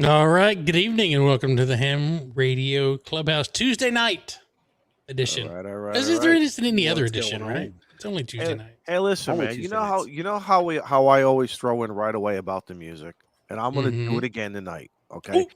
All right. Good evening and welcome to the Ham Radio Clubhouse Tuesday night edition. All right. There isn't any other What's edition, going right? on? It's only Tuesday night. Hey, listen, Only man. Tuesday You know nights. how I always throw in right away about the music, and I'm gonna do it again tonight. Okay. Ooh.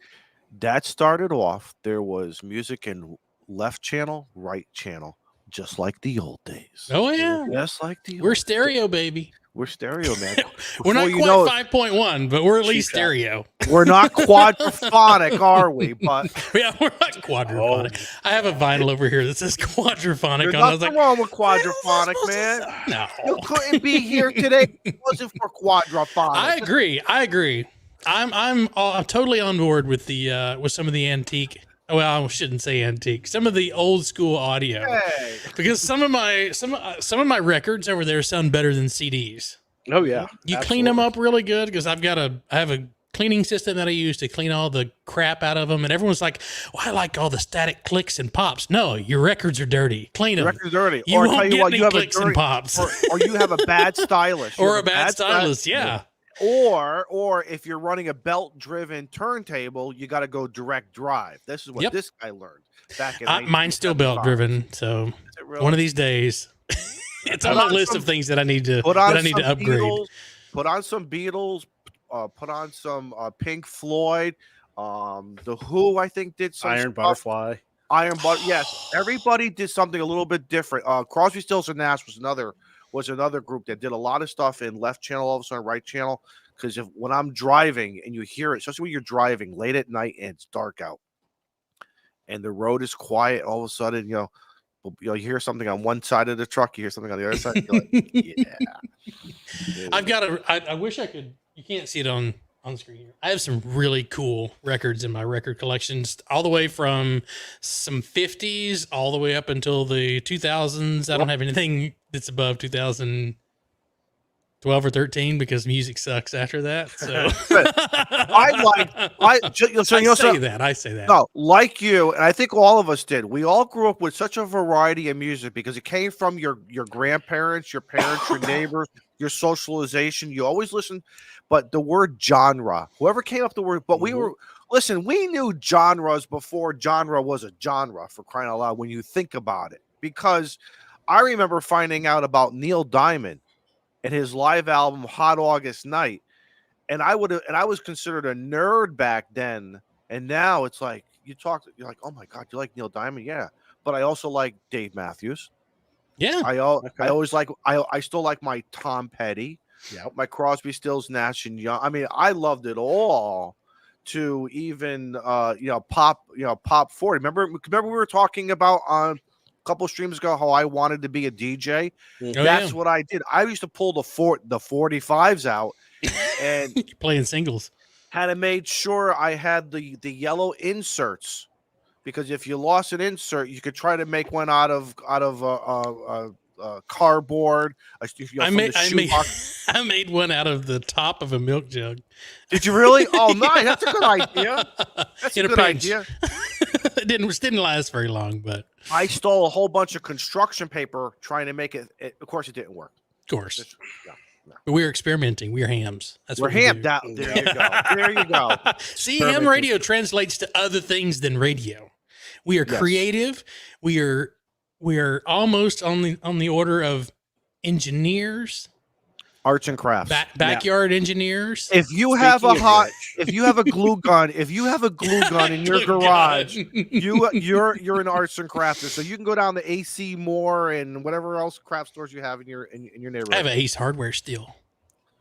That started off. There was music in left channel, right channel, just like the old days. Oh, yeah. Just like the We're old stereo, baby. We're stereo, man. We're not Before quite 5.1, but we're at least Cheap shot. stereo. we're not quadraphonic, are we? But Yeah, we're not quadraphonic. I have a vinyl over here that says quadraphonic there's on it. I was nothing like, wrong with what is that quadraphonic, supposed to man. say? No. You couldn't be here today if it wasn't for quadraphonic. I agree. I'm totally on board with the with some of the antique. Well, I shouldn't say antique. Some of the old school audio, Hey. because some of my records over there sound better than CDs. Oh yeah, You clean them up really good because I have a cleaning system that I use to clean all the crap out of them, and everyone's like, "Well, I like all the static clicks and pops." No, your records are dirty. Clean them. Records dirty. You Or won't tell you get what, any you have a clicks and dirty, pops, or you have a bad stylist, You or have a bad stylist. Yeah. Or if you're running a belt-driven turntable, you got to go direct drive. This is what this guy learned back in. Mine's still belt driven, so Is it really? one of these days, it's on my list of things that I need to Put on upgrade. Beatles, put on some Beatles. Put on some Pink Floyd. The Who, I think, did some Iron stuff. Butterfly. Iron Butter. Yes, everybody did something a little bit different. Crosby, Stills and Nash was another group that did a lot of stuff in left channel, all of a sudden right channel. Because when I'm driving and you hear it, especially when you're driving late at night and it's dark out, and the road is quiet, all of a sudden you hear something on one side of the truck, you hear something on the other side. You're like, yeah. I've got I wish I could. You can't see it on the screen here. I have some really cool records in my record collections, all the way from some 50s all the way up until the 2000s. I don't have anything that's above 2012 or 13 because music sucks after that. So I say that. No, like you, and I think all of us did. We all grew up with such a variety of music because it came from your grandparents, your parents, your neighbors, your socialization. You always listened, but the word genre, whoever came up with the word, but we knew genres before genre was a genre, for crying out loud, when you think about it. Because I remember finding out about Neil Diamond and his live album Hot August Night. And I was considered a nerd back then. And now it's like you're like, oh my God, you like Neil Diamond? Yeah. But I also like Dave Matthews. Yeah. I still like my Tom Petty. Yeah. My Crosby, Stills, Nash and Young. I mean, I loved it all, to even pop 40. Remember we were talking about a couple of streams ago how I wanted to be a DJ. That's what I did. I used to pull the 45s out and playing singles. Had to make sure I had the yellow inserts, because if you lost an insert, you could try to make one out of cardboard. I made one out of the top of a milk jug. Did you really? Oh, nice. That's a good idea. That's a good idea. It didn't last very long, but I stole a whole bunch of construction paper trying to make it. Of course, it didn't work. Of course. But we're experimenting. We're hams. That's we're hammed out. There you go. There you go. See, ham radio translates to other things than radio. We are creative. We are almost on the order of engineers, arts and crafts, backyard engineers. If you have a glue gun, in your garage, you're an arts and crafter. So you can go down to AC Moore and whatever else craft stores you have in your neighborhood. I have an Ace Hardware still.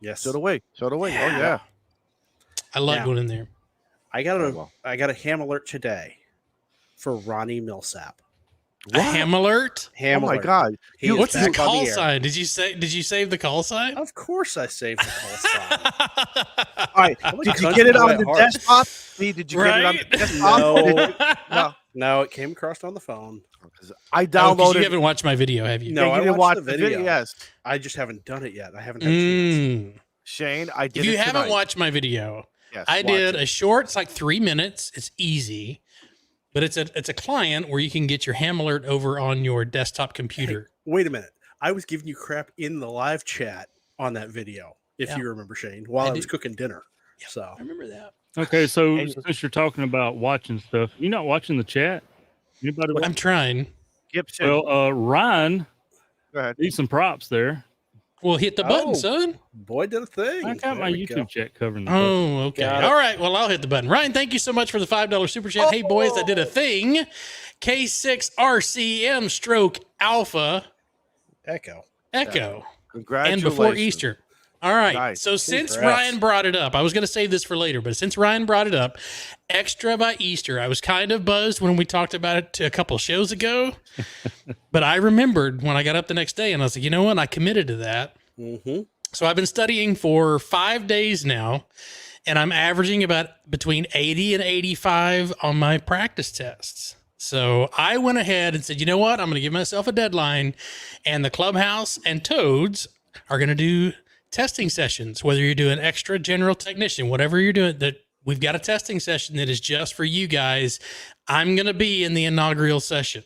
Yes. So do we. Yeah. Oh yeah. I love going in there. I got a ham alert today for Ronnie Millsap. A ham alert? Oh my God! What's the call sign? Did you save the call sign? Of course, I saved the call sign. All right. Did you get it on the desktop? Did you get it on the desktop? No, it came across on the phone. I downloaded. You haven't watched my video, have you? No, I didn't watched the video. Yes, I just haven't done it yet. I haven't had a chance. Shane, I did. If you haven't watched my video, I did a short. It's like 3 minutes. It's easy. But it's a client where you can get your ham alert over on your desktop computer. Hey, wait a minute. I was giving you crap in the live chat on that video, if you remember, Shane, while I was cooking dinner. So I remember that. Okay, so And- since you're talking about watching stuff, you're not watching the chat? Anybody? I'm trying. Gibson, Well, Ryan, go ahead. need some props there. Well, hit the button, Oh. son. boy did a thing. I got There my we YouTube go. chat covering the button. Oh, okay. Got it. All right. Well, I'll hit the button. Ryan, thank you so much for the $5 super chat. Hey, boys, I did a thing. K6RCM stroke alpha Echo. echo. And Congratulations. before Easter. All right. Nice. So since Congrats. Ryan brought it up, I was going to save this for later, but since Ryan brought it up, extra by Easter, I was kind of buzzed when we talked about it a couple shows ago, but I remembered when I got up the next day and I was like, you know what? I committed to that. Mm-hmm. So I've been studying for 5 days now, and I'm averaging about between 80 and 85 on my practice tests. So I went ahead and said, you know what? I'm going to give myself a deadline, and the Clubhouse and Toads are going to do testing sessions, whether you're doing extra general technician, whatever you're doing, that we've got a testing session that is just for you guys. I'm going to be in the inaugural session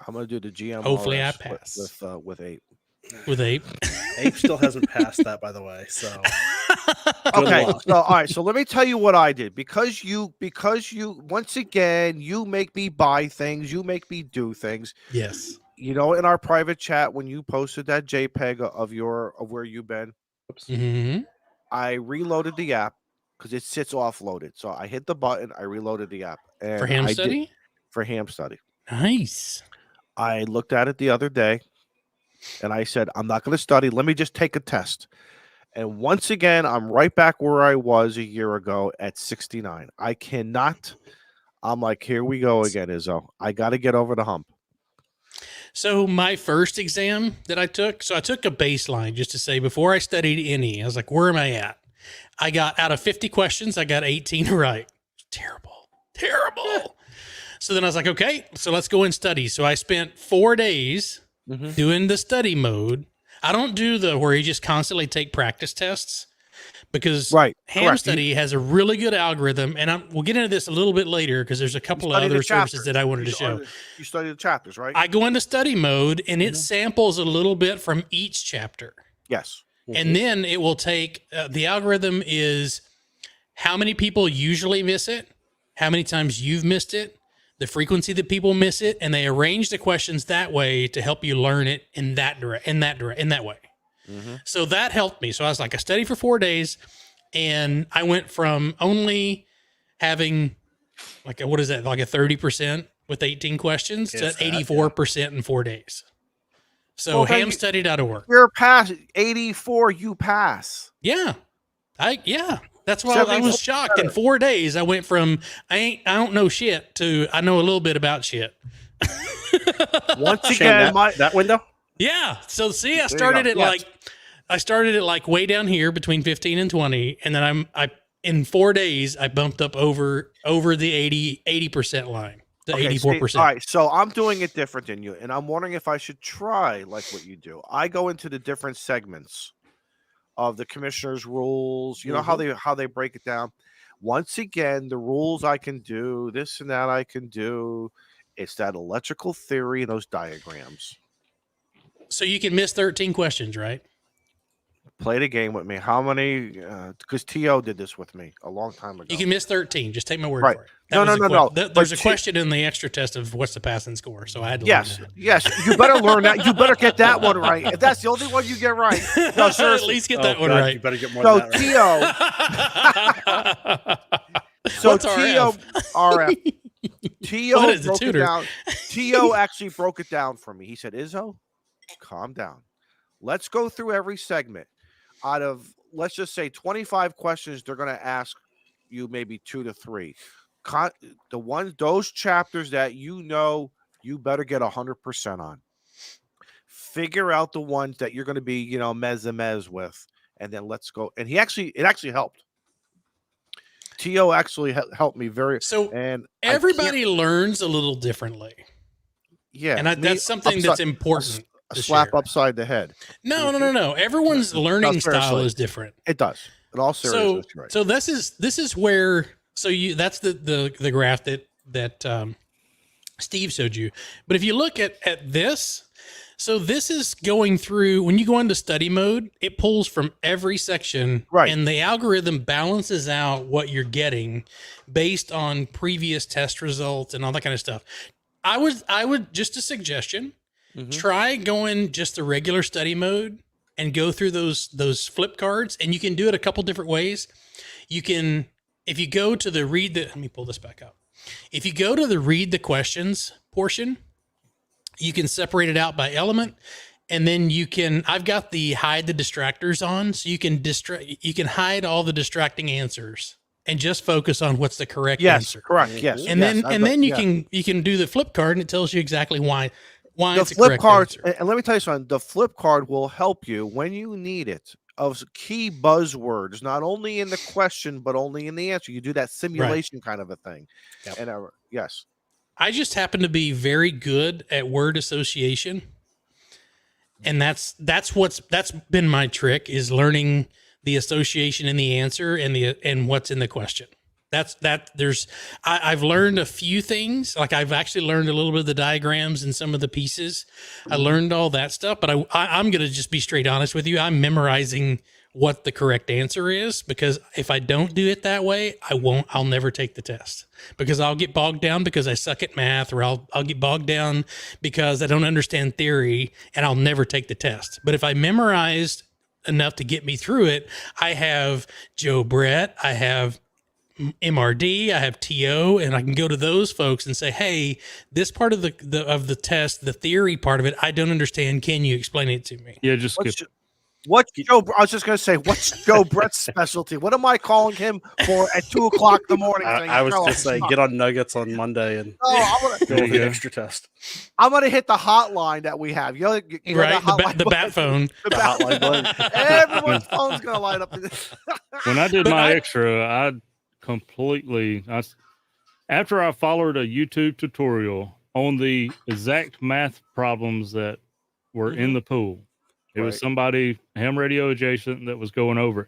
I'm going to do the GM. Hopefully I pass. with 8. with Ape. Ape still hasn't passed that, by the way. So Good Okay, luck. so all right, so let me tell you what I did because you once again you make me buy things, you make me do things. Yes. You know, in our private chat when you posted that JPEG of where you've been, Mm-hmm. I reloaded the app because it sits offloaded. So I hit the button, I reloaded the app, and For ham I did- study? for ham study. Nice. I looked at it the other day, and I said, I'm not going to study. Let me just take a test. And once again, I'm right back where I was a year ago at 69. I cannot. I'm like, here we go again, Izzo. I got to get over the hump. So my first exam that I took, so I took a baseline just to say before I studied any, I was like, where am I at? I got out of 50 questions, I got 18 right. Terrible. So then I was like, okay, so let's go and study. So I spent 4 days doing the study mode. I don't do the where you just constantly take practice tests because Right, ham correct. study has a really good algorithm. And we'll get into this a little bit later because there's a couple of Study the other services chapters. that I wanted to You- show. You study the chapters, right? I go into study mode and it samples a little bit from each chapter. Yes. And then it will take the algorithm is how many people usually miss it, how many times you've missed it, the frequency that people miss it, and they arrange the questions that way to help you learn it in that way. So that helped me. So I was like, I studied for 4 days, and I went from only having like a 30% with 18 questions to 84% in 4 days. So Well, then ham study.org. You're past 84. You pass. Yeah. That's why I was 74. shocked. In 4 days, I went from I don't know shit to I know a little bit about shit. Once Shane, again, that window. Yeah. So see, I you started go. at Yes. like way down here between 15 and 20, and then I in 4 days I bumped up over the 80% line. The Okay, 84%. Steve, all right, so I'm doing it different than you, and I'm wondering if I should try like what you do. I go into the different segments of the commissioner's rules. You know how they break it down. Once again, the rules I can do, this and that I can do. It's that electrical theory and those diagrams. So you can miss 13 questions, right? Play the game with me. How many? Because T.O. did this with me a long time ago. You can miss 13. Just take my word Right. for it. No. There's a But question in the extra test of what's the passing score. So I had to learn that. Yes. You better learn that. You better get that one right. If that's the only one you get right, no, At seriously. least get that one God, right. You better get more So than that right. T.O. So What's T.O. RF. T.O. What is the broke it tutor? down. T.O. actually broke it down for me. He said, Izzo, calm down. Let's go through every segment. Out of, let's just say 25 questions, they're going to ask you maybe 2 to 3. Those chapters that you know you better get 100% on. Figure out the ones that you're going to be, mez with, and then let's go. And it actually helped. T.O. actually helped me very. So and everybody learns a little differently. Yeah, And that's something that's important. A to slap share. upside the head. No. Everyone's learning style seriously. is different. It does. In all seriousness, you're right. So this is where that's the graph that Steve showed you. But if you look at this, So this is going through, when you go into study mode, it pulls from every section, Right. and the algorithm balances out what you're getting based on previous test results and all that kind of stuff. I would just a suggestion, try going just the regular study mode and go through those flip cards, and you can do it a couple different ways. You can, if you go to the let me pull this back up. If you go to the read the questions portion, you can separate it out by element, and then I've got the hide the distractors on, so you can hide all the distracting answers and just focus on what's the correct answer. Correct. Yes. And yes, then you can do the flip card, and it tells you exactly why the it's a flip correct card. answer. And let me tell you something. The flip card will help you when you need it of key buzzwords, not only in the question but only in the answer. You do that simulation kind of a thing. Yep. And yes. I just happen to be very good at word association, and that's been my trick, is learning the association in the answer and what's in the question. I've learned a few things. Like, I've actually learned a little bit of the diagrams and some of the pieces. I learned all that stuff, but I'm going to just be straight honest with you. I'm memorizing what the correct answer is, because if I don't do it that way, I'll never take the test, because I'll get bogged down because I suck at math, or I'll get bogged down because I don't understand theory, and I'll never take the test. But if I memorized enough to get me through it, I have Joe Brett, I have MRD, I have TO, and I can go to those folks and say, hey, this part of the test, the theory part of it, I don't understand. Can you explain it to me? Yeah, just skip. What's Joe? I was just going to say, what's Joe Brett's specialty? What am I calling him for at 2:00 in the morning? I was just saying, get on Nuggets on Monday and I'm go with an extra test. gonna hit the hotline that we have. You're Right, the bat phone. The hotline button. Everyone's phone's gonna light up. When I did my extra, I completely, after I followed a YouTube tutorial on the exact math problems that were in the pool. It was somebody ham radio adjacent that was going over it.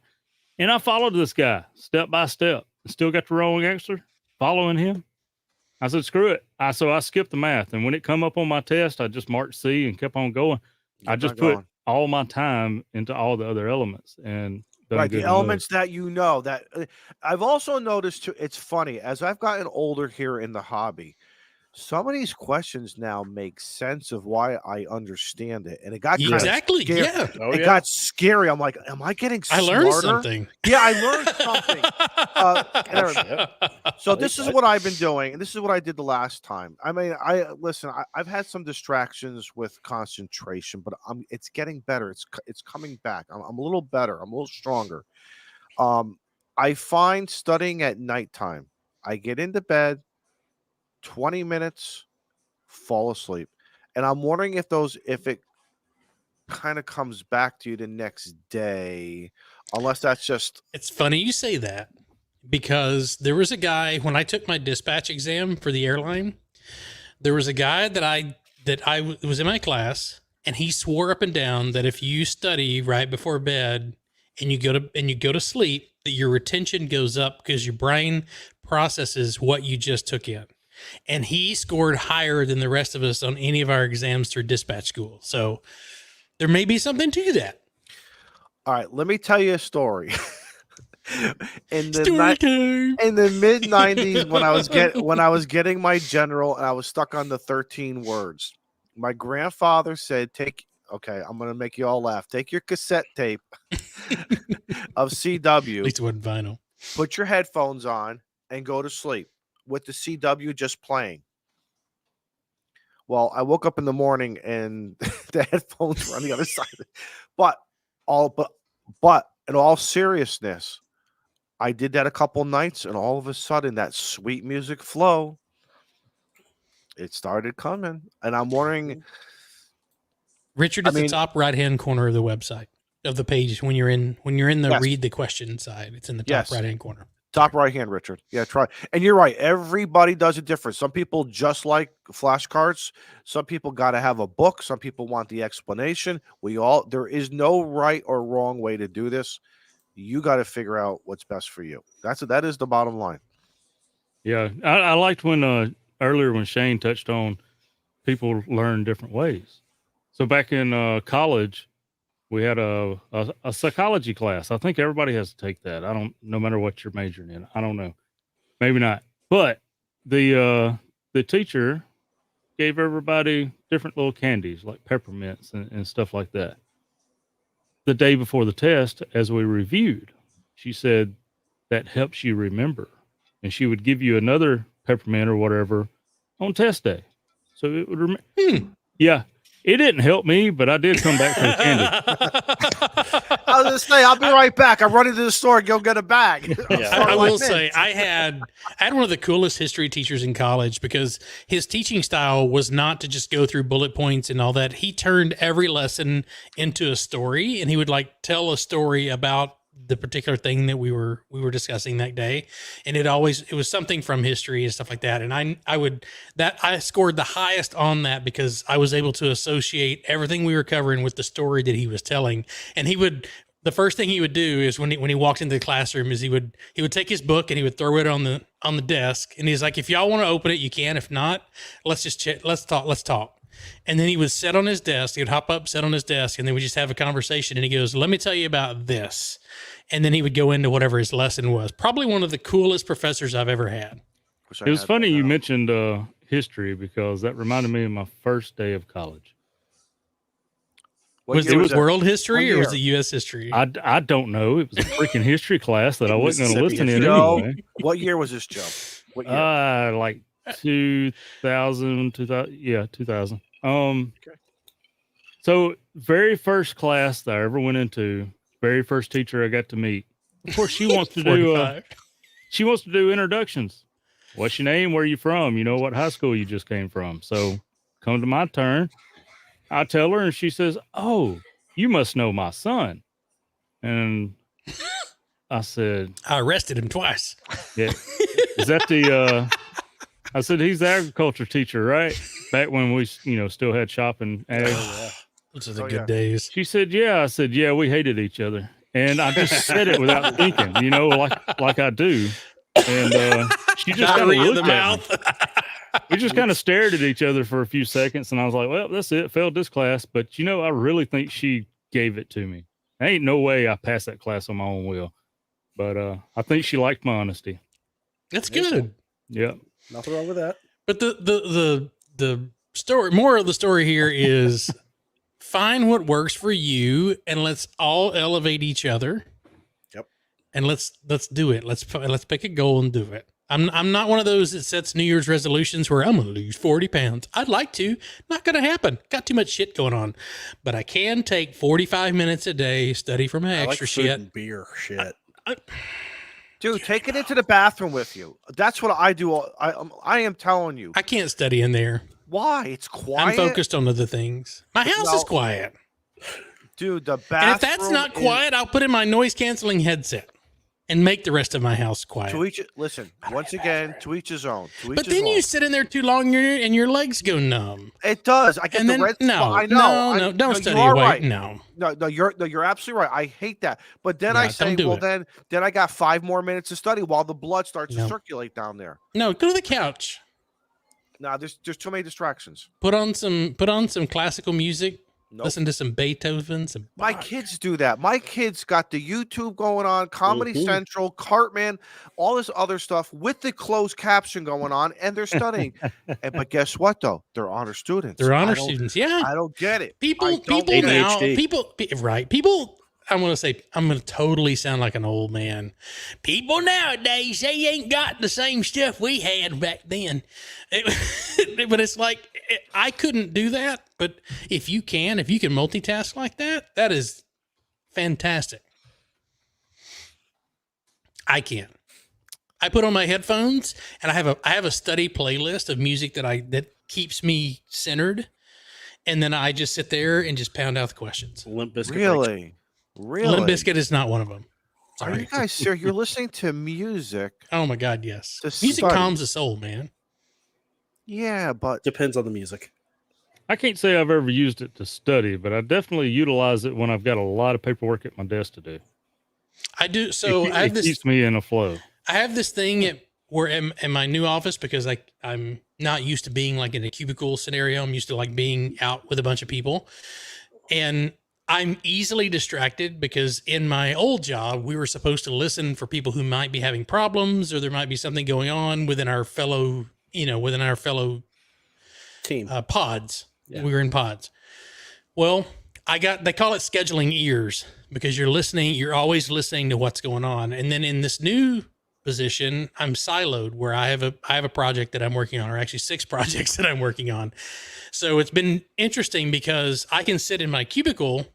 And I followed this guy step by step. Still got the wrong answer, following him. I said, screw it. So I skipped the math. And when it come up on my test, I just marked C and kept on going. I just put all my time into all the other elements. And the elements that that I've also noticed too. It's funny, as I've gotten older here in the hobby, some of these questions now make sense of why I understand it, and it got kind of scary. Yeah. It got scary. I'm like, am I getting smarter? I learned something. Yeah, I learned something. So this is what I've been doing, and this is what I did the last time. I mean, I've had some distractions with concentration, but it's getting better. It's coming back. I'm a little better. I'm a little stronger. I find studying at nighttime, I get into bed, 20 minutes, fall asleep. And I'm wondering if it kind of comes back to you the next day, unless that's just. It's funny you say that, because there was a guy, when I took my dispatch exam for the airline, there was a guy that I was in my class, and he swore up and down that if you study right before bed and you go to sleep, that your retention goes up because your brain processes what you just took in. And he scored higher than the rest of us on any of our exams through dispatch school. So there may be something to that. All right, let me tell you a story. In the mid 90s, when I was getting my general and I was stuck on the 13 words, my grandfather said, I'm going to make you all laugh. Take your cassette tape of CW. At least it wasn't vinyl. Put your headphones on and go to sleep with the CW just playing. Well, I woke up in the morning and the headphones were on the other side. But in all seriousness, I did that a couple nights, and all of a sudden that sweet music flow, it started coming. And I'm wondering, Richard, it's the top right-hand corner of the website, of the page. When you're in the read the question side, it's in the top right-hand corner. Top right hand, Richard. Yeah, try. And you're right. Everybody does it different. Some people just like flashcards. Some people got to have a book. Some people want the explanation. There is no right or wrong way to do this. You got to figure out what's best for you. That is the bottom line. Yeah, I liked when earlier when Shane touched on people learn different ways. So back in college, we had a psychology class. I think everybody has to take that. No matter what you're majoring in. I don't know. Maybe not. But the teacher gave everybody different little candies like peppermints and stuff like that. The day before the test, as we reviewed, she said that helps you remember. And she would give you another peppermint or whatever on test day. So it would remember. Yeah. It didn't help me, but I did come back for the candy. I was gonna say, I'll be right back. I'm running to the store and go get a bag. I will say I had one of the coolest history teachers in college because his teaching style was not to just go through bullet points and all that. He turned every lesson into a story, and he would like tell a story about the particular thing that we were discussing that day. And it was something from history and stuff like that. And I scored the highest on that because I was able to associate everything we were covering with the story that he was telling. And the first thing he would do is when he walked into the classroom is he would take his book and he would throw it on the desk. And he's like, if y'all want to open it, you can. If not, let's just check. Let's talk. And then he would sit on his desk. He would hop up, sit on his desk, and then we just have a conversation. And he goes, let me tell you about this. And then he would go into whatever his lesson was. Probably one of the coolest professors I've ever had. It was funny you mentioned history because that reminded me of my first day of college. Was it world history or was it U.S. history? I don't know. It was a freaking history class that I wasn't going to listen in anyway. What year was this, Joe? What year? Like 2000. Yeah, 2000. Okay. So very first class that I ever went into, very first teacher I got to meet. Of course, she wants to do introductions. What's your name? Where are you from? You know what high school you just came from. So come to my turn. I tell her, and she says, "Oh, you must know my son." And I said, "I arrested him twice." Yeah, is that the? I said he's the agriculture teacher, right? Back when we, still had shopping. Those are the good days. She said, "Yeah." I said, "Yeah, we hated each other," and I just said it without thinking, like I do. And she just kind of looked at me. We just kind of stared at each other for a few seconds, and I was like, well, that's it. Failed this class. But, I really think she gave it to me. There ain't no way I passed that class on my own will. But I think she liked my honesty. That's good. Yeah. Nothing wrong with that. But the story, moral of the story here is find what works for you, and let's all elevate each other. Yep. And let's do it. Let's pick a goal and do it. I'm not one of those that sets New Year's resolutions where I'm going to lose 40 pounds. I'd like to. Not going to happen. Got too much shit going on. But I can take 45 minutes a day, study for my extra food shit. And beer shit. Dude, take it into the bathroom with you. That's what I do. I am telling you. I can't study in there. Why? It's quiet. I'm focused on other things. My house is quiet. Dude, the bathroom. And if that's not quiet, I'll put in my noise canceling headset and make the rest of my house quiet. Listen, once again, to each his own. But then you sit in there too long and your legs go numb. It does. I get the red spot. I know. No, don't study away. Right. No, you're absolutely right. I hate that. But then I say, then I got 5 more minutes to study while the blood starts to circulate down there. No, go to the couch. No, there's too many distractions. Put on some classical music. Nope. Listen to some Beethoven. My kids do that. My kids got the YouTube going on, Comedy Central, Cartman, all this other stuff with the closed caption going on, and they're studying. But guess what, though? They're honor students. They're honor students. Yeah, I don't get it. People I'm going to totally sound like an old man. People nowadays, they ain't got the same stuff we had back then. But it's like, I couldn't do that. But if you can multitask like that, that is fantastic. I can. I put on my headphones and I have a study playlist of music that keeps me centered. And then I just sit there and just pound out the questions. Limp Bizkit. Really? Limp Bizkit is not one of them. Sorry. Are you guys serious? You're listening to music. Oh my God, yes. Music calms the soul, man. Yeah, but depends on the music. I can't say I've ever used it to study, but I definitely utilize it when I've got a lot of paperwork at my desk to do. I do. So it keeps me in a flow. I have this thing in my new office, because I'm not used to being like in a cubicle scenario. I'm used to like being out with a bunch of people, and I'm easily distracted because in my old job, we were supposed to listen for people who might be having problems or there might be something going on within our fellow, Team. pods. Yeah. We were in pods. Well, they call it scheduling ears because you're always listening to what's going on. And then in this new position, I'm siloed where I have a project that I'm working on, or actually 6 projects that I'm working on. So it's been interesting because I can sit in my cubicle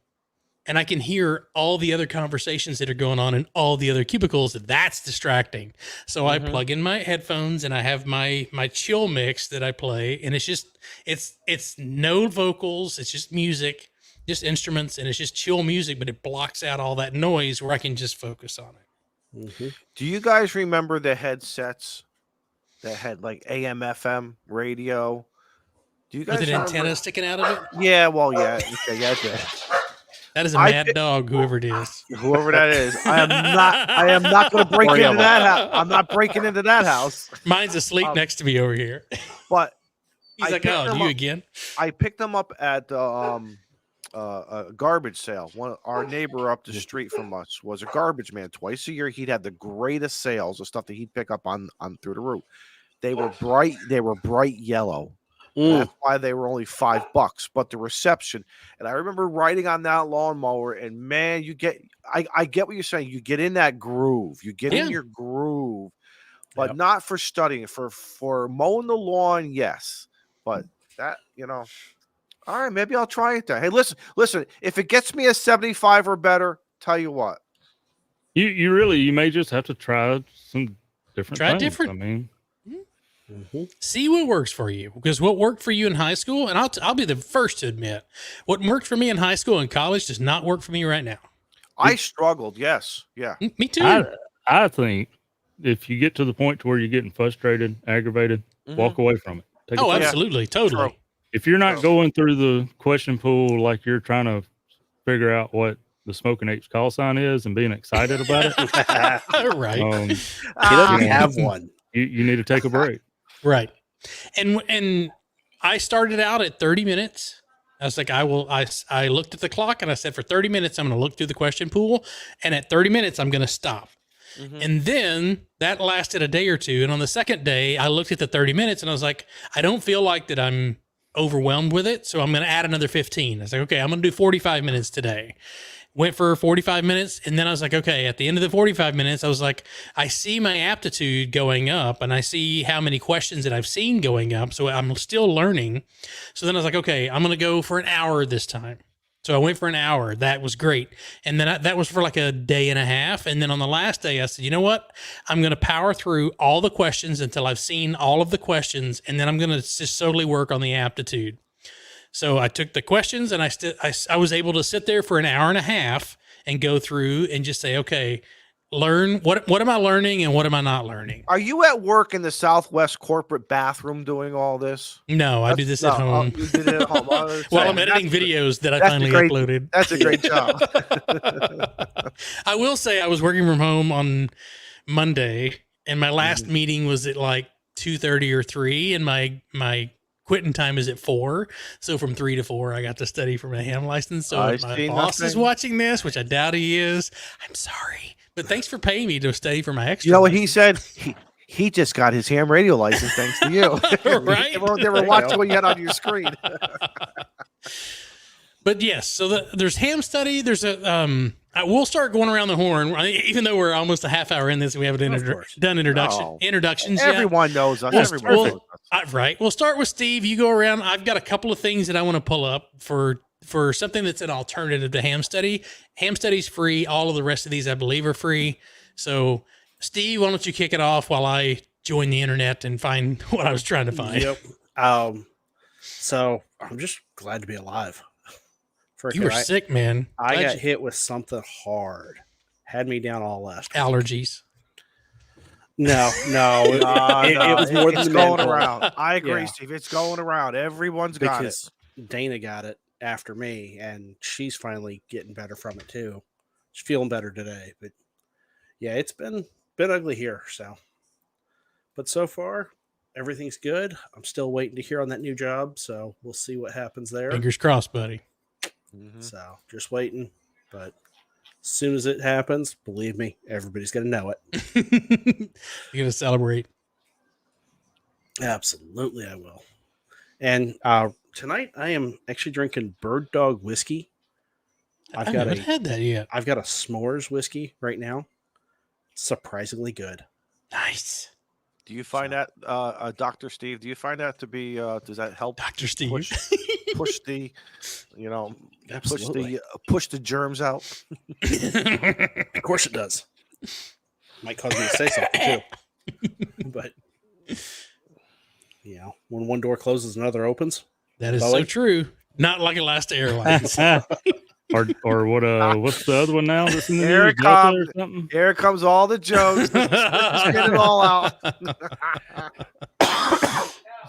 and I can hear all the other conversations that are going on in all the other cubicles. That's distracting. So I plug in my headphones and I have my chill mix that I play, and it's no vocals, it's just music, just instruments, and it's just chill music, but it blocks out all that noise where I can just focus on it. Do you guys remember the headsets that had like AM, FM radio? Do you guys With an remember? antenna sticking out of it? Yeah, well, yeah, okay, yeah, That is a mad dog, whoever it is. whoever that is. I am not going to break into that house. I'm not breaking into that house. Mine's asleep next to me over here. But He's like, "Oh, you again?" I picked them up at the a garbage sale. Our neighbor up the street from us was a garbage man. Twice a year, he'd have the greatest sales of stuff that he'd pick up on through the roof. They were bright yellow. That's why they were only $5. But the reception, and I remember riding on that lawnmower, and man, I get what you're saying. You get in that groove. You get in your groove, but not for studying. For mowing the lawn, yes. But that, all right, maybe I'll try it then. Hey, listen. If it gets me a 75 or better, tell you what. You may just have to try some different Try things. different. I mean, see what works for you, because what worked for you in high school, and I'll be the first to admit, what worked for me in high school and college does not work for me right now. I struggled. Yes. Yeah. Me too. I think if you get to the point to where you're getting frustrated, aggravated, walk away from it. Take a break. Absolutely. Totally. True. If you're not going through the question pool like you're trying to figure out what the Smoking Apes call sign is and being excited about it, right. He doesn't have one. You need to take a break. Right. And I started out at 30 minutes. I was like, I looked at the clock and I said, for 30 minutes, I'm going to look through the question pool. And at 30 minutes, I'm going to stop. And then that lasted a day or two. And on the second day, I looked at the 30 minutes and I was like, I don't feel like that I'm overwhelmed with it. So I'm going to add another 15. I was like, okay, I'm going to do 45 minutes today. Went for 45 minutes. And then I was like, okay, at the end of the 45 minutes, I was like, I see my aptitude going up and I see how many questions that I've seen going up. So I'm still learning. So then I was like, okay, I'm going to go for an hour this time. So I went for an hour. That was great. And then that was for like a day and a half. And then on the last day, I said, you know what? I'm going to power through all the questions until I've seen all of the questions. And then I'm going to just solely work on the aptitude. So I took the questions and I was able to sit there for an hour and a half and go through and just say, okay, learn what am I learning and what am I not learning? Are you at work in the Southwest corporate bathroom doing all this? No, I do this at home. You did it at home. While I'm editing videos that I finally uploaded. That's a great job. I will say I was working from home on Monday, and my last meeting was at like 2:30 or 3, and my quitting time is at 4. So from 3 to 4, I got to study for my ham license. So if my boss is watching this, which I doubt he is, I'm sorry. But thanks for paying me to study for my extra. You know what he said? He just got his ham radio license thanks to you. Right? They were watching what you had on your screen. But yes, so there's ham study. There's we'll start going around the horn, even though we're almost a half hour in this. We haven't done introductions yet. Everyone knows us. Right. We'll start with Steve. You go around. I've got a couple of things that I want to pull up for something that's an alternative to ham study. Ham study's free. All of the rest of these, I believe, are free. So, Steve, why don't you kick it off while I join the internet and find what I was trying to find? Yep. So I'm just glad to be alive. You were sick, man. I got hit with something hard. Had me down all last week. Allergies. No. It was more than going around. I agree, Steve. It's going around. Everyone's got it. Dana got it after me, and she's finally getting better from it too. She's feeling better today, but yeah, it's been ugly here. So, But so far, everything's good. I'm still waiting to hear on that new job, so we'll see what happens there. Fingers crossed, buddy. So just waiting. But as soon as it happens, believe me, everybody's going to know it. You're going to celebrate. Absolutely, I will. And tonight, I am actually drinking Bird Dog whiskey. I haven't had that yet. I've got a s'mores whiskey right now. It's surprisingly good. Nice. Do you find that, Dr. Steve? Do you find that to be? Does that help? Dr. Steve. Push the, Absolutely. push the germs out. Of course it does. Might cause me to say something too. But when one door closes, another opens. That is so true. Not like Alaska Airlines. or what's the other one now that's in the Here news? it comes. Or something? Here comes all the jokes. Let's get it all out.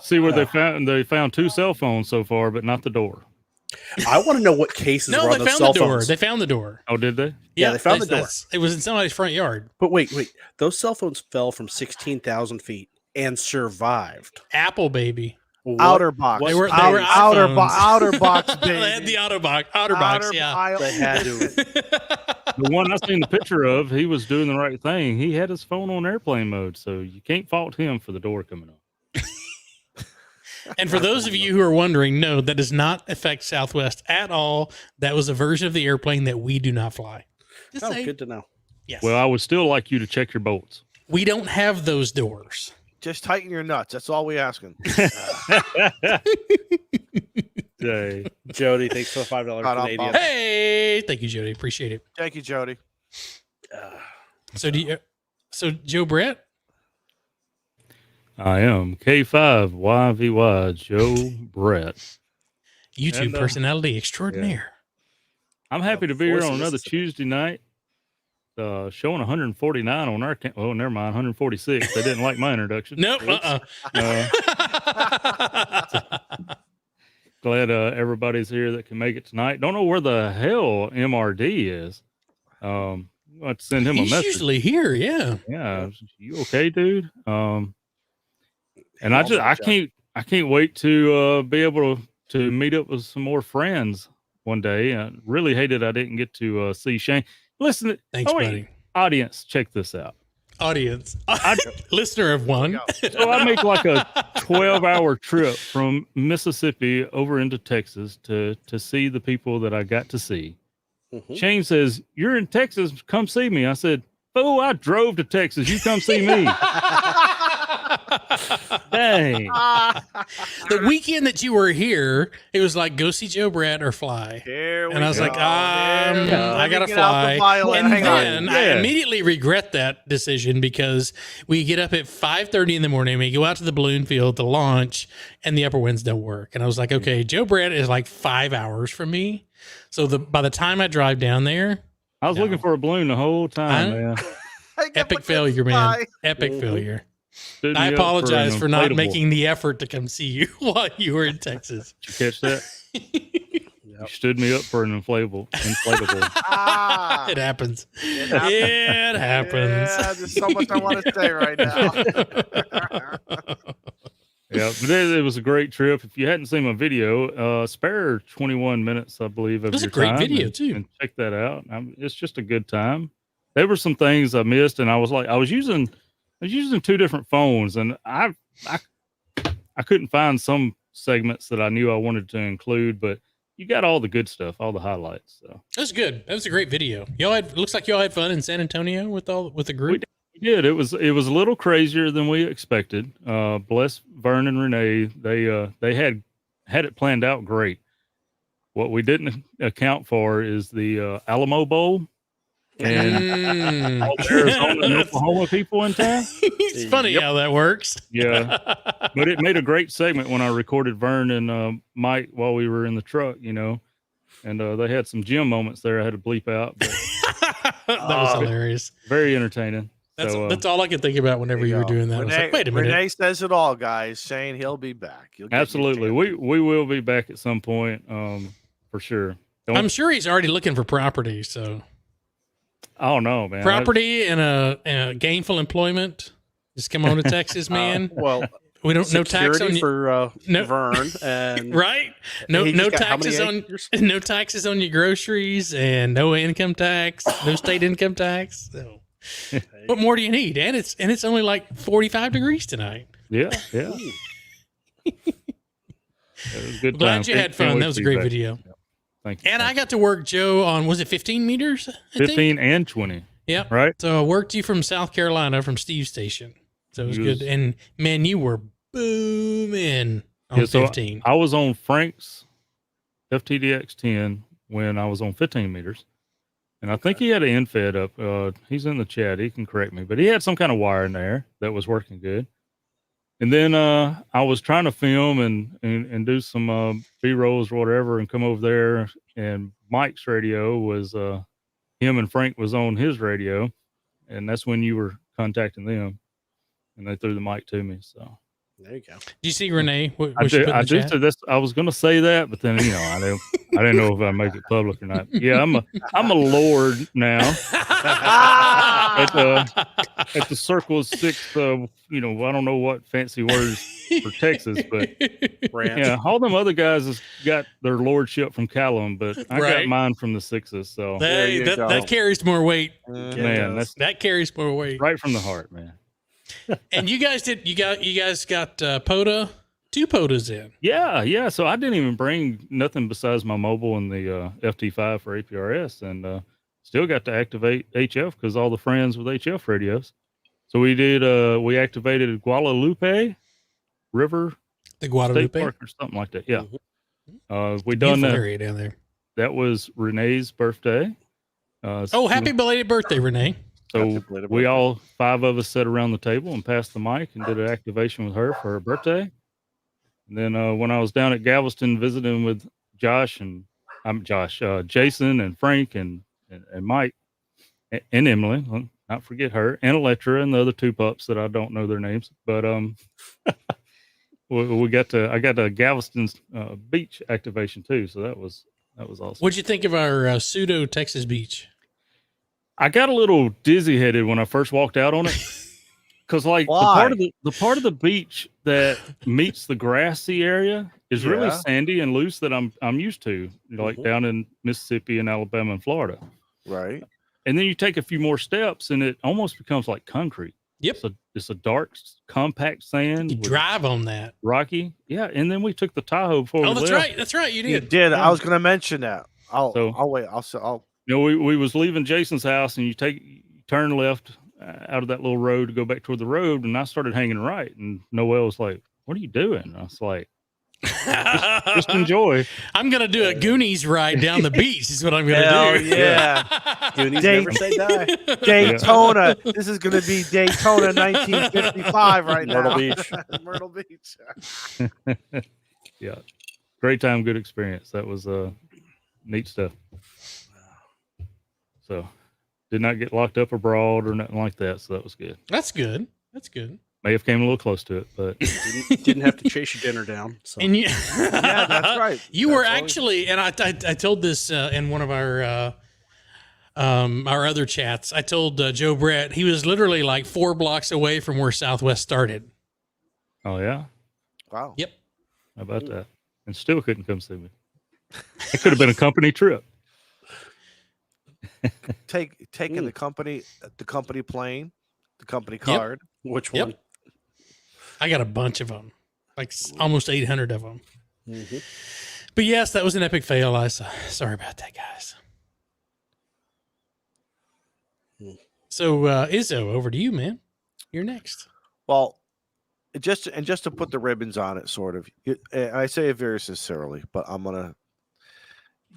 See where they found 2 cell phones so far, but not the door. I want to know what cases No, were on they those found cell the door. phones. They found the door. Oh, did they? Yeah, they found the door. It was in somebody's front yard. But wait. Those cell phones fell from 16,000 feet and survived. Apple, baby. Outer box. They were outer iPhones. box. Outer box, baby. They had the outer box, yeah. They had to. The one I seen the picture of, he was doing the right thing. He had his phone on airplane mode, so you can't fault him for the door coming up. And for those of you who are wondering, no, that does not affect Southwest at all. That was a version of the airplane that we do not fly. Just saying. Good to know. Yes. Well, I would still like you to check your bolts. We don't have those doors. Just tighten your nuts. That's all we asking. Jody, thanks for the $5 Canadian. Hey, thank you, Jody. Appreciate it. Thank you, Jody. So Joe Brett? I am K5YVY Joe Brett. YouTube personality extraordinaire. I'm happy to be here on another Tuesday night. Showing 149 on our oh, never mind, 146. They didn't like my introduction. Nope. Glad everybody's here that can make it tonight. Don't know where the hell MRD is. I'll have to send him a message. He's usually here, yeah. Yeah, you okay, dude? And I can't wait to be able to meet up with some more friends one day. I really hated I didn't get to see Shane. Listen, thanks, buddy. Audience, check this out. Audience, listener of one. So I make like a 12-hour trip from Mississippi over into Texas to see the people that I got to see. Mm-hmm. Shane says, "You're in Texas. Come see me." I said, "Fool, I drove to Texas. You come see me." Dang. The weekend that you were here, it was like, go see Joe Brett or fly. And I was like, I got to fly. And then I immediately regret that decision because we get up at 5:30 in the morning. We go out to the balloon field to launch and the upper winds don't work. And I was like, okay, Joe Brett is like 5 hours from me. So by the time I drive down there, I was looking for a balloon the whole time, man. Epic failure, man. Epic failure. I apologize for not making the effort to come see you while you were in Texas. Did you catch that? You stood me up for an inflatable. It happens. It happens. Yeah, there's so much I want to say right now. Yeah, but it was a great trip. If you hadn't seen my video, spare 21 minutes, I believe, of your time. It was a great video, too. And check that out. It's just a good time. There were some things I missed, and I was using 2 different phones, and I couldn't find some segments that I knew I wanted to include, but you got all the good stuff, all the highlights. So that was good. That was a great video. Looks like y'all had fun in San Antonio with the group. We did. It was a little crazier than we expected. Bless Vern and Renee. They had it planned out great. What we didn't account for is the Alamo Bowl. And all the Arizona and Oklahoma people in town. It's funny how that works. Yeah, but it made a great segment when I recorded Vern and Mike while we were in the truck, and they had some gym moments there I had to bleep out. But, that was hilarious. Very entertaining. That's all I could think about whenever you were doing that. I was like, wait a minute. Renee says it all, guys. Saying he'll be back. Absolutely, we will be back at some point, for sure. I'm sure he's already looking for property. So. Oh no, man! Property and a gainful employment. Just come on to Texas, man. Well, We don't no tax security on you, for No. Vern, and right? No he no just got how many taxes on acres? no taxes on your groceries and no income tax, no state income tax. So, what more do you need? And it's only like 45 degrees tonight. Yeah. It was a good Glad time. you had fun. wait That was to a be great back. video. Yeah. Thank you. And I got to work Joe on, was it 15 meters? I think? 15 and 20. Yep. Right. So I worked you from South Carolina from Steve's station. So it was good. And man, you were booming on 15. I was on Frank's FTDX 10 when I was on 15 meters. And I think he had an end fed up. He's in the chat. He can correct me, but he had some kind of wire in there that was working good. And then I was trying to film and do some B-rolls or whatever and come over there. And Mike's radio was him and Frank was on his radio. And that's when you were contacting them. And they threw the mic to me. So there you go. Do you see Renee? What I she put in the did. chat? This, I was going to say that, but then I didn't know if I'd make it public or not. Yeah, I'm a lord now at the Circle of Six. I don't know what fancy words for Texas, but yeah, all them other guys has got their lordship from Callum, but I got mine from the Sixes. So that carries more weight. Man, that carries more weight. Right from the heart, man. And you guys got POTA, 2 POTAs in. Yeah. So I didn't even bring nothing besides my mobile and the FT5 for APRS, and still got to activate HF because all the friends with HF radios. So we did. We activated Guadalupe River, the Guadalupe State Park or something like that. Yeah. Mm-hmm. We done that area down there. That was Renee's birthday. Happy belated birthday, Renee. So we all 5 of us sat around the table and passed the mic and did an activation with her for her birthday. And then when I was down at Galveston visiting with Jason and Frank and Mike and Emily, not forget her, and Electra and the other 2 pups that I don't know their names, but I got a Galveston's beach activation too. So that was awesome. What'd you think of our pseudo Texas beach? I got a little dizzy headed when I first walked out on it. Cause the part of the beach that meets the grassy area is really sandy and loose that I'm used to, down in Mississippi and Alabama and Florida. Right. And then you take a few more steps and it almost becomes like concrete. Yep. It's a dark, compact sand. You drive on that. Rocky. Yeah. And then we took the Tahoe before we left. That's right. You did. You did. Yeah. I was going to mention that. I'll wait. We was leaving Jason's house and you turn left out of that little road to go back toward the road. And I started hanging right. And Noelle was like, "What are you doing?" And I was like, just enjoy. I'm going to do a Goonies ride down the beach is what I'm going to do. Yeah. Goonies never say die. Daytona. This is going to be Daytona 1955 right now. Myrtle Beach. Myrtle Beach. Yeah. Great time. Good experience. That was neat stuff. So did not get locked up abroad or nothing like that. So that was good. That's good. May have came a little close to it, but didn't have to chase your dinner down. So. And yeah, that's right. You were actually, and I told this in one of our other chats. I told Joe Brett he was literally like 4 blocks away from where Southwest started. Oh yeah, wow. Yep. How about that? And still couldn't come see me. It could have been a company trip. Taking the company plane, the company card. Yep. Which one? Yep. I got a bunch of them, like almost 800 of them. Mm-hmm. But yes, that was an epic fail. Sorry about that, guys. So Izzo, over to you, man. You're next. Well, just to put the ribbons on it, sort of. I say it very sincerely, but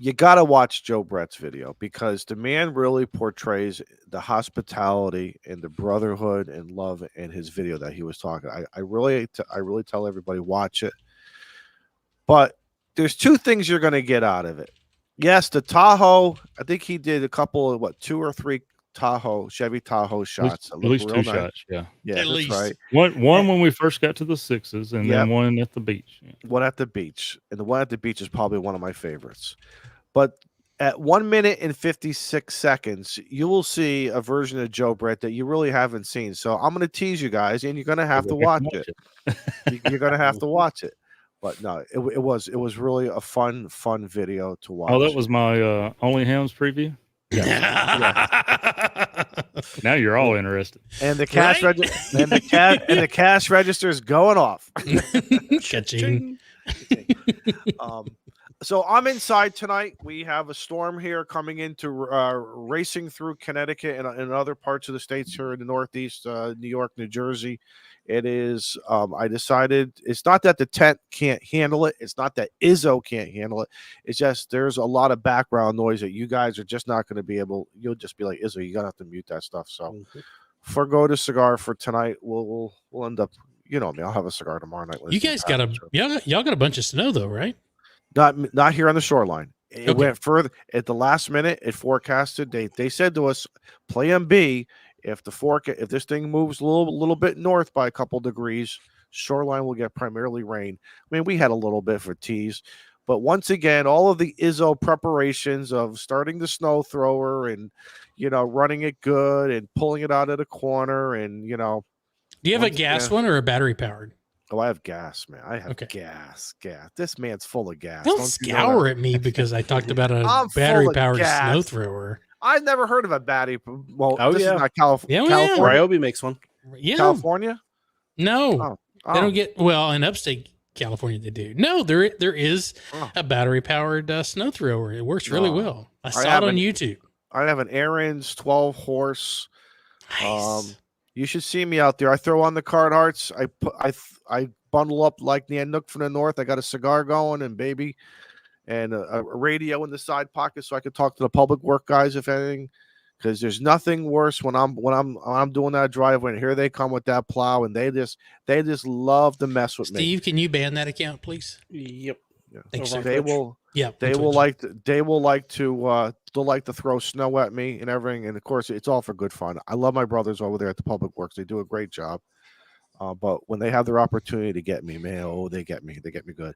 you got to watch Joe Brett's video because the man really portrays the hospitality and the brotherhood and love in his video that he was talking. I really tell everybody watch it. But there's 2 things you're going to get out of it. Yes, the Tahoe. I think he did a couple of 2 or 3 Chevy Tahoe shots. At least 2 shots. Yeah, at least. Right. One when we first got to the Sixes, and then one at the beach. Yeah. One at the beach, and the one at the beach is probably one of my favorites. But At 1 minute and 56 seconds, you will see a version of Joe Brett that you really haven't seen. So I'm going to tease you guys, and you're going to have to watch it. You're going to have to watch it. But no, it was really a fun video to watch. Oh, that was my Only Hams preview. Now you're all interested. And the cash and the cash register is going off. Catching. So I'm inside tonight. We have a storm here coming into racing through Connecticut and other parts of the states here in the Northeast, New York, New Jersey. It is. I decided it's not that the tent can't handle it. It's not that Izzo can't handle it. It's just there's a lot of background noise that you guys are just not going to be able. You'll just be like, Izzo, you're gonna have to mute that stuff. So forgo the cigar for tonight. We'll end up. You know me. I'll have a cigar tomorrow night. You guys got y'all got a bunch of snow though, right? Not here on the shoreline. It Okay. went further at the last minute. It forecasted. They said to us, Plan B. If this thing moves a little bit north by a couple degrees, shoreline will get primarily rain. I mean, we had a little bit for tease, but once again, all of the Izzo preparations of starting the snow thrower and running it good and pulling it out of the corner and Do you have a gas one or a battery powered? Oh, I have gas, man. I have Okay. gas. This man's full of gas. Don't scour at me because I talked about a I'm battery powered gas. snow thrower. I've never heard of a battery. Well, this yeah. is not California. Yeah, California. Ryobi makes one. Yeah. California? No. Oh. They don't get in upstate California they do. No, there is a battery powered snow thrower. It works really well. I saw it on YouTube. I have an Aaron's 12 horse. Nice. You should see me out there. I throw on the card hearts. I bundle up like the Nook from the North. I got a cigar going and baby, and a radio in the side pocket so I could talk to the public work guys if anything. Because there's nothing worse when I'm doing that driveway and here they come with that plow and they just love to mess with me. Steve, can you ban that account, please? Yep. Yeah. Thanks, They will. Yeah, They will like to throw snow at me and everything, and of course it's all for good fun. I love my brothers over there at the Public Works; they do a great job. But when they have their opportunity to get me, man, they get me good.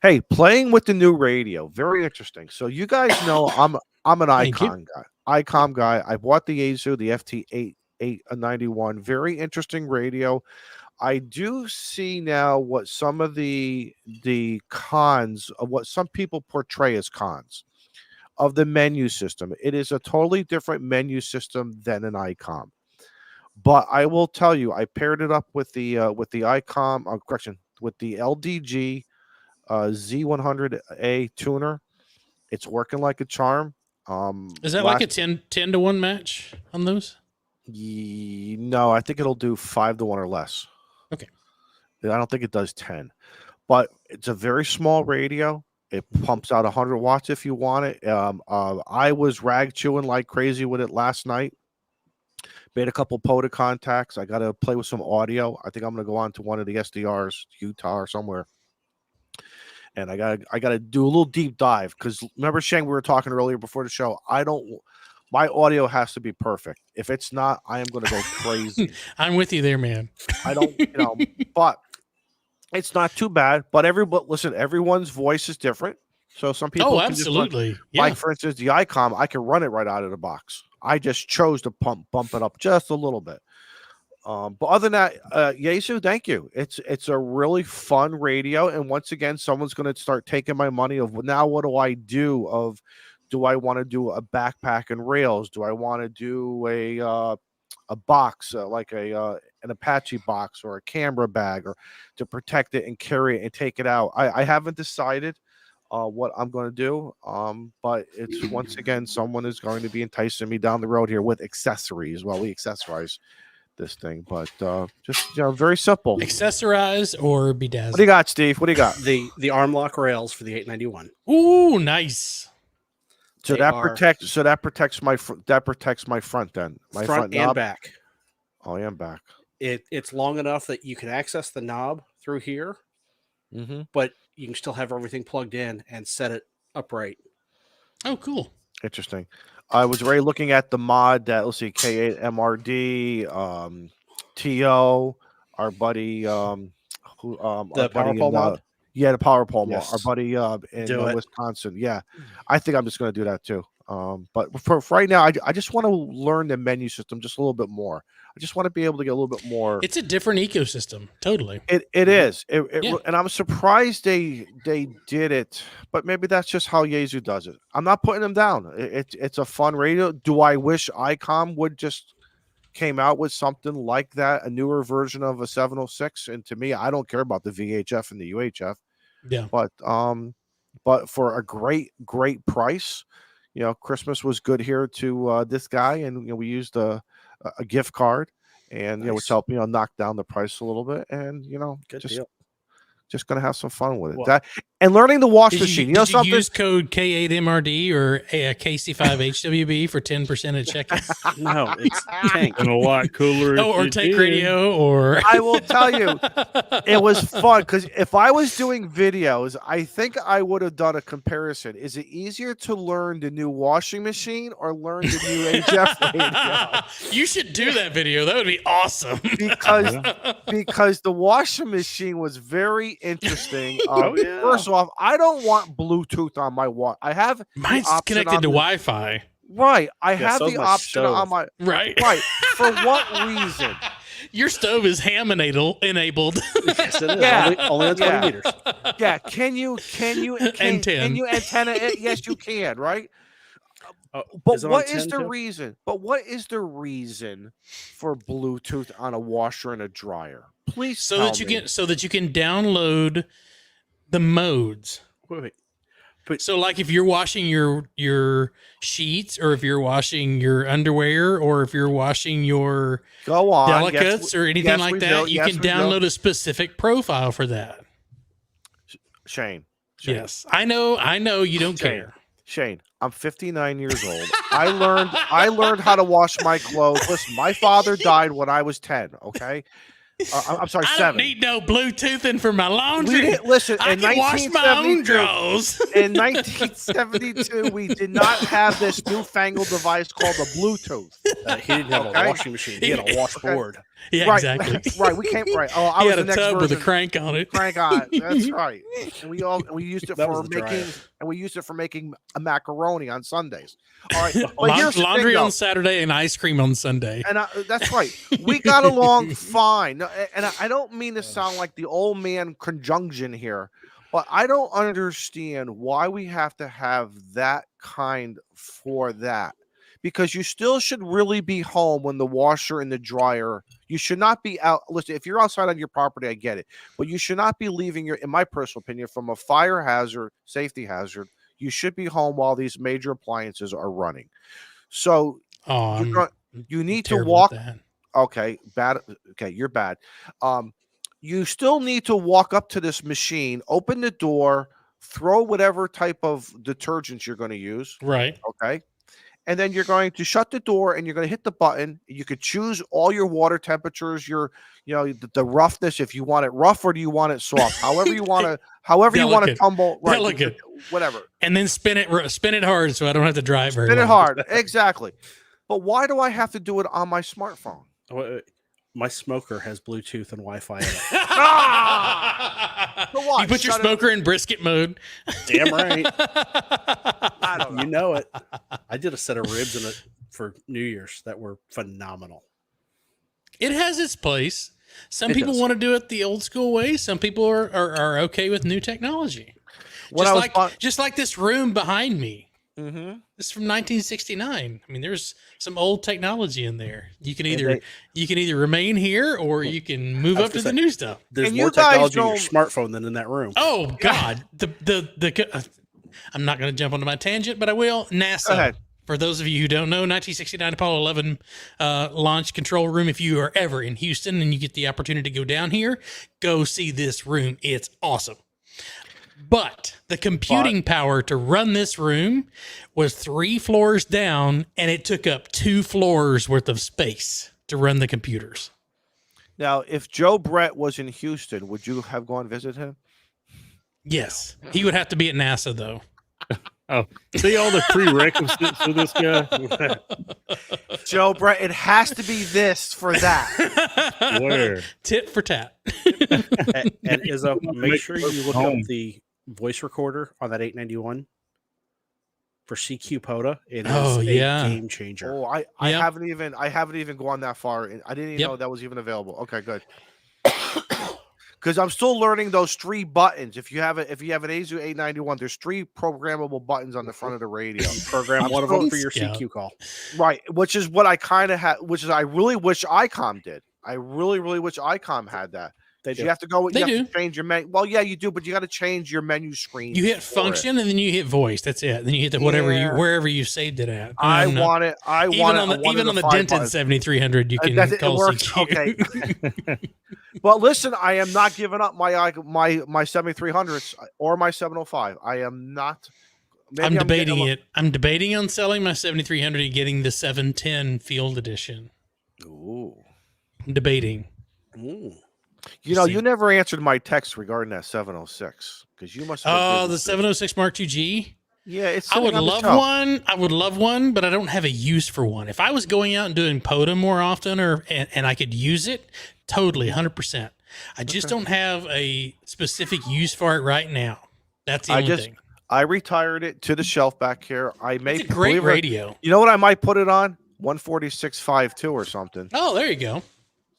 Hey, playing with the new radio, very interesting. So you guys know I'm an ICOM guy. I bought the Yaesu, the FT891, very interesting radio. I do see now what some of the cons of what some people portray as cons of the menu system. It is a totally different menu system than an ICOM. But I will tell you, I paired it up with the ICOM, with the LDG Z100A tuner. It's working like a charm. Is that like a 10-to-1 match on those? No, I think it'll do 5-to-1 or less. Okay. I don't think it does 10, but it's a very small radio. It pumps out 100 watts if you want it. I was rag chewing like crazy with it last night. Made a couple POTA contacts. I got to play with some audio. I think I'm going to go on to one of the SDRs, Utah or somewhere. And I got to do a little deep dive because remember, Shane, we were talking earlier before the show. My audio has to be perfect. If it's not, I am going to go crazy. I'm with you there, man. I don't, but it's not too bad. But listen, everyone's voice is different. So some people, oh, absolutely, like for instance, the ICOM, I can run it right out of the box. I just chose to bump it up just a little bit. But other than that, Yaesu, thank you. It's a really fun radio, and once again, someone's going to start taking my money of now. What do I do? Do I want to do a backpack and rails? Do I want to do a box like an Apache box or a camera bag, or to protect it and carry it and take it out? I haven't decided what I'm going to do. But it's once again, someone is going to be enticing me down the road here with accessories. Well, we accessorize this thing, but just very simple. Accessorize or bedazzle. What do you got, Steve? What do you got? The arm lock rails for the 891. Ooh, nice. So that protects my front then. My front and knob. back. Oh, yeah, and back. It's long enough that you can access the knob through here, but you can still have everything plugged in and set it upright. Oh, cool. Interesting. I was already looking at the mod that, let's see, K8 MRD, TO, our buddy, the Powerful mod. Yeah, the power pole mall. Yes. Our buddy in Do it. Wisconsin. Yeah, I think I'm just going to do that too. But for right now, I just want to learn the menu system just a little bit more. I just want to be able to get a little bit more. It's a different ecosystem. Totally. It is. Yeah. And I'm surprised they did it, but maybe that's just how Yaesu does it. I'm not putting them down. It's a fun radio. Do I wish ICOM would just came out with something like that, a newer version of a 706? And to me, I don't care about the VHF and the UHF. Yeah. But for a great price, Christmas was good here to this guy, and we used a gift card, and which Nice. helped knock down the price a little bit, and Good just deal. just gonna have some fun with it. Well, That and learning the wash Did machine. you, You know did you something? use code K8MRD or KC5HWB for 10% at checkout? No, it's tank. And a lot cooler. if or you Tank did. Radio or I will tell you, it was fun because if I was doing videos, I think I would have done a comparison. Is it easier to learn the new washing machine or learn the new HF radio? You should do that video. That would be awesome. Because the washing machine was very interesting. Yeah. First off, I don't want Bluetooth on my watch. I have the Mine's option connected on to the- Wi-Fi. Right, I Yeah, have so's the my option stove. on my Right. right. For what reason? Your stove is ham enabled. Yes, it is. Yeah. Only on 20 Yeah. meters. Yeah, can you can N10. you antenna it? Yes, you can. Right. Oh, But is it on what is 10 the too? reason? But what is the reason for Bluetooth on a washer and a dryer? Please, so tell that you me. can download the modes. Wait. So like if you're washing your sheets, or if you're washing your underwear, or if you're washing your Go on. delicates or anything yes, like we that, do. you Yes, can we do. download a specific profile for that. Shane. Yes. I know you don't Shane. care. Shane, I'm 59 years old. I learned how to wash my clothes. Listen, my father died when I was 10. Okay, I'm sorry, I 7. don't need no Bluetoothing for my We laundry. didn't listen. I In can wash my own 1972, drawers. in 1972, we did not have this newfangled device called a Bluetooth. He didn't have Okay. a washing machine. He had a washboard. Yeah, Right, exactly. right. We came right. Oh, I He was had the a next tub with a version. crank on it. Crank on it. That's right. And we used it That for was the making dryer. a macaroni on Sundays. All right, but here's the Laundry thing, on though. Saturday and ice cream on Sunday. And that's right. We got along fine. No, and I don't mean to sound like the old man conjunction here, but I don't understand why we have to have that kind for that. Because you still should really be home when the washer and the dryer. You should not be out. Listen, if you're outside on your property, I get it, but you should not be leaving in my personal opinion, from a fire hazard, safety hazard. You should be home while these major appliances are running. So Oh, you need to terrible walk. at that. Okay, bad. Okay, you're bad. You still need to walk up to this machine, open the door, throw whatever type of detergent you're going to use. Right. Okay. And then you're going to shut the door and you're going to hit the button. You could choose all your water temperatures, the roughness, if you want it rough or do you want it soft, however you want to Delicate. tumble, right? Delicate. Whatever. And then spin it hard so I don't have to drive very Spin it long. hard. Exactly. But why do I have to do it on my smartphone? Wait. My smoker has Bluetooth and Wi-Fi in it. So what? You put your Shut it- smoker in brisket mode. Damn right. I don't know. You know it. I did a set of ribs in it for New Year's that were phenomenal. It has its place. Some It people does. want to do it the old school way. Some people are okay with new technology. When I was Just like this room behind me. Mhm. This is from 1969. I mean, there's some old technology in there. You can either remain here or you can move I was up to gonna the say- new stuff. There's And more you guys technology in your don't- smartphone than in that room. Oh God, I'm not going to jump onto my tangent, but I will. NASA. Go ahead. For those of you who don't know, 1969 Apollo 11 launch control room. If you are ever in Houston and you get the opportunity to go down here, go see this room. It's awesome. But the computing power to run this room was 3 floors down, and it took up 2 floors worth of space to run the computers. Now, if Joe Brett was in Houston, would you have gone visit him? Yes, he would have to be at NASA though. Oh, see all the prerequisites for this guy? Joe Brett, it has to be this for that. Where? Tit for tat. And Izzo, make sure you look home. up the voice recorder on that 891 for CQ POTA. It is Oh, a yeah. game changer. Oh, I Yep. haven't even gone that far. I didn't even Yep. know that was even available. Okay, good. Because I'm still learning those 3 buttons. If you have an AZU 891, there's 3 programmable buttons on the front of the radio. Program I'm one of them still- for your Scout. CQ call. Right, which is what I kind of had. Which is I really wish ICOM did. I really wish ICOM had that. They You do. have to go. They you have do. to change your menu. Well, yeah, you do, but you got to change your menu screen. You hit for it. function and then you hit voice. That's it. Then you hit the whatever Yeah. wherever you saved it at. I I'm not- want it. I even want on it. the even on the 5 Denton buttons. 7300 you can It call works. CQ. Okay. But listen, I am not giving up my 7300s or my 705. I am not. Maybe I'm getting debating a little- it. I'm debating on selling my 7300 and getting the 710 Field Edition. Ooh. I'm debating. Ooh. You know, See. you never answered my text regarding that 706 because you must. Have been Oh, busy the too. 706 Mark II-G. Yeah, it's. I would sitting on the love shelf. one. I would love one, but I don't have a use for one. If I was going out and doing POTA more often, and I could use it, totally 100%. I just don't have a specific use for it right now. That's the only thing. I retired it to the shelf back here. I make It's a great radio. You know what I might put it on? 146.52 or something, Oh, there you go.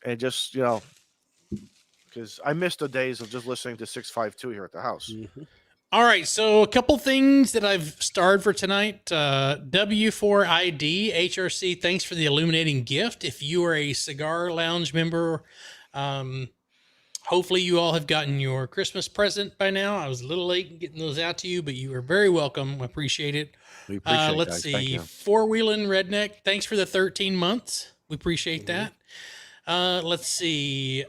and just because I missed the days of just listening to 652 here at the house. Mhm. All right, so a couple things that I've starred for tonight. W4ID HRC, thanks for the illuminating gift. If you are a Cigar Lounge member, hopefully you all have gotten your Christmas present by now. I was a little late in getting those out to you, but you are very welcome. I appreciate it. We appreciate it, Let's guys. Thank see. you. Four Wheeling Redneck, thanks for the 13 months. We appreciate that. Let's see.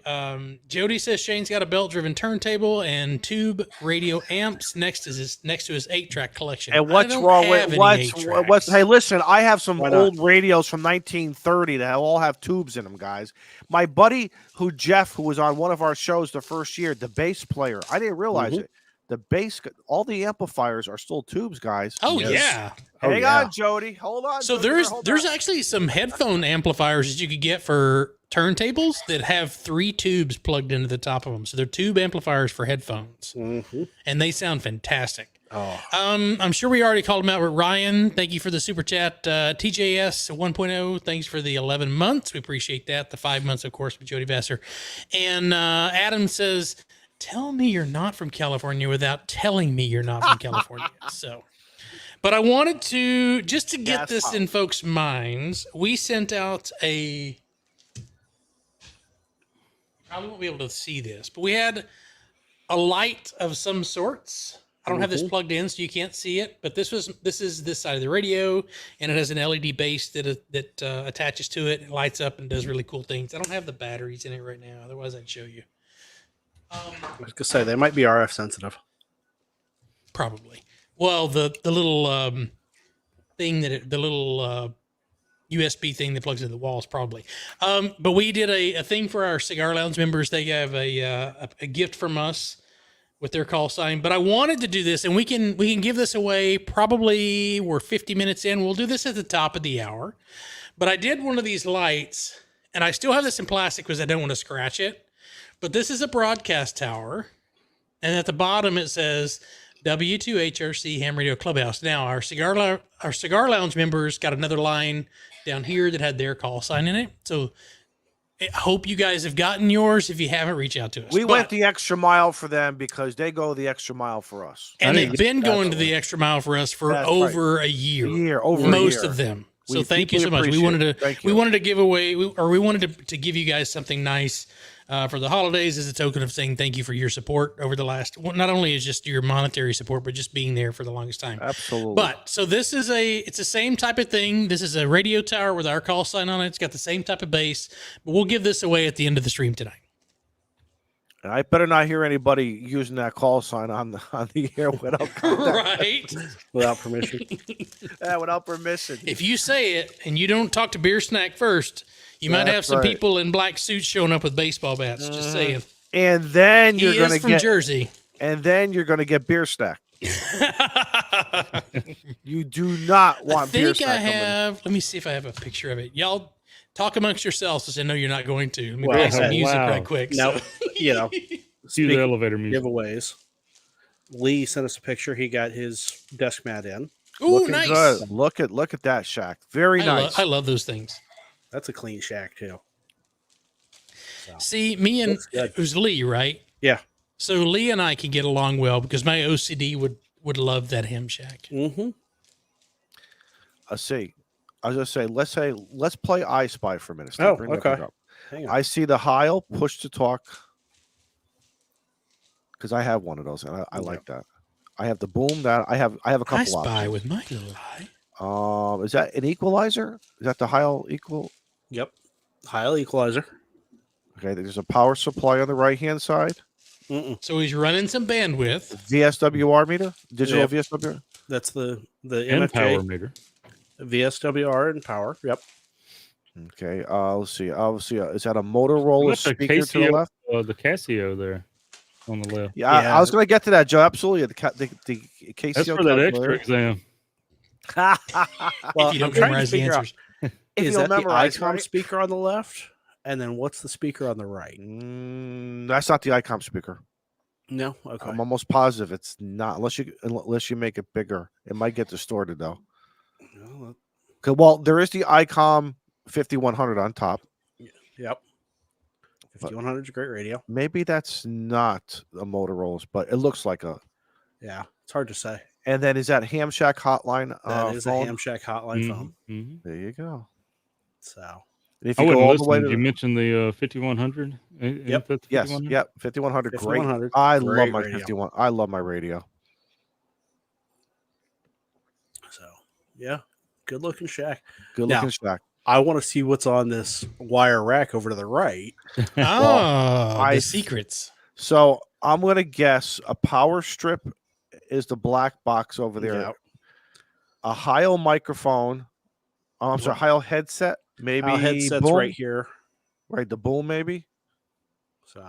Jody says Shane's got a belt-driven turntable and tube radio amps next to his 8-track collection. And what's I don't wrong have with any what's? 8-tracks. Hey, listen, I have some Why not? old radios from 1930 that all have tubes in them, guys. My buddy, Jeff, who was on one of our shows the first year, the bass player. I didn't realize Mhm. it. The bass, all the amplifiers are still tubes, guys. Oh Yes. yeah. Oh, Hang yeah. on, Jody. Hold on. So Jody, there's hold there's on. actually some headphone amplifiers that you could get for turntables that have 3 tubes plugged into the top of them. So they're tube amplifiers for headphones, Mhm. and they sound fantastic. Oh, I'm sure we already called him out with Ryan. Thank you for the super chat. TJS 1.0, thanks for the 11 months. We appreciate that. The 5 months, of course, with Jody Vassar. And Adam says, tell me you're not from California without telling me you're not from California. So, but I wanted to, just to get Gas this pump. in folks' minds, we sent out a, probably won't be able to see this, but we had a light of some sorts. I don't have this plugged in, so you can't see it. But this is this side of the radio, and it has an LED base that attaches to it. It lights up and does really cool things. I don't have the batteries in it right now. Otherwise, I'd show you. I was gonna say they might be RF sensitive. Probably. Well, the little thing the little USB thing that plugs into the walls, probably. But we did a thing for our Cigar Lounge members. They have a gift from us with their call sign. But I wanted to do this, and we can give this away. Probably we're 50 minutes in. We'll do this at the top of the hour. But I did one of these lights, and I still have this in plastic because I don't want to scratch it. But this is a broadcast tower, and at the bottom it says W2HRC Ham Radio Clubhouse. Now our Cigar Lounge members got another line down here that had their call sign in it. So I hope you guys have gotten yours. If you haven't, reach out to us. We But- went the extra mile for them because they go the extra mile for us. and I they've think been going to absolutely. the extra mile for us for That's over a year. Over a Most year. of them. So We thank you deeply so much. We appreciate wanted it. to Thank we you. wanted to give away we wanted to give you guys something nice for the holidays as a token of saying thank you for your support over the last. Well, not only is just your monetary support, but just being there for the longest time. Absolutely. But so this is it's the same type of thing. This is a radio tower with our call sign on it. It's got the same type of base. But we'll give this away at the end of the stream tonight. And I better not hear anybody using that call sign on the air without contact. Right? Without permission. Without permission. If you say it and you don't talk to Beer Snack first, you might have That's some right. people in black suits showing up with baseball bats. Just saying. And then He you're is gonna from get Jersey. and then you're gonna get beer stack. You do not I want beer think stack I coming. have. Let me see if I have a picture of it. Y'all talk amongst yourselves, since I know you're not going to. Let me Well, play some hey, music wow. right quick. No. So. you know, Cue the speaking elevator music. giveaways, Lee sent us a picture. He got his desk mat in. Ooh, Looking nice. good. Look at that shack. Very nice. I love those things. That's a clean shack too. So, See, me and looks good. it was Lee, right? Yeah. So Lee and I can get along well because my OCD would love that ham shack. Mm-hmm. Let's see. I was gonna say, let's play I Spy for a minute. Oh, Bring that okay. back up. Hang on. I see the Heil push to talk because I have one of those and I like that. I have the boom that I have a couple I spy options. with my little eye. Is that an equalizer? Is that the Heil equal? Yep. Heil equalizer. Okay, there's a power supply on the right hand side. So he's running some bandwidth. VSWR meter, digital Yep. VSWR. That's the And power MFJ meter. VSWR and power. Yep. Okay, let's see. Obviously, is that a Motorola What's the speaker to the Casio? left? The Casio there on the left. Yeah, Yeah. I was going to get to that, Joe. Absolutely, the Casio. That's for that extra calculator. exam. Well, If you don't I'm trying to memorize the figure out, answers. If is you that don't the memorize, ICOM right? speaker on the left? And then what's the speaker on the right? That's not the ICOM speaker. No. Okay. I'm almost positive it's not, unless you make it bigger. It might get distorted though. No, Well, there is the ICOM 5100 on top. Yep. 5100 is a great radio. Maybe that's not a Motorola's, but it looks like a. Yeah, it's hard to say. And then is that Ham Shack hotline? That is phone? a Ham Shack hotline phone. Mm-hmm. There you go. So And if I you go wouldn't all listen. the way to You mentioned the 5100. Yep. That's yes, 5100? yep, 5100. Great. 5100. I Great love my radio. 51. I love my radio. So yeah, good looking shack. Good Now- looking shack. I want to see what's on this wire rack over to the right. Oh, I- the secrets. So I'm gonna guess a power strip is the black box over there. Yep. A Heil microphone. Oh, I'm sorry, Heil headset. Maybe Our headset's boom? right here. Right, the boom maybe. So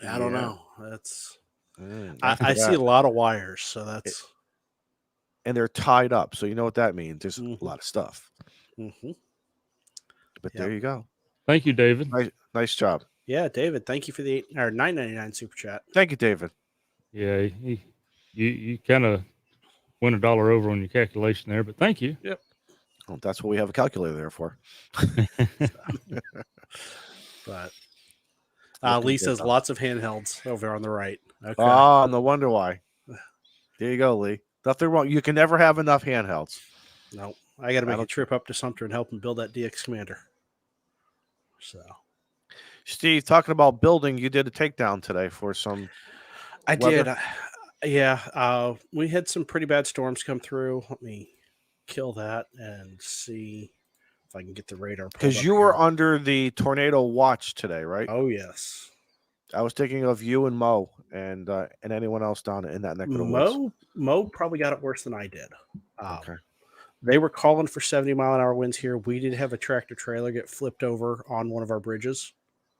I don't Yeah. know. That's Mm, I after see that. a lot of wires, so that's And they're tied up, so you know what that means. There's Mhm. a lot of stuff. Mhm. But Yep. there you go. Thank you, David. Nice job. yeah. David, thank you for the $9.99 super chat. Thank you, David. Yeah, you kind of went $1 over on your calculation there, but thank you. Well, that's what we have a calculator there for. But Looking Lee good, says though. lots of handhelds over on the right. Okay. Oh, no wonder why. There you go, Lee. Nothing wrong. You can never have enough handhelds. No, I got to make a don't- trip up to Sumter and help him build that DX Commander. So Steve, talking about building, you did a takedown today for some. I Weather? did. Yeah. We had some pretty bad storms come through. Let me kill that and see if I can get the radar. pulled Because up you were here. under the tornado watch today, right? Oh yes. I was thinking of you and Mo and anyone else down in that neck of the woods. Mo probably got it worse than I did. Okay. They were calling for 70-mile-an-hour winds here. We did have a tractor trailer get flipped over on one of our bridges,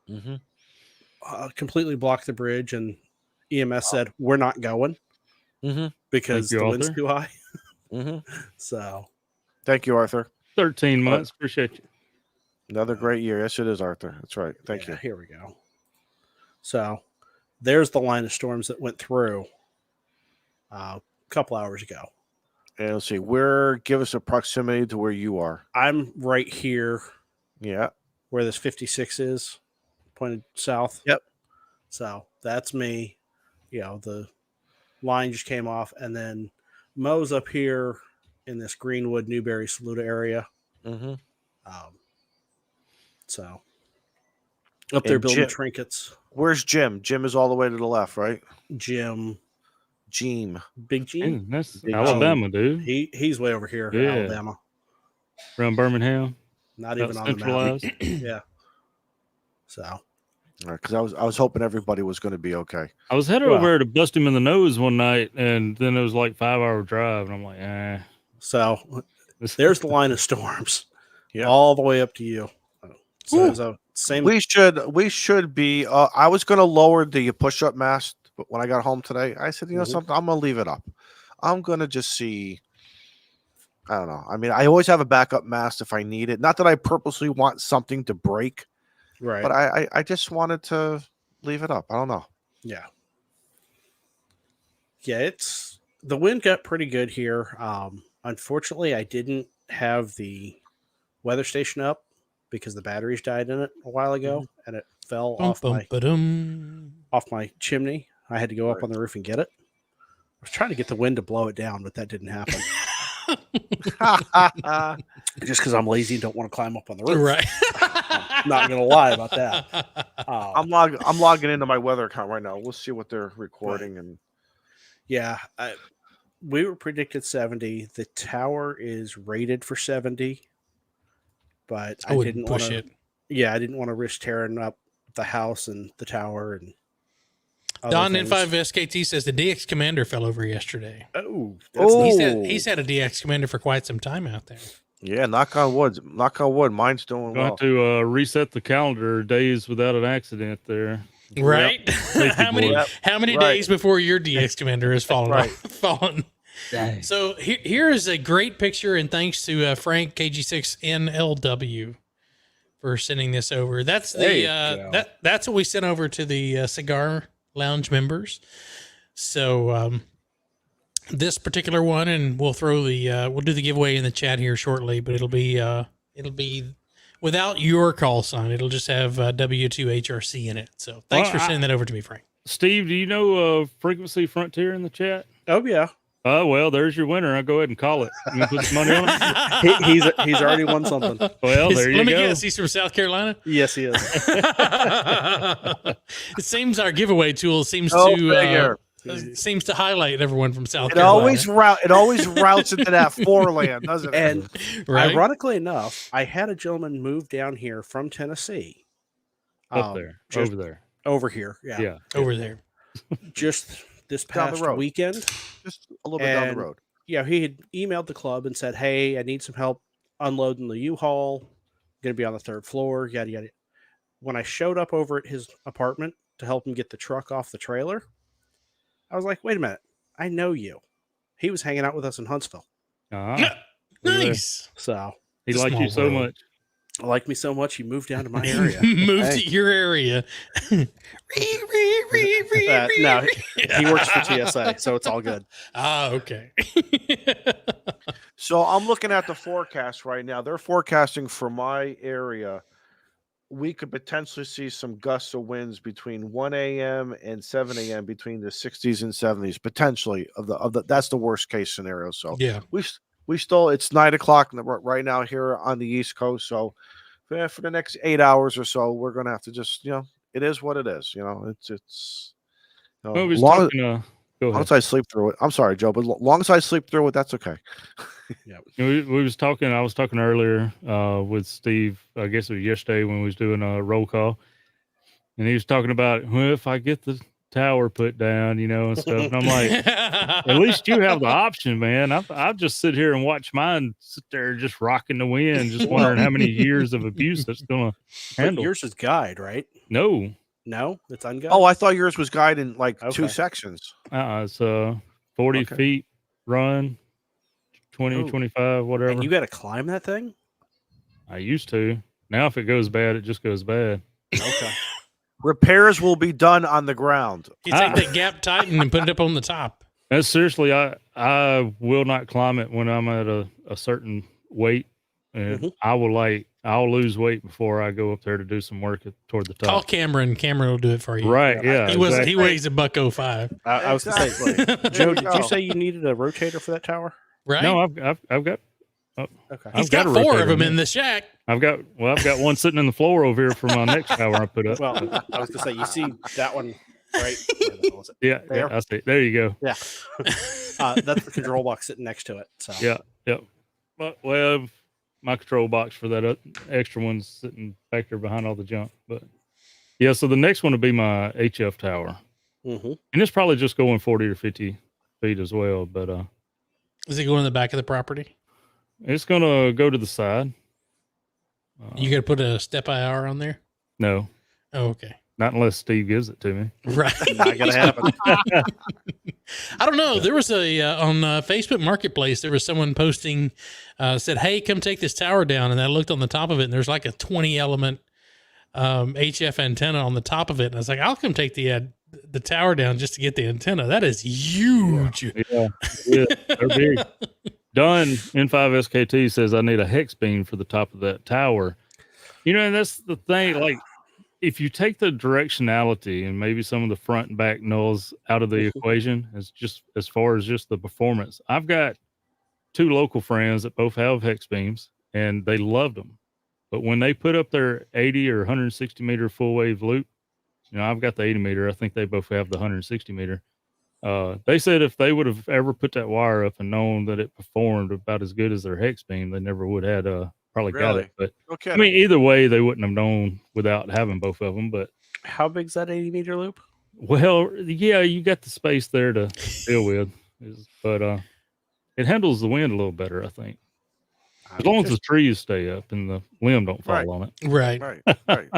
Mm-hmm. completely blocked the bridge, and EMS said we're not going Mm-hmm. because Thank you, the wind's Arthur. too high. Mm-hmm. So Thank you, Arthur. 13 months. Appreciate you. Another great year. Yes, it is, Arthur. That's right. Thank yeah, you. Here we go. So there's the line of storms that went through a couple hours ago. And let's see. Give us a proximity to where you are. I'm right here Yeah. where this 56 is, pointed south. Yep. So that's me. You know, the line just came off, and then Mo's up here in this Greenwood, Newberry, Saluda area. Mm-hmm. So up there And building Jim- trinkets. Where's Jim? Jim is all the way to the left, right? Jim, Big G. Hey, that's Big Alabama, dude. He's way over here in Yeah. Alabama. Around Birmingham. Not Not even on the map. centralized. Yeah. So All right, because I was hoping everybody was going to be okay. I was headed Well- over there to bust him in the nose one night, and then it was like 5-hour drive, and I'm like, so this there's the line of storms. Yeah. All the way up to you. So Ooh. there's a same We should be. I was going to lower the push-up mask, but when I got home today, I said, you know Mhm. something, I'm going to leave it up. I'm going to just see. I don't know. I mean, I always have a backup mask if I need it. Not that I purposely want something to break. Right. But I just wanted to leave it up. I don't know. Yeah. Yeah, the wind got pretty good here. Unfortunately, I didn't have the weather station up because the batteries died in it a while ago, and it fell Bum, off bum, ba-dum. my chimney. I had to go up Right. on the roof and get it. I was trying to get the wind to blow it down, but that didn't happen. Just because I'm lazy and don't want to climb up on the roof. Right. I'm not gonna lie about that. I'm logging into my weather account right now. We'll see what they're recording and Yeah, we were predicted 70. The tower is rated for 70, but I wouldn't didn't want push to. it. Yeah, I didn't want to risk tearing up the house and the tower and. other Don things. N5 SKT says the DX Commander fell over yesterday. Oh, Oh. He's had a DX Commander for quite some time out there. yeah, knock on wood. Knock on wood. Mine's doing Going well. to reset the calendar days without an accident there. Right? how many Yep. how many Right. days before your DX Commander has fallen Right. fallen? So here is a great picture, and thanks to Frank KG6NLW for sending this over. That's There you the go. that's what we sent over to the Cigar Lounge members. So this particular one, and we'll throw the we'll do the giveaway in the chat here shortly, but it'll be without your call sign. It'll just have W2HRC in it. So thanks Well, for sending that over to me, Frank. Steve, do you know Frequency Frontier in the chat? Oh yeah, Oh, well, there's your winner. I'll go ahead and call it. You can put some money on it? he's already won something. Well, there you Let me go. guess, he's from South Carolina. Yes, he is. It seems our giveaway tool seems figure. seems to highlight everyone from South It Carolina. always routes into that foreland, doesn't it? And Right? ironically enough, I had a gentleman move down here from Tennessee. Up there. just Over there. over here. Yeah. Yeah. over there. Just this Down the past road. weekend. Just a little bit down And- the road. Yeah, he had emailed the club and said, "Hey, I need some help unloading the U-Haul. Going to be on the 3rd floor, yada yada." When I showed up over at his apartment to help him get the truck off the trailer, I was like, "Wait a minute, I know you." He was hanging out with us in Huntsville, Ah, Nice. so he It's a liked you small so world. much. liked me so much he moved down to my area. Move Hey. to your area. No, he works for TSA, so it's all good. Ah, okay. So I'm looking at the forecast right now. They're forecasting for my area. We could potentially see some gusts of winds between 1 a.m. and 7 a.m. between the 60s and 70s, potentially of the that's the worst case scenario. So Yeah. we still it's 9 o'clock right now here on the East Coast. So for the next 8 hours or so, we're gonna have to just it is what it is. It's Well, we was long, talking, go long ahead. as I sleep through it. I'm sorry, Joe, but long as I sleep through it, that's okay. We was talking. I was talking earlier with Steve. I guess it was yesterday when we was doing a roll call, and he was talking about, well, if I get the tower put down, and stuff. And I'm like, at least you have the option, man. I'll just sit here and watch mine sit there just rocking the wind, just wondering how many years of abuse that's gonna But handle. yours is guide, right? No, No, it's unguided. Oh, I thought yours was guided in like Okay. 2 sections. it's 40 Okay. feet run, 20, Oh. 25, whatever. and you got to climb that thing. I used to. Now, if it goes bad, it just goes bad. Okay. Repairs will be done on the ground. You take that Gap Titan and put it up on the top. That's seriously, I will not climb it when I'm at a certain weight, and Mhm. I'll lose weight before I go up there to do some work toward the Call top. Cameron. Cameron will do it for you. Right? Yeah. He exactly. weighs a $105. I was going to say, Exactly. Joe, There did you you go. say you needed a rotator for that tower? Right? No, I've got Okay. He's I've got got a 4 rotator of them in in the shack. I've got one sitting in the floor over here for my next tower I put up. Well, I was going to say, you see that one, right? Where the hell is it? yeah, there. I see. There you go. Yeah. That's the control box sitting next to it. So Yeah. But well, my control box for that extra one's sitting back there behind all the junk. But yeah, so the next one would be my HF tower, Mhm. and it's probably just going 40 or 50 feet as well. But Is it going in the back of the property? it's gonna go to the side. You got to put a step IR on there? No, Oh, okay. not unless Steve gives it to me. Right. not going to happen. I don't know. There was a on Facebook Marketplace. There was someone posting, said, "Hey, come take this tower down." And I looked on the top of it, and there's like a 20 element HF antenna on the top of it. And I was like, I'll come take the tower down just to get the antenna. That is huge. Yeah, they're big. Dunn N5SKT says I need a hex beam for the top of that tower. And that's the thing. Like, if you take the directionality and maybe some of the front and back nulls out of the equation, as far as just the performance, I've got 2 local friends that both have hex beams, and they loved them. But when they put up their 80 or 160 meter full wave loop, I've got the 80 meter. I think they both have the 160 meter. They said if they would have ever put that wire up and known that it performed about as good as their hex beam, they never would have probably got it. But Okay. I mean, either way, they wouldn't have known without having both of them. But How big's that 80 meter loop? well, yeah, you got the space there to deal with, but it handles the wind a little better, I think. As long as the trees stay up and the limb don't fall on it. Right. Right.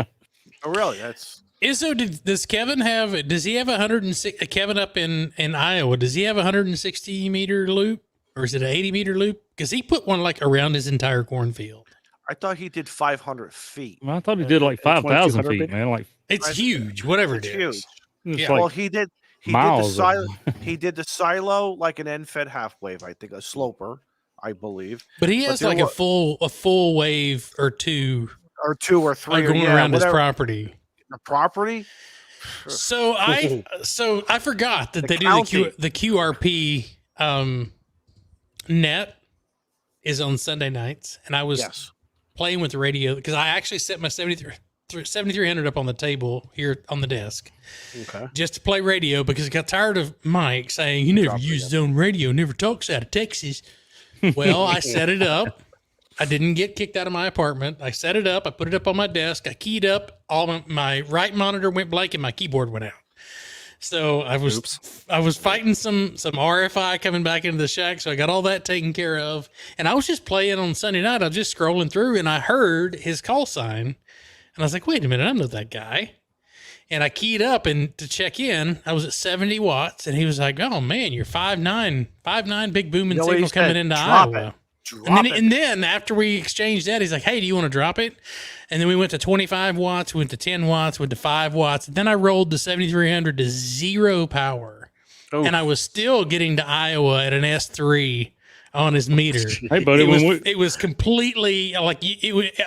Oh, really? That's Izzo, does Kevin have? Does he have 106? Kevin up in Iowa, does he have a 160 meter loop, or is it an 80 meter loop? Because he put one like around his entire cornfield. I thought he did 500 feet. Well, I thought he did like 5,000 feet, meter? man. Like It's huge, whatever It's it huge. is. it's Yeah. like Well, he did miles the of silo. He did the silo like an end-fed half wave. I think a sloper, I believe, But he has there like was- a full wave or two or 2 or 3 going around his property. The property. So I forgot that The they do county. the QRP net is on Sunday nights, and I was Yes. playing with the radio because I actually set my 7300 up on the table here on the desk Okay. just to play radio because I got tired of Mike saying you never use zone radio, never talks out of Texas. Well, I set it up. I didn't get kicked out of my apartment. I set it up. I put it up on my desk. I keyed up. All my right monitor went blank and my keyboard went out. So I was fighting some RFI coming back into the shack. So I got all that taken care of. And I was just playing on Sunday night. I was just scrolling through and I heard his call sign. And I was like, wait a minute, I know that guy. And I keyed up and to check in, I was at 70 watts. And he was like, oh man, you're 5'9", big booming You know what he signal coming said? into Drop Iowa. it. And then after we exchanged that, he's like, hey, do you want to drop it? And then we went to 25 watts, went to 10 watts, went to 5 watts. Then I rolled the 7300 to 0 power. Oh. And I was still getting to Iowa at an S3 on his meter. Hey, buddy, It was completely like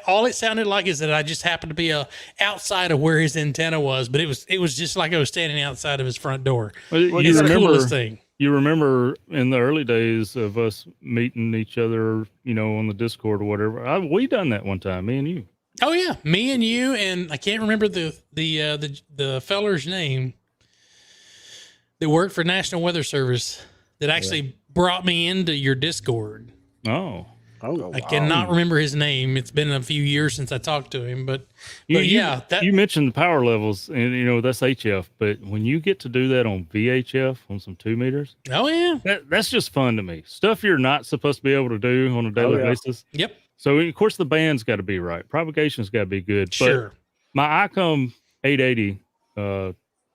all it sounded like is that I just happened to be outside of where his antenna was, but it was just like I was standing outside of his front door. It's the coolest thing. You remember in the early days of us meeting each other, on the Discord or whatever. We done that one time, me and you. Oh yeah, me and you, and I can't remember the feller's name that worked for National Weather Service that actually brought me into your Discord. Oh, Oh, I cannot remember his name. It's been a few years since I talked to him, but you mentioned the power levels, and that's HF. But when you get to do that on VHF on some 2 meters, oh yeah, that's just fun to me. Stuff you're not supposed to be able to do on a daily basis. yep, So of course the band's got to be right, propagation's got to be good. sure. But my ICOM 880,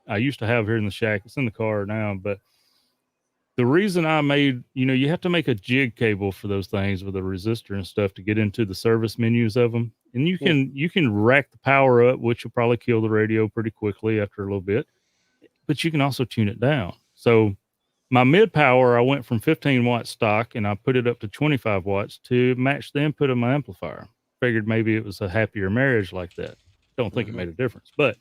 I used to have here in the shack. It's in the car now, but the reason I made, you have to make a jig cable for those things with a resistor and stuff to get into the service menus of them. And you can rack the power up, which will probably kill the radio pretty quickly after a little bit, but you can also tune it down. So my mid power, I went from 15 watt stock and I put it up to 25 watts to match the input of my amplifier. Figured maybe it was a happier marriage like that. Don't think it made a difference, but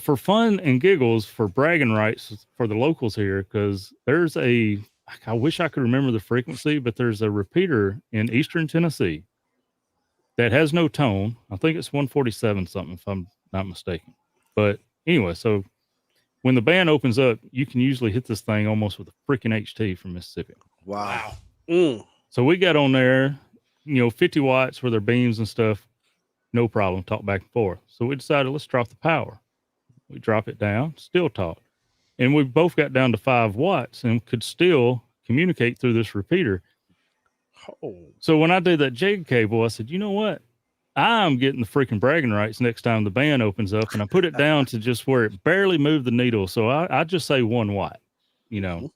for fun and giggles, for bragging rights for the locals here, because there's I wish I could remember the frequency, but there's a repeater in Eastern Tennessee that has no tone. I think it's 147 something, if I'm not mistaken. But anyway, so when the band opens up, you can usually hit this thing almost with a freaking HT from Mississippi. Wow. So we got on there, 50 watts for their beams and stuff. No problem. Talk back and forth. So we decided, let's drop the power. We drop it down, still talk. And we both got down to 5 watts and could still communicate through this repeater. Oh. So when I did that jig cable, I said, you know what? I'm getting the freaking bragging rights next time the band opens up. And I put it down to just where it barely moved the needle. So I just say 1 watt, And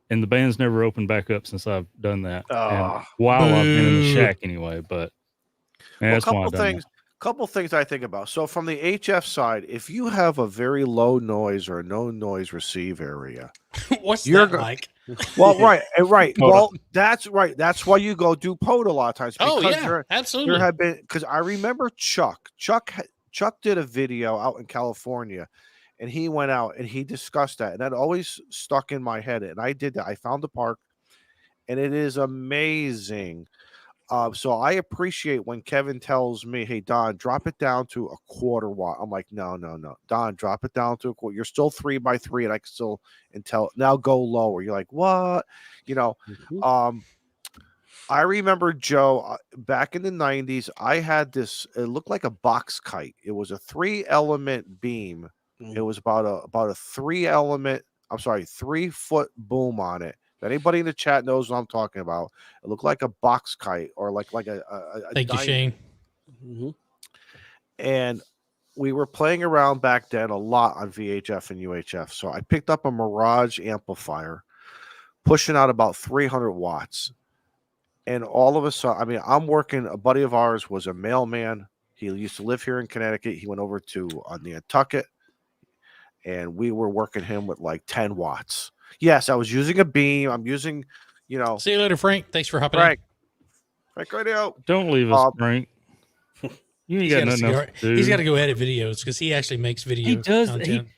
the band's never opened back up since I've done that. And while I've been in the shack anyway, but that's why I done that. couple things I think about. So from the HF side, if you have a very low noise or no noise receive area, What's You're that go- like? well, right, right. Hold Well, that's right. That's why you go do POTA a lot of times. Oh Because yeah, there absolutely. have been, because I remember Chuck did a video out in California, and he went out and he discussed that, and that always stuck in my head. And I did that. I found the park, and it is amazing. So I appreciate when Kevin tells me, "Hey Don, drop it down to a quarter watt." I'm like, no, Don, drop it down to a quarter. You're still 3x3, and I can still now go lower. You're like, what? You know, I remember Joe back in the 90s. I had this. It looked like a box kite. It was a 3-element beam. It was about a 3-element. I'm sorry, 3-foot boom on it. If anybody in the chat knows what I'm talking about. It looked like a box kite or like a Thank you, Shane. And we were playing around back then a lot on VHF and UHF. So I picked up a Mirage amplifier, pushing out about 300 watts. And all of a sudden, I mean, I'm working. A buddy of ours was a mailman. He used to live here in Connecticut. He went over to Nantucket, and we were working him with like 10 watts. Yes, I was using a beam. I'm using, See you later, Frank. Thanks for hopping Frank Radio. Don't leave us, Frank. You ain't got nothing else to do. He's got to go edit videos because he actually makes video He does. content.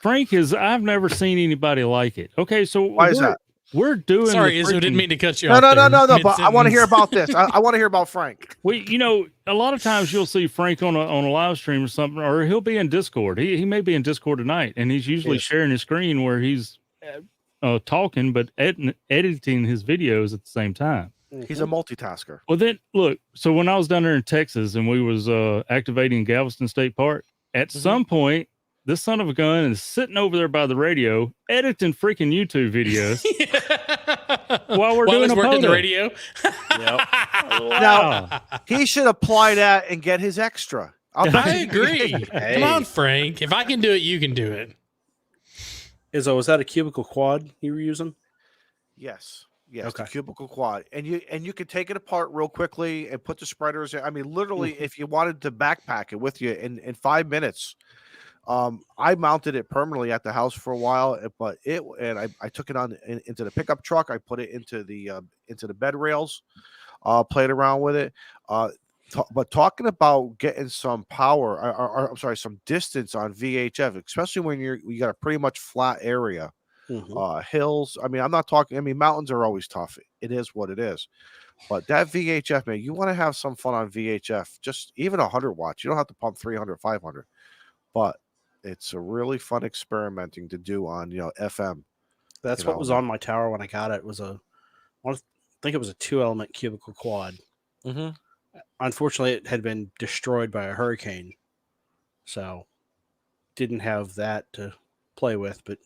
Frank is. I've never seen anybody like it. Okay, so Why is that? We're doing. Sorry, Izzo, didn't mean to cut you No, off. no. But mid-sentence. I want to hear about this. I want to hear about Frank. Well, a lot of times you'll see Frank on a live stream or something, or he'll be in Discord. He may be in Discord tonight, and he's usually sharing his screen where he's talking but editing his videos at the same time. He's a multitasker. Well, then look. So when I was down there in Texas and we was activating Galveston State Park, at some point, this son of a gun is sitting over there by the radio editing freaking YouTube videos while we're doing working the POTA. radio. Now, he should apply that and get his extra. I agree. Come on, Frank. If I can do it, you can do it. Izzo, was that a cubicle quad you were using? Yes, Okay. the cubicle quad, and you could take it apart real quickly and put the spreaders in. I mean, literally, if you wanted to backpack it with you in 5 minutes. I mounted it permanently at the house for a while, but I took it into the pickup truck. I put it into the bed rails, played around with it. But talking about getting some power, or I'm sorry, some distance on VHF, especially when you got a pretty much flat area, hills. I mean, I'm not talking. I mean, mountains are always tough. It is what it is. But that VHF, man, you want to have some fun on VHF. Just even 100 watts. You don't have to pump 300, 500, but it's a really fun experimenting to do on FM. That's what was on my tower when I got it. I think it was a 2-element cubicle quad. Unfortunately, it had been destroyed by a hurricane, so didn't have that to play with. But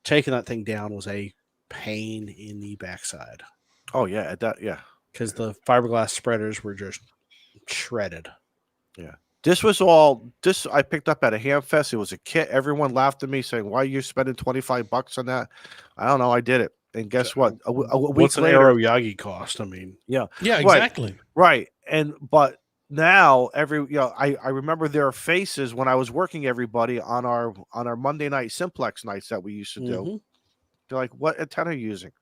taking that thing down was a pain in the backside. Oh yeah, because the fiberglass spreaders were just shredded. Yeah. This was all I picked up at a ham fest. It was a kit. Everyone laughed at me saying, "Why are you spending $25 on that?" I don't know. I did it. And guess what? A week What's an later, Aero Yagi cost? I mean, Yeah, exactly. Right. But now I remember their faces when I was working everybody on our Monday night simplex nights that we used to do. They're like, "What antenna are you using?"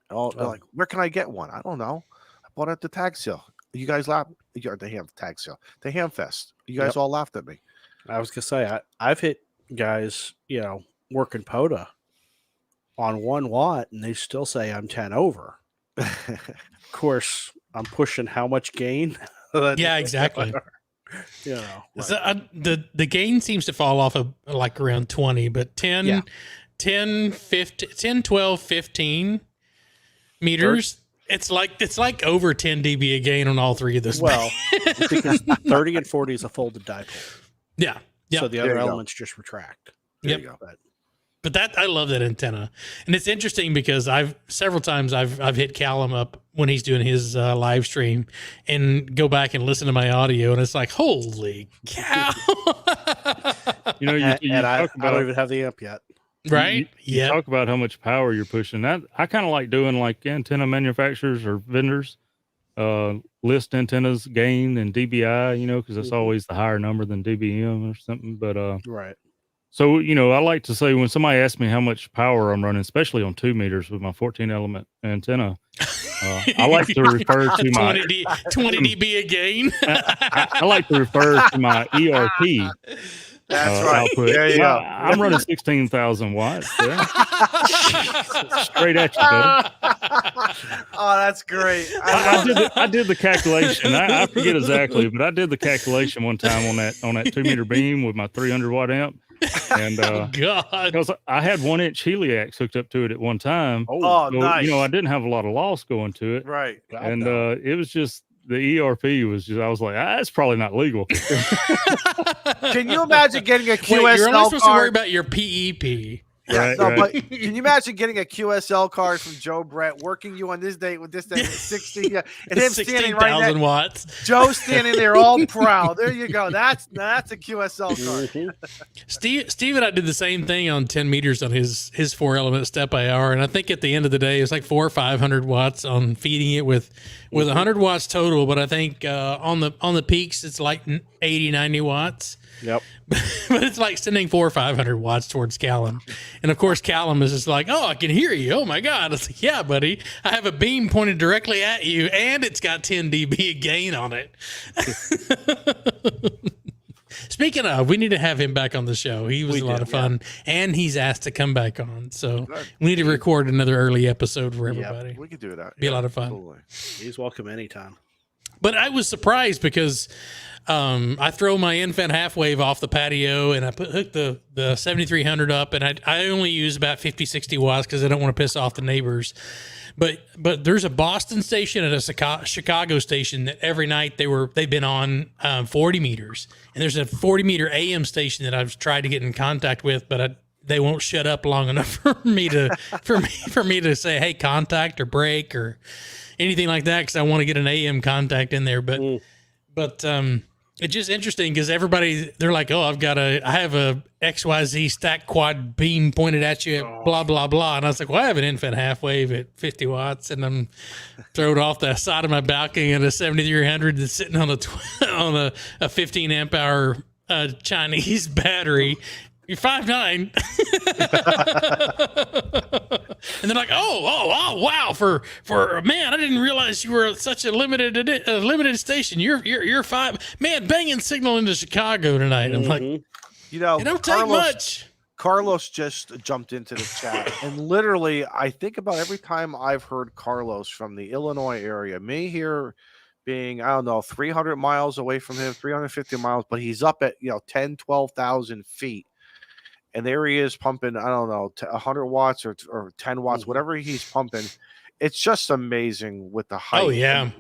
They're like, "Where can I get one?" I don't know. I bought it at the tag sale. You guys laughed. The ham tag sale, the ham fest. You guys all laughed at me. I was gonna say I've hit guys, working POTA on 1 watt, and they still say I'm 10 over. Of course, I'm pushing how much gain? Yeah, exactly. So, the gain seems to fall off of like around 20, but 10, 12, 15 meters. It's like over 10 dB a gain on all three of those. Well, because 30 and 40 is a folded dipole. Yeah. So the other elements just retract. There you go. But I love that antenna, and it's interesting because several times I've hit Callum up when he's doing his live stream and go back and listen to my audio, and it's like, holy cow! I don't even have the amp yet. Right? You talk about how much power you're pushing. That I kind of like doing like antenna manufacturers or vendors. list antennas gain and dBi, because that's always the higher number than dBm or something. But Right. so I like to say when somebody asks me how much power I'm running, especially on 2 meters with my 14 element antenna, I like to refer to my 20 dB again. I like to refer to my ERP. That's right. Output. There you go. I'm running 16,000 watts. Yeah. Straight at you, buddy. Oh, that's great. I did the calculation. I forget exactly, but I did the calculation one time on that 2 meter beam with my 300 watt amp. And God, because I had 1 inch heliacs hooked up to it at one time. Oh, So, nice. I didn't have a lot of loss going to it. Right. And it was just the ERP was just, I was like, that's probably not legal. Can you imagine getting a QSL wait, you're only supposed to worry card? about your PEP. Yeah, Right, no, right. but can you imagine getting a QSL card from Joe Brett, working you on this date with this date at 60, and him standing right 16,000 there, watts. Joe standing there all proud. There you go. That's a QSL card. Mhm. Steve and I did the same thing on 10 meters on his 4-element step IR, and I think at the end of the day, it's like 400 or 500 watts on feeding it with 100 watts total. But I think on the peaks, it's like 80, 90 watts. Yep. But it's like sending 400 or 500 watts towards Callum. And of course, Callum is just like, oh, I can hear you. Oh my God. I was like, yeah, buddy, I have a beam pointed directly at you and it's got 10 dB gain on it. Speaking of, we need to have him back on the show. He was a lot of fun and he's asked to come back on. So we need to record another early episode for everybody. We could do that. Be a lot of fun. Absolutely. He's welcome anytime. But I was surprised because I throw my infant half wave off the patio and I hook the 7300 up and I only use about 50, 60 watts because I don't want to piss off the neighbors. But there's a Boston station and a Chicago station that every night they've been on 40 meters. And there's a 40 meter AM station that I've tried to get in contact with, but they won't shut up long enough for me to say, hey, contact or break or anything like that, because I want to get an AM contact in there. But it's just interesting because everybody, they're like, oh, I have a XYZ stack quad beam pointed at you at blah, blah, blah. And I was like, well, I have an infant half wave at 50 watts and I'm throwing off the side of my balcony at a 7300 that's sitting on a 15 amp hour Chinese battery. You're 5'9". And they're like, oh, wow. For man, I didn't realize you were such a limited station. You're 5, man, banging signal into Chicago tonight. I'm like, it don't take much. Carlos just jumped into the chat, and literally, I think about every time I've heard Carlos from the Illinois area, me here being, I don't know, 300 miles away from him, 350 miles, but he's up at 10, 12,000 feet. And there he is pumping, I don't know, 100 watts or 10 watts, whatever he's pumping. It's just amazing with the height. Oh, yeah.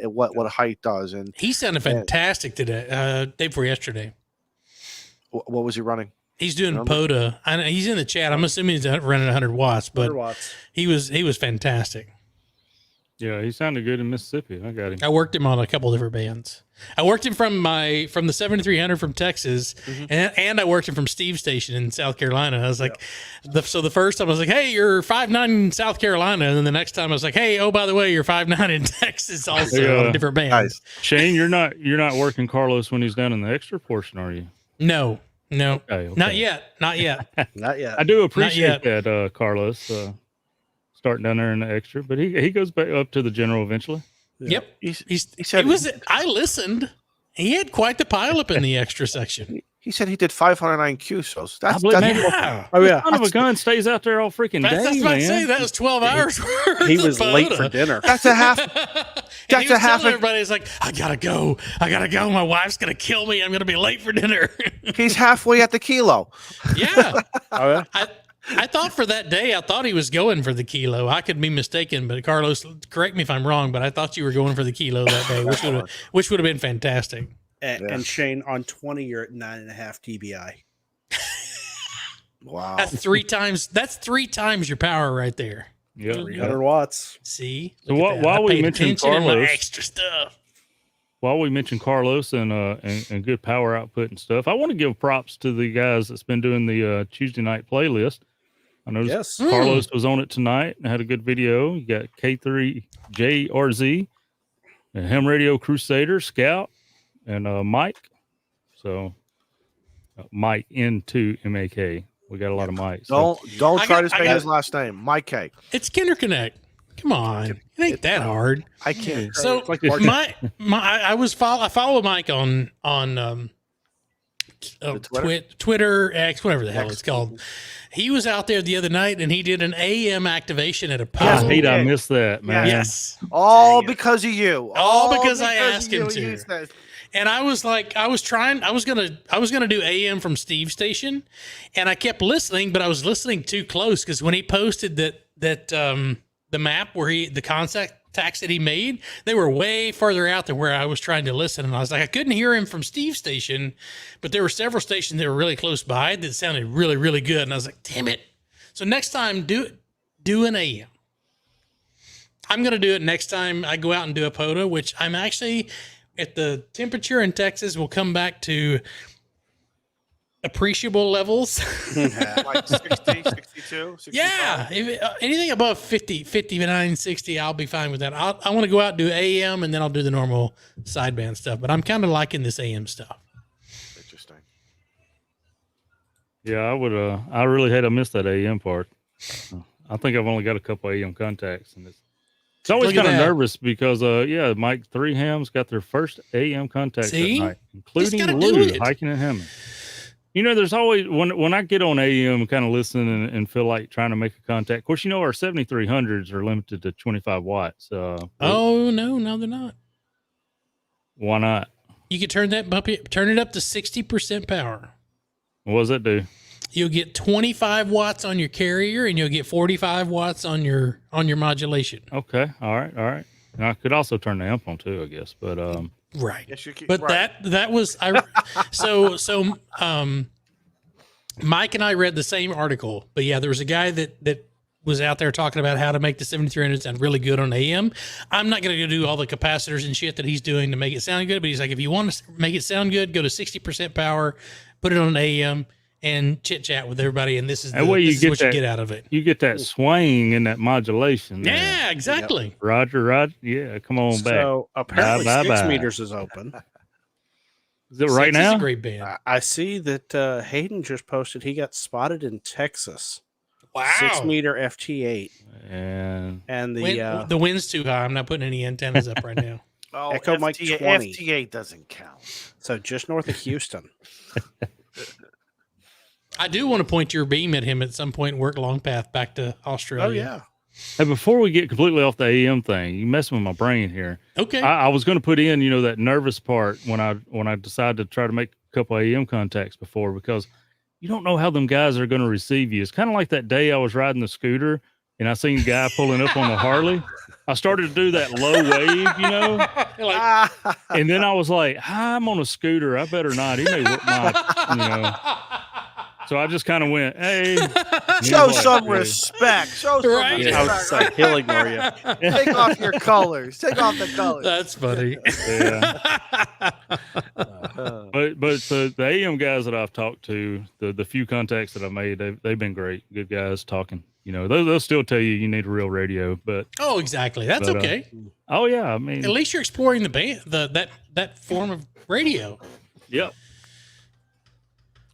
What height does. And he sounded fantastic today, day before yesterday. What was he running? He's doing POTA. I know he's in the chat. I'm assuming he's running 100 watts, but 100 watts. he was fantastic. Yeah, he sounded good in Mississippi. I got him. I worked him on a couple different bands. I worked him from the 7300 from Texas, and I worked him from Steve's station in South Carolina. I was like, so the first time I was like, hey, you're 5'9" in South Carolina, and then the next time I was like, hey, oh, by the way, you're 5'9" in Texas, also on a different band. Nice. Shane, you're not working Carlos when he's down in the extra portion, are you? No, Okay. not yet. Not yet. I do appreciate that, Carlos. Starting down there in the extra, but he goes back up to the general eventually. Yep. He said I listened. He had quite the pileup in the extra section. he said he did 509 QSOs. That's believe that's that. Yeah. Oh, yeah. Son of a gun stays out there all freaking That's day, what I man. say. That was 12 hours. He was late for dinner. that's a half. And he was telling everybody, he's like, I gotta go. My wife's gonna kill me. I'm gonna be late for dinner. He's halfway at the kilo. Yeah. Oh, yeah. I thought for that day, I thought he was going for the kilo. I could be mistaken, but Carlos, correct me if I'm wrong, but I thought you were going for the kilo that day, which would have been fantastic. And Shane, on 20, you're at 9.5 dBi. Wow. That's 3 times. That's 3 times your power right there. Yeah. 300 watts. See. So Look at that. while I we paid mentioned attention in my Carlos- extra stuff. While we mentioned Carlos and good power output and stuff, I want to give props to the guys that's been doing the Tuesday night playlist. I noticed Yes. Carlos was on it tonight and had a good video. You got K3JRZ Ham Radio Crusader, Scout, and Mike. So Mike N2 MAK. We got a lot of mics. Don't try to say got- his last name, Mike K. It's Kinder Connect. Come on, it ain't that hard. I can't. So like this- I follow Mike on Twitter, X, whatever the hell it's called. He was out there the other night and he did an AM activation at a I pub. hate I missed that, man. Yes. All because of you. All because I asked him of to. you, he says. And I was like, I was gonna do AM from Steve's station, and I kept listening, but I was listening too close because when he posted that the map where the contacts that he made, they were way further out than where I was trying to listen, and I was like, I couldn't hear him from Steve's station, but there were several stations that were really close by that sounded really, really good, and I was like, damn it! So next time, do an AM. I'm gonna do it next time I go out and do a POTA, which I'm actually. If the temperature in Texas will come back to appreciable levels. Like 60, 62, 65. Yeah. Anything above 50, 59, 60, I'll be fine with that. I want to go out and do AM and then I'll do the normal sideband stuff. But I'm kind of liking this AM stuff. Interesting. Yeah, I would. I really hate I missed that AM part. I think I've only got a couple AM contacts, and it's always Look at kind of that. nervous because, Mike 3 Hams got their first AM contact See? that night, Just including gotta do Lou it. hiking and Hammond. You know, there's always when I get on AM, kind of listen and feel like trying to make a contact. Of course, you know our 7300s are limited to 25 watts. Oh no, they're not. Why not? You can turn it up to 60% power. What does that do? You'll get 25 watts on your carrier and you'll get 45 watts on your modulation. Okay, all right. And I could also turn the amp on too, I guess. But Right. Yes, you can, But right. that was Mike and I read the same article, but yeah, there was a guy that was out there talking about how to make the 7300 sound really good on AM. I'm not going to do all the capacitors and shit that he's doing to make it sound good, but he's like, if you want to make it sound good, go to 60% power, put it on AM, and chit chat with everybody. And this is what you get out of it. You get that swing and that modulation. there. Yeah, exactly. Roger. Yeah, come on back. So apparently Bye, 6 bye. meters is open. Is it right Six is now? a great band. I see that Hayden just posted he got spotted in Texas. Wow. 6 meter FT8. And And the The wind's too high. I'm not putting any antennas up right now. Oh, Echo Mike 20. FT8 doesn't count. so just north of Houston. I do want to point your beam at him at some point and work long path back to Australia. Oh yeah. hey, before we get completely off the AM thing, you messing with my brain here. Okay. I was going to put in, that nervous part when I decided to try to make a couple AM contacts before, because you don't know how them guys are going to receive you. It's kind of like that day I was riding the scooter and I seen a guy pulling up on the Harley. I started to do that low wave, Like, and then I was like, "Hi, I'm on a scooter. I better not. He may whip my, So I just kind of went, "Hey, Show like, some yeah. respect. Show some Right. I would respect. say he'll ignore you. Take off your colors. Take off the colors. That's funny. Yeah." But the AM guys that I've talked to, the few contacts that I've made, they've been great, good guys talking. They'll still tell you need a real radio, but Oh, exactly. That's But, okay. oh yeah, I mean, At least you're exploring the band, that form of radio. yep.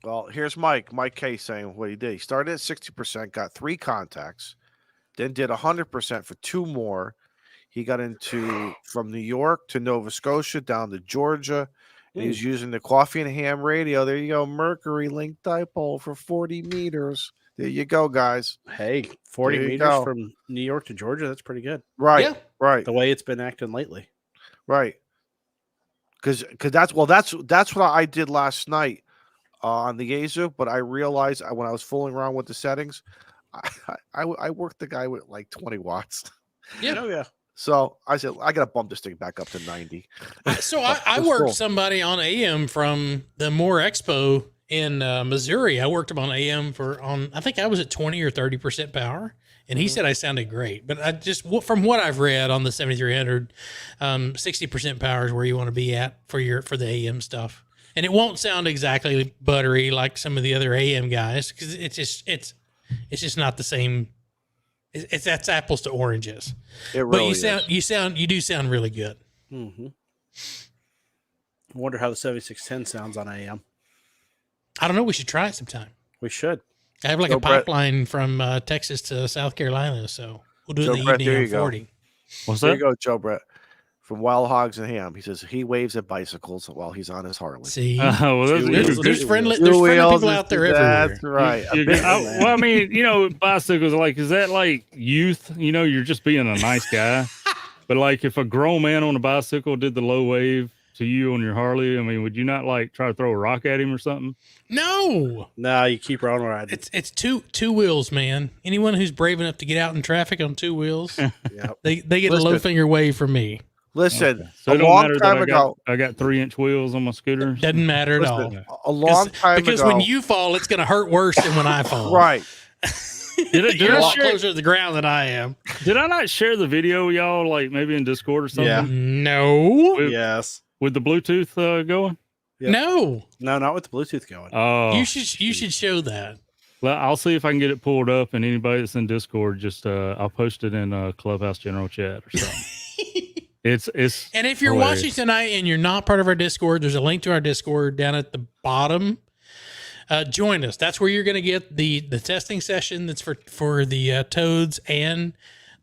Well, here's Mike K saying what he did. He started at 60%, got 3 contacts, then did 100% for 2 more. He got into from New York to Nova Scotia down to Georgia. And he's using the Coffee and Ham radio. There you go. Mercury link dipole for 40 meters. There you go, guys. Hey, 40 There you meters go. from New York to Georgia, that's pretty good. Right. Yeah. Right. The way it's been acting lately. Right. Because that's what I did last night on the Azu, but I realized when I was fooling around with the settings, I worked the guy with like 20 watts. Yeah. Oh yeah. So I said, I got to bump this thing back up to 90. So I That's worked cool. somebody on AM from the Moore Expo in Missouri. I worked him on AM I think I was at 20 or 30% power. And he said I sounded great, but I just, from what I've read on the 7300, 60% power is where you want to be at for the AM stuff. And it won't sound exactly buttery like some of the other AM guys, because it's just not the same. That's apples to oranges. It really But you do sound really good. Mm-hmm. I wonder how the 7610 sounds on AM. I don't know. We should try it sometime. We should. I have like Joe a Brett. pipeline from Texas to South Carolina, so we'll do it Joe in the Brett, evening there on you go. 40. What's There that? you go, Joe Brett. From Wild Hogs and Ham. He says he waves at bicycles while he's on his Harley. See, Well, Two that's, wheels. there's friendly Two people wheels out is- there everywhere. That's right. You- A big- well, I mean, bicycles, like, is that like youth? You're just being a nice guy. But like, if a grown man on a bicycle did the low wave to you on your Harley, I mean, would you not like try to throw a rock at him or something? No, No, you keep on riding. it's two wheels, man. Anyone who's brave enough to get out in traffic on two wheels, Yep. they get a low Listen. finger wave from me. Listen, Okay. So a it don't long matter time that ago, I got 3-inch wheels on my scooter. Doesn't matter at Listen, all. a long time because ago. when you fall, it's going to hurt worse than when I fall. Right. Did You're a I lot share? closer to the ground than I am. Did I not share the video, y'all? Like maybe in Discord or something? Yeah. No, With, Yes. with the Bluetooth going? Yep. no. No, not with the Bluetooth going. Oh, You should show that. well, I'll see if I can get it pulled up, and anybody that's in Discord, just I'll post it in Clubhouse general chat or something. It's And if you're hilarious. watching tonight and you're not part of our Discord, there's a link to our Discord down at the bottom. Join us. That's where you're going to get the testing session. That's for the Toads and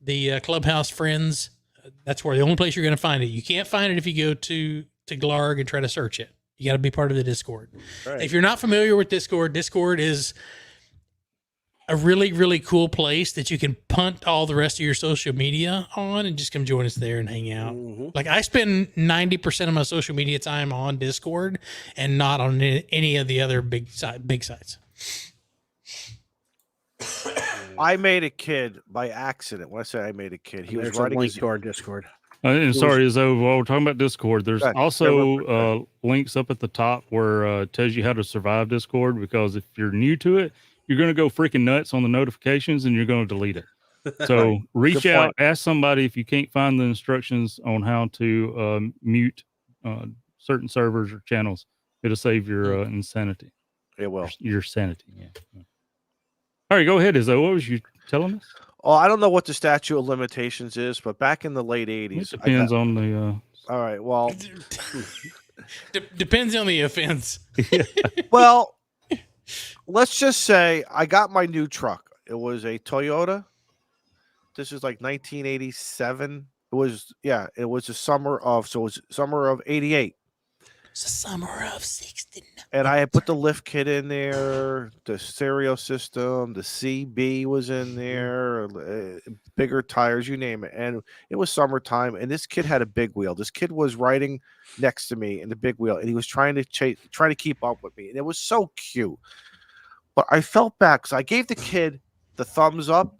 the Clubhouse friends. That's where the only place you're going to find it. You can't find it if you go to Glarg and try to search it. You got to be part of the Discord. Right. If you're not familiar with Discord, Discord is a really, really cool place that you can punt all the rest of your social media on and just come join us there and hang out. Mhm. Like I spend 90% of my social media time on Discord and not on any of the other big sites. I made a kid by accident. When I say I made a kid, he was There's a writing link his, to our Discord. And sorry, Izzo, while we're talking about Discord, there's Go ahead. also links up at the top where it tells you how to survive Discord, because if you're new to it, you're going to go freaking nuts on the notifications and you're going to delete it. So reach Good out, point. ask somebody if you can't find the instructions on how to mute certain servers or channels. It'll save your insanity, it will. your sanity. Yeah. All right, go ahead, Izzo. What was you telling us? Oh, I don't know what the statute of limitations is, but back in the late It 80s. depends on the. All right. Well, Depends on the offense. well, let's just say I got my new truck. It was a Toyota. This is like 1987. It was the summer of 88. It's the summer of 69. And I had put the lift kit in there, the stereo system, the CB was in there, bigger tires, you name it. And it was summertime, and this kid had a big wheel. This kid was riding next to me in the big wheel, and he was trying to keep up with me, and it was so cute. But I felt bad because I gave the kid the thumbs up,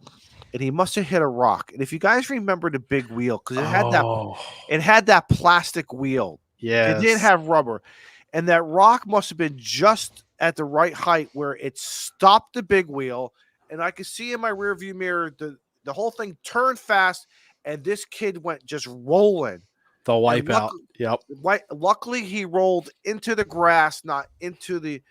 and he must have hit a rock. And if you guys remember the big wheel, because it had that plastic wheel. Yeah. It did have rubber. And that rock must have been just at the right height where it stopped the big wheel. And I could see in my rearview mirror the whole thing turned fast, and this kid went just rolling. The wipeout. Yep. Luckily, he rolled into the grass, not into the.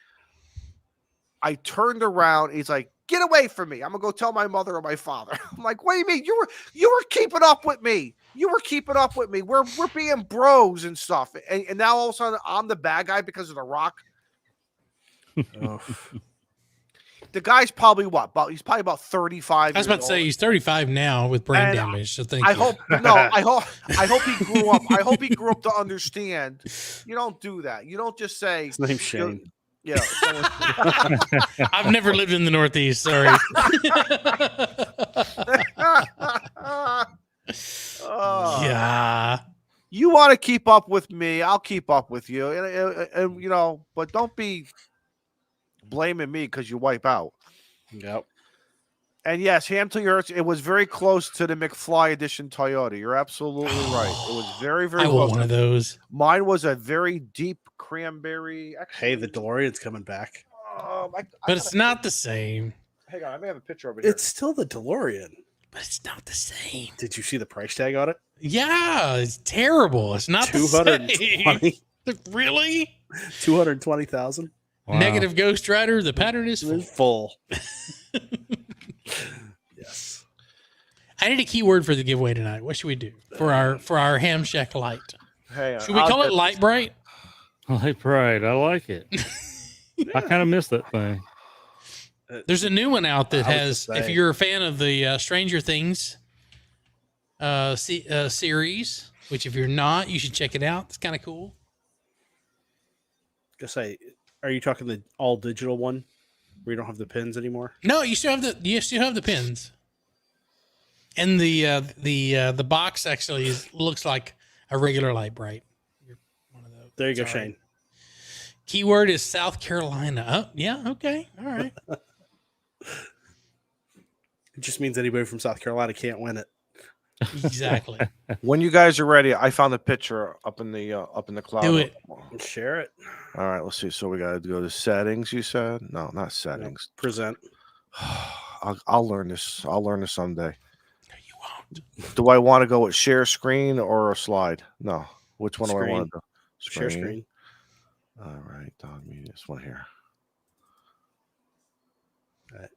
I turned around. He's like, "Get away from me! I'm gonna go tell my mother or my father." I'm like, "What do you mean? You were keeping up with me. You were keeping up with me. We're being bros and stuff." And now all of a sudden I'm the bad guy because of the rock. Oh. The guy's probably he's probably about 35. I was about to say he's 35 now with brain And damage. So thank I you. hope he grew up. I hope he grew up to understand. You don't do that. You don't just say. His name's Shane. Yeah. I've never lived in the Northeast. Sorry. Oh. Yeah. You want to keep up with me, I'll keep up with you, and but don't be blaming me because you wipe out. Yep. And yes, Hampton Hurts, it was very close to the McFly edition Toyota. You're absolutely right. It was very, very I close. want one of those. Mine was a very deep cranberry. Hey, the DeLorean's coming back. But it's not the same. Hang on, I may have a picture over here. It's still the DeLorean. But it's not the same. Did you see the price tag on it? Yeah, it's terrible. It's not the same. 220. Really? 220,000. Wow. Negative Ghost Rider. The pattern is full. Full. Yes. I need a keyword for the giveaway tonight. What should we do for our Ham Shack Light? Hey, Should we call it Light Bright? Light Bright. I like it. I kind of miss that thing. There's a new one out that I was has, gonna if say. you're a fan of the Stranger Things series, which if you're not, you should check it out. It's kind of cool. Gonna say, are you talking the all digital one where you don't have the pins anymore? No, you still have the pins. And the box actually looks like a regular Light Bright. One of those. There you go, Sorry. Shane. Keyword is South Carolina. Oh, yeah, okay. All right. It just means anybody from South Carolina can't win it. Exactly. When you guys are ready, I found a picture up in the cloud. Do it. Share it. All right, let's see. So we got to go to settings. You said no, not settings. Present. I'll learn this. I'll learn this someday. You won't. Do I want to go with share screen or a slide? No. Which one do I want to do? Share screen. All right, dog media. This one here. All right.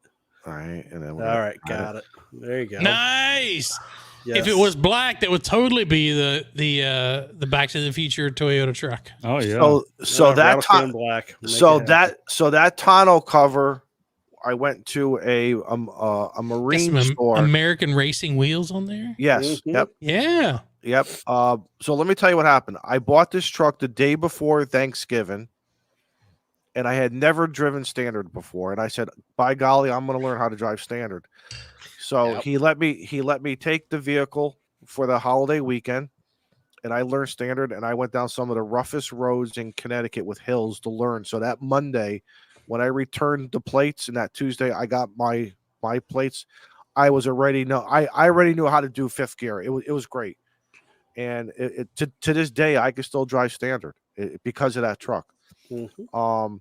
All right, and then All right, got it. There you go. Nice. Yes. If it was black, that would totally be the Back to the Future Toyota truck. Oh yeah. So that Rattlesnake black. Make so it happen. that tonneau cover, I went to a marine Got some store. American Racing wheels on there. Yes. Mhm. Yep. Yeah. Yep. So let me tell you what happened. I bought this truck the day before Thanksgiving, and I had never driven standard before. And I said, by golly, I'm going to learn how to drive standard. So Yep. he let me take the vehicle for the holiday weekend, and I learned standard. And I went down some of the roughest roads in Connecticut with hills to learn. So that Monday, when I returned the plates, and that Tuesday I got my plates, I already knew how to do fifth gear. It was great. And to this day, I can still drive standard because of that truck. Mhm.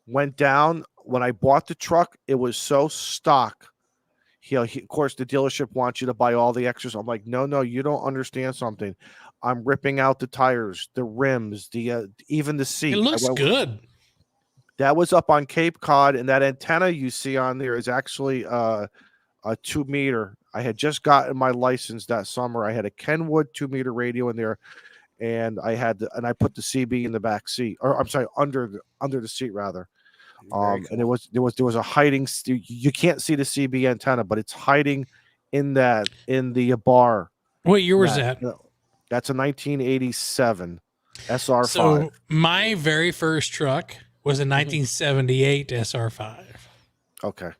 Went down when I bought the truck. It was so stock. Of course, the dealership wants you to buy all the extras. I'm like, no, you don't understand something. I'm ripping out the tires, the rims, even the seat. It looks good. That was up on Cape Cod, and that antenna you see on there is actually a 2 meter. I had just gotten my license that summer. I had a Kenwood 2 meter radio in there, and I put the CB in the back seat, or I'm sorry, under the seat rather. Very And cool. there was a hiding. You can't see the CB antenna, but it's hiding in the bar. What year was that? That's a 1987 SR5. So my very first truck was a 1978 SR5. Okay.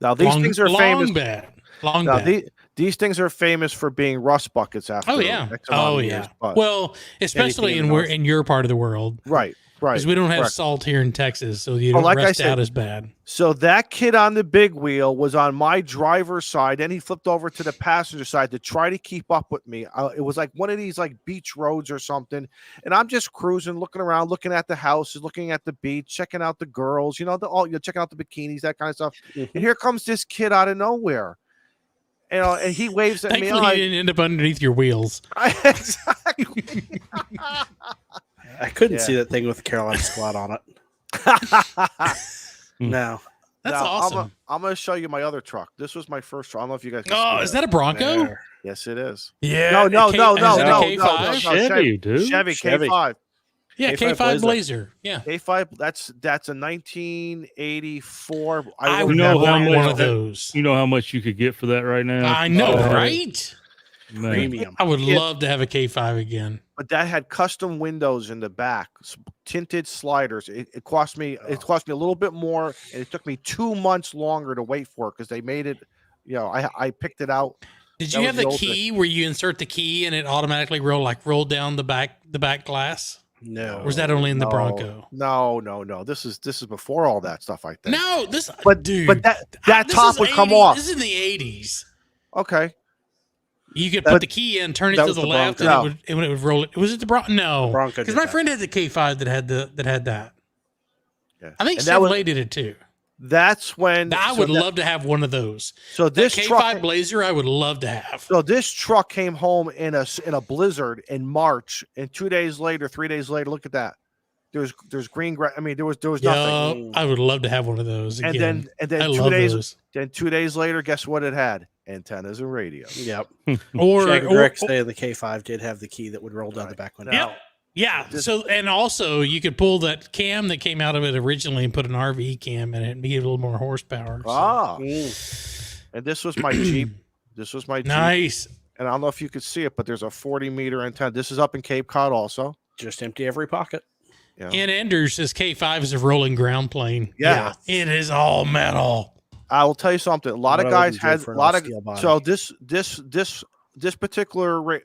Now these things are famous. Long bad. These things are famous for being rust buckets after. Oh yeah. X amount Oh of yeah. years, but- Well, especially Anything in your part of the world, right. because we don't have correct. salt here in Texas, so you don't like I rust said, out as bad. So that kid on the big wheel was on my driver's side. Then he flipped over to the passenger side to try to keep up with me. It was like one of these like beach roads or something. And I'm just cruising, looking around, looking at the houses, looking at the beach, checking out the girls, checking out the bikinis, that kind of stuff. Mhm. And here comes this kid out of nowhere. And he waves at me. Thankfully, you didn't end up underneath your wheels. Exactly. I couldn't Yeah. see that thing with the Carolina squad on it. No. That's Now, awesome. I'm going to show you my other truck. This was my first truck. I don't know if you guys can Oh, see is that a Bronco? There. Yes, it is. Yeah. No, Is it a K5? no. Chevy, dude. Chevy Chevy. K5. Yeah, K5 K5 Blazer. Yeah. K5, that's a 1984. I wrote would that know how want down. much one of those. You know how much you could get for that right now? I know, Oh, right? man. Premium. I would Yeah. love to have a K5 again. But that had custom windows in the back, tinted sliders. It cost me a little bit more, and it took me 2 months longer to wait for it because they made it. I picked it out. Did That you was have the the old key where you insert the key and it automatically rolled down the back glass? No. Or was that only in the No. Bronco? No. This is before all that stuff. I think. No, but dude. that this top is would come 80 off. This is in the 80s. Okay. You could But put the key in, turn it that to was the the left, Bronco. and it would roll it. Was it the Bronco? No, Bronco because did my that. friend had the K5 that had that. Yeah. I think And that Chevrolet was- did it too. That's when I would love to have one of those. So This this K5 truck. Blazer, I would love to have. So this truck came home in a blizzard in March, and 2 days later, 3 days later, look at that. There's green grass. I mean, there was nothing. Yup, I would love to have one of those And again. then I 2 love days those. then 2 days later, guess what it had? Antennas and radio. Yep. Or Shaggy Rex saying the K5 did have the key that would roll down the back window. Yep. Yeah. So, and also you could pull that cam that came out of it originally and put an RV cam in it and give it a little more horsepower. So. Ah, and this was my Jeep. This was my Jeep. Nice. And I don't know if you could see it, but there's a 40-meter antenna. This is up in Cape Cod also. Just empty every pocket. Yeah. And Enders says K5 is a rolling ground plane. Yeah. It is all metal. I will tell you something. A lot of guys had a lot of. So this particular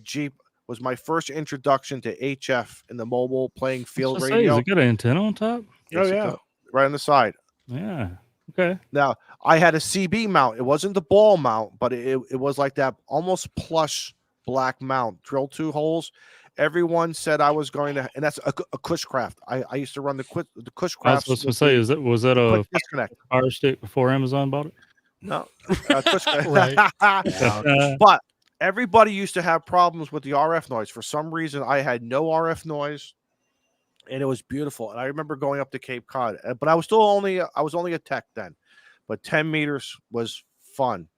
Jeep was my first introduction to HF in the mobile playing field radio. Is it got an antenna on top? Oh yeah, right on the side. Yeah. Okay. Now I had a CB mount. It wasn't the ball mount, but it was like that almost plush black mount. Drill 2 holes. Everyone said I was going to, and that's a Cushcraft. I used to run the Cushcraft. I was supposed to say, was that a disconnect Fire Stick before Amazon bought it? No, Right. But everybody used to have problems with the RF noise. For some reason, I had no RF noise, and it was beautiful. And I remember going up to Cape Cod, but I was only a tech then. But 10 meters was fun.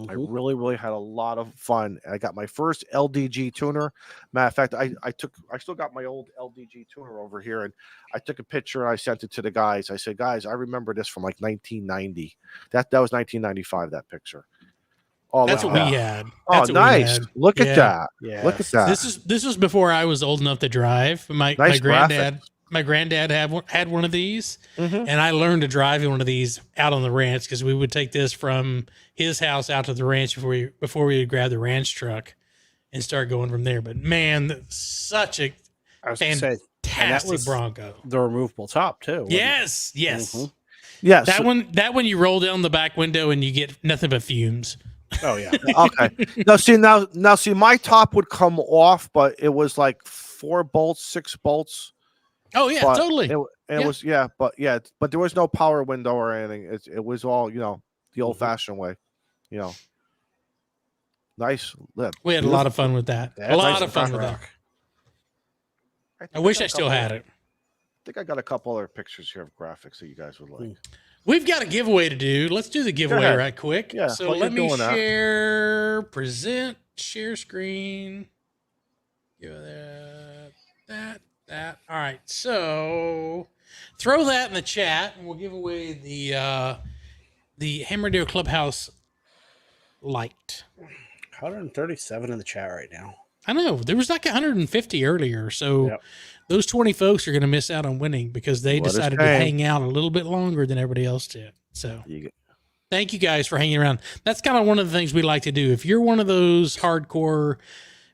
I really had a lot of fun. I got my first LDG tuner. Matter of fact, I still got my old LDG tuner over here, and I took a picture and I sent it to the guys. I said, guys, I remember this from like 1990. That was 1995. That picture. Oh, that's what we had. That's nice. Look at that. Yeah. Look at that. This was before I was old enough to drive. My granddad had one of these, and I learned to drive in one of these out on the ranch because we would take this from his house out to the ranch before we would grab the ranch truck and start going from there. But man, such a fantastic Bronco. The removable top too. Yes. Yes. That one you roll down the back window and you get nothing but fumes. Oh yeah. Okay. Now see, my top would come off, but it was like 4 bolts, 6 bolts. Oh yeah, totally. But there was no power window or anything. It was all, the old fashioned way, Nice lip. We had a lot of fun with that. A lot of fun with that. I wish I still had it. I think I got a couple other pictures here of graphics that you guys would like. We've got a giveaway to do. Let's do the giveaway right quick. Yeah, so let me share screen. Give that. All right. So throw that in the chat and we'll give away the Ham Radio Clubhouse Lite. 137 in the chat right now. I know. There was like 150 earlier. So those 20 folks are going to miss out on winning because they decided to hang out a little bit longer than everybody else did. So thank you guys for hanging around. That's kind of one of the things we like to do. If you're one of those hardcore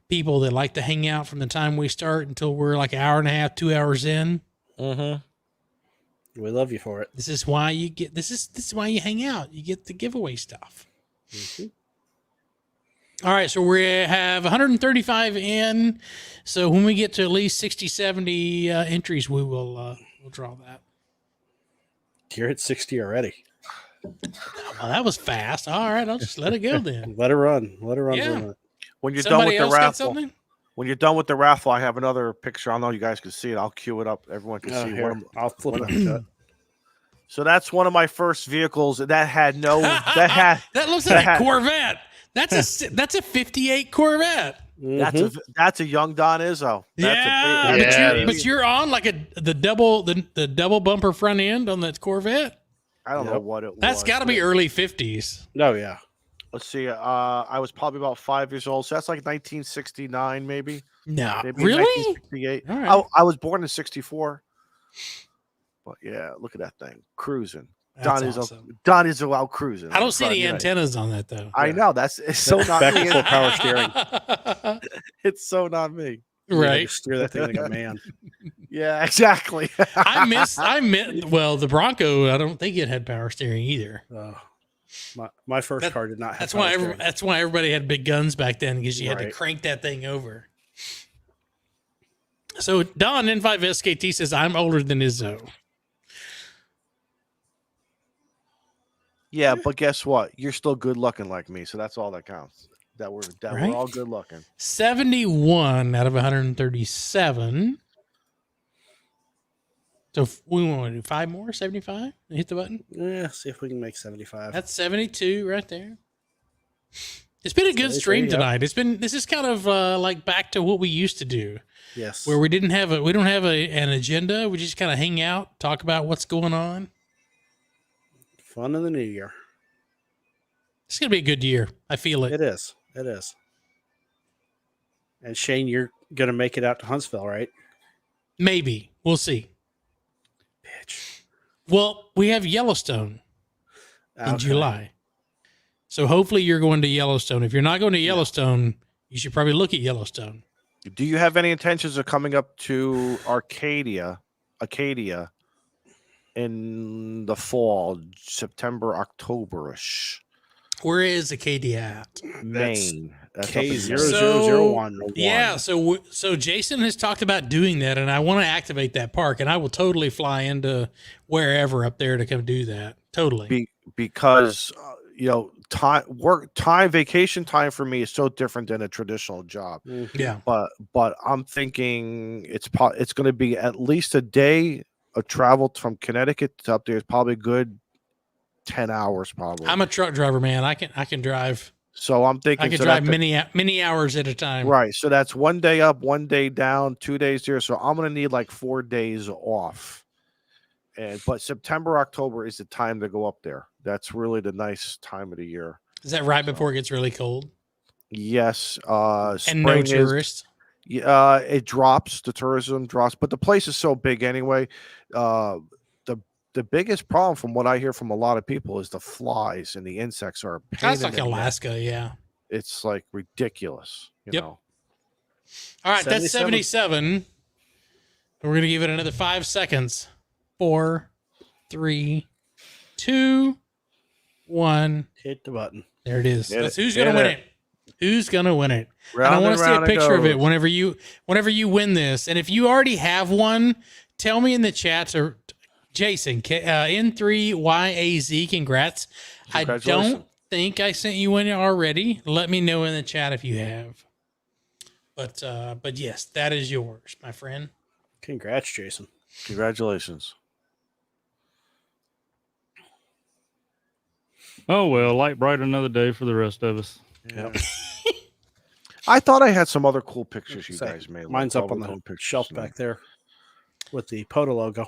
people that like to hang out from the time we start until we're like an hour and a half, 2 hours in, we love you for it. This is why you get this is why you hang out. You get the giveaway stuff. All right, so we have 135 in. So when we get to at least 60, 70 entries, we will we'll draw that. You're at 60 already. Well, that was fast. All right, I'll just let it go then. Let it run. Let it run. Yeah. When you're Somebody done with else the got raffle, something? when you're done with the raffle, I have another picture. I don't know you guys can see it. I'll cue it up. Everyone can see Here, I'll flip it. So that's one of my first vehicles that had no that looks like a Corvette. That's a 58 Corvette. That's a young Don Izzo. But you're on like the double bumper front end on that Corvette. I don't know what it was. That's got to be early 50s. Oh yeah. Let's see. I was probably about 5 years old, so that's like 1969, maybe. No, maybe really? 1968. All right. I was born in '64. But yeah, look at that thing cruising. That's awesome. Don Izzo out cruising. I don't see any antennas on that though. I know it's so not me. Full power steering. It's so not me. Right. Steer that thing like a man. Yeah, exactly. Well, the Bronco, I don't think it had power steering either. My first car did not have that's power why steering. that's why everybody had big guns back then, because you had to crank that thing over. So Don N5 SKT says I'm older than Izzo. Yeah, but guess what? You're still good looking like me, so that's all that counts. That we're all good looking. 71 out of 137. So we want to do 5 more, 75? Hit the button? Yeah, see if we can make 75. That's 72 right there. It's been a good There stream you go. tonight. This is kind of like back to what we used to do, Yes. where we don't have an agenda. We just kind of hang out, talk about what's going on. Fun in the new year. It's gonna be a good year. I feel it. It is. It is. And Shane, you're gonna make it out to Huntsville, right? Maybe we'll see. Bitch. Well, we have Yellowstone in Okay. July, so hopefully you're going to Yellowstone. If you're not going to Yellowstone, you should probably look at Yellowstone. Do you have any intentions of coming up to Acadia in the fall, September, October-ish? Where is Acadia at? Maine. That's up in Maine. K0001. Yeah, so Jason has talked about doing that, and I want to activate that park, and I will totally fly into wherever up there to come do that. Totally. Because vacation time for me is so different than a traditional job. Yeah. But I'm thinking it's going to be at least a day of travel from Connecticut to up there. Is probably good 10 hours probably. I'm a truck driver, man. I can drive. So I'm thinking I can drive many hours at a time. Right. So that's 1 day up, 1 day down, 2 days there. So I'm going to need like 4 days off. But September, October is the time to go up there. That's really the nice time of the year. Is that right before it gets really cold? Yes. And no tourists? It drops. The tourism drops. But the place is so big anyway. The biggest problem from what I hear from a lot of people is the flies and the insects are a pain That's in like the neck. Alaska, yeah. It's like ridiculous. You know. All right, that's 77. We're going to give it another 5 seconds. 4, 3, 2, 1. Hit the button. There it is. Hit That's it. who's going to Hit win it. Who's going to win it? Round and I want and to see a round it picture of it goes. whenever you win this. And if you already have one, tell me in the chat. Or Jason, N3YAZ, congrats. I don't think I sent you one already. Let me know in the chat if you have. But yes, that is yours, my friend. Congrats, Jason. Congratulations. Oh well, light bright another day for the rest of us. Yep. I thought I had some other cool pictures you Say, guys made. Mine's up on the shelf back there with the Poto logo.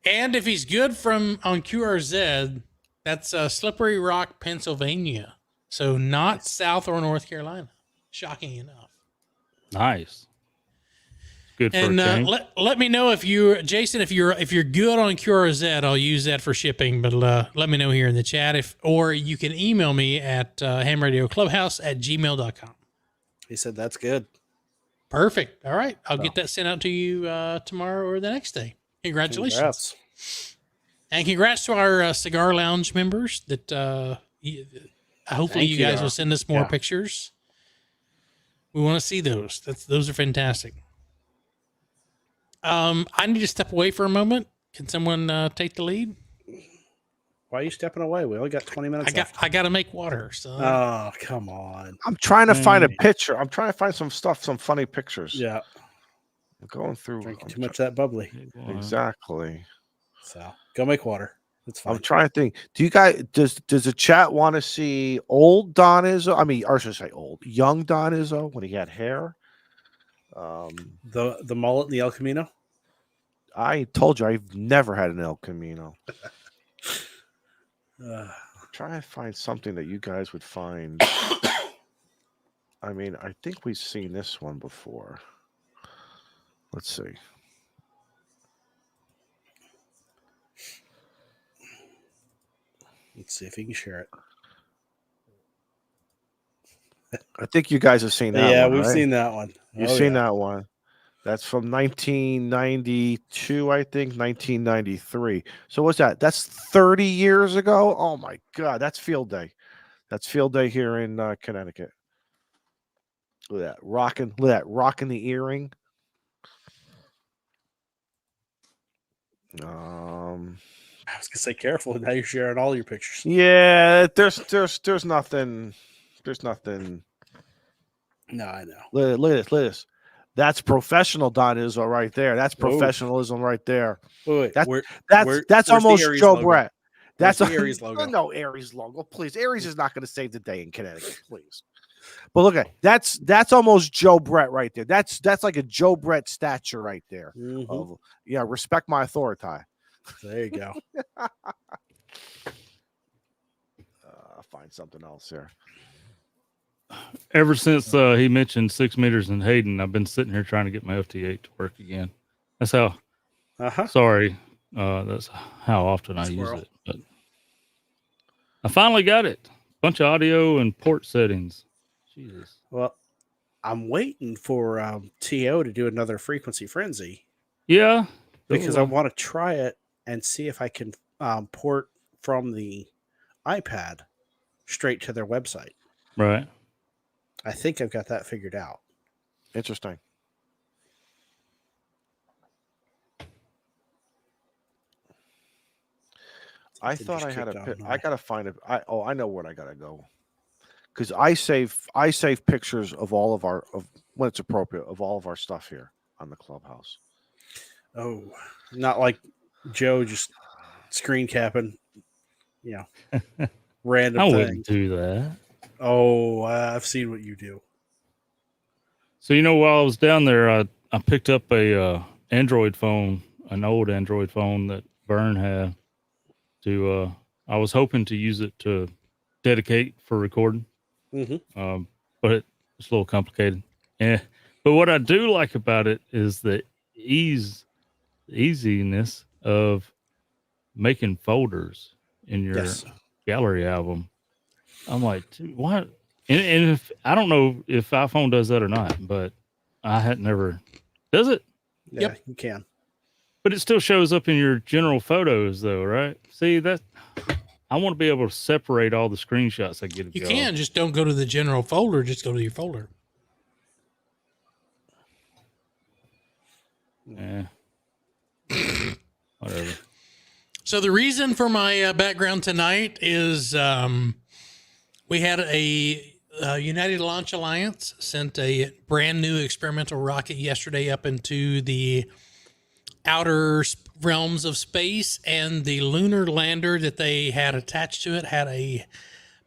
And if he's good on QRZ, that's Slippery Rock, Pennsylvania. So not South or North Carolina. Shocking enough. Nice. Good for And a change. let me know if Jason, if you're good on QRZ, I'll use that for shipping. But let me know here in the chat or you can email me at hamradioclubhouse@gmail.com. He said that's good. Perfect. All right, I'll get that sent out to you tomorrow or the next day. Congratulations. Congrats. And congrats to our Cigar Lounge members that hopefully you guys will send us more pictures. We want to see those. Those are fantastic. I need to step away for a moment. Can someone take the lead? Why are you stepping away? We only got 20 minutes left. I got to make water. So Oh, come on. I'm trying to find a picture. I'm trying to find some funny pictures. Yeah. I'm going through. Drinking too much of that bubbly. Exactly. So go make water. It's fine. I'm trying to think. Do you guys does the chat want to see old Don Izzo? I mean, or should I say young Don Izzo when he had hair? The mullet and the El Camino. I told you I've never had an El Camino. I'm trying to find something that you guys would find. I mean, I think we've seen this one before. Let's see. Let's see if you can share it. I think you guys have seen that one. Yeah, we've right? seen that one. You've seen that one. That's from 1992, I think, 1993. So what's that? That's 30 years ago? Oh, my God. That's field day. That's field day here in Connecticut. Look at that. Rocking the earring. I was gonna say careful. Now you're sharing all your pictures. Yeah, there's nothing. There's nothing. No, I know. Look at this. That's professional Don Izzo right there. That's professionalism right there. Wait, That's where's almost the Aries Joe logo? Brett. That's Where's the Aries logo? No Aries logo, please. Aries is not going to save the day in Connecticut, please. But look at that's almost Joe Brett right there. That's like a Joe Brett stature right there. Mhm. Of, yeah, respect my authority. There you go. I'll find something else here. Ever since he mentioned 6 meters in Hayden, I've been sitting here trying to get my FT8 to work again. That's how. Sorry, that's how often I use it. But I finally got it. Bunch of audio and port settings. Jesus. Well, I'm waiting for TO to do another frequency frenzy. Yeah, because I want to try it and see if I can port from the iPad straight to their website. Right. I think I've got that figured out. Interesting. I thought I had I gotta find it. I know where I gotta go. Because I save pictures of all of our when it's appropriate of all of our stuff here on the Clubhouse. Oh, not like Joe just screen capping, random I thing. wouldn't do that. Oh, I've seen what you do. So while I was down there, I picked up a Android phone, an old Android phone that Vern had. I was hoping to use it to dedicate for recording, but it's a little complicated. Yeah, but what I do like about it is the easiness of making folders in your gallery album. I'm like, dude, what? And if I don't know if iPhone does that or not, but I had never. Does it? Yeah, yep, you can. But it still shows up in your general photos, though, right? See that? I want to be able to separate all the screenshots I get. You can just don't go to the general folder; just go to your folder. Yeah. Whatever. So the reason for my background tonight is we had a United Launch Alliance sent a brand new experimental rocket yesterday up into the outer realms of space, and the lunar lander that they had attached to it had a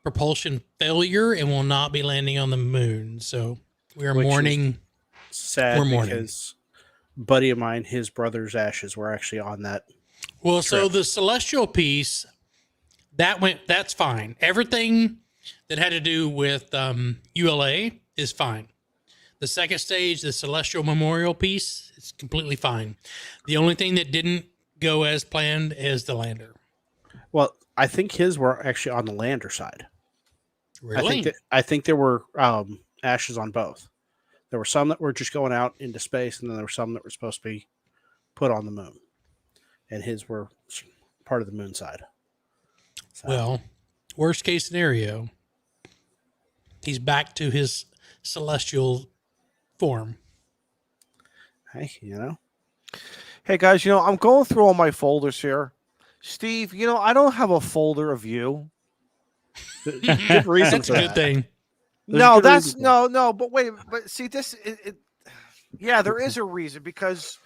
propulsion failure and will not be landing on the moon. So we are mourning. Sad because buddy of mine, his brother's ashes were actually on that. Well, so the celestial piece that's fine. Everything that had to do with ULA is fine. The second stage, the celestial memorial piece, is completely fine. The only thing that didn't go as planned is the lander. Well, I think his were actually on the lander side. Really? I think there were ashes on both. There were some that were just going out into space, and then there were some that were supposed to be put on the moon. And his were part of the moon side. So. Well, worst case scenario, he's back to his celestial form. Hey, Hey guys, I'm going through all my folders here. Steve, I don't have a folder of you. Good reason That's a good thing. No, that's no. But wait, but see this. Yeah, there is a reason because.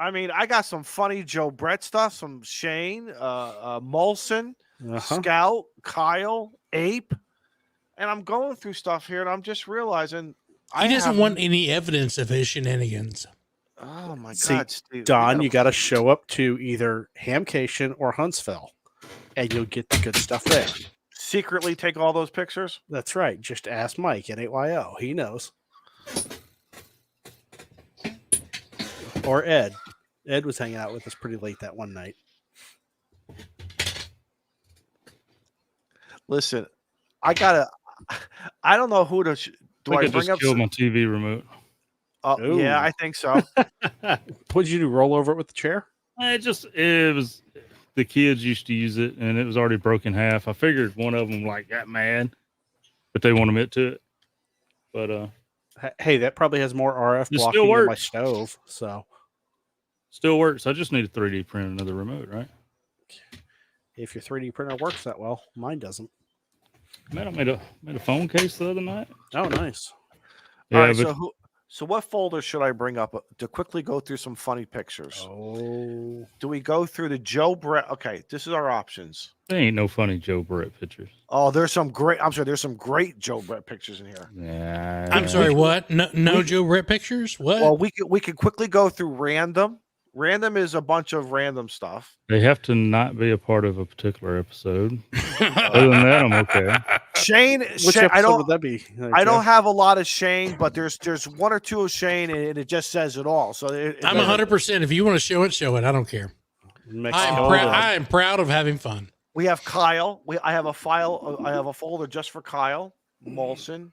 I mean, I got some funny Joe Brett stuff, some Shane, Molson, Scout, Kyle, Ape, and I'm going through stuff here, and I'm just realizing he doesn't want any evidence of his shenanigans. Oh my God, Steve! Don, you got to show up to either Hamcation or Huntsville, and you'll get the good stuff there. Secretly take all those pictures. That's right. Just ask Mike at 8YO. He knows. Or Ed. Ed was hanging out with us pretty late that one night. Listen, I don't know who to. Do I bring up? Kill my TV remote. Oh, yeah, I think so. What did you do? Roll over it with the chair? It was the kids used to use it, and it was already broken half. I figured one of them got mad, but they won't admit to it. But hey, that probably has more RF it blocking than my stove. So still works. I just need to 3D print another remote, right? If your 3D printer works that well, mine doesn't. Man, I made a phone case the other night. Oh, nice. Yeah, all right, so So what folder should I bring up to quickly go through some funny pictures? Oh, Do we go through the Joe Brett? Okay, this is our options. There ain't no funny Joe Brett pictures. Oh, there's some great. I'm sorry, there's some great Joe Brett pictures in here. Nah. I'm sorry, what? No Joe Brett pictures? What? Well, we could quickly go through random. Random is a bunch of random stuff. They have to not be a part of a particular episode. Other than that, I'm okay. Shane, which Shane episode would that be? I don't have a lot of Shane, but there's one or two of Shane, and it just says it all. So I'm 100%. If you want to show it, show it. I don't care. I am proud of having fun. We have Kyle. I have a file. I have a folder just for Kyle Molson.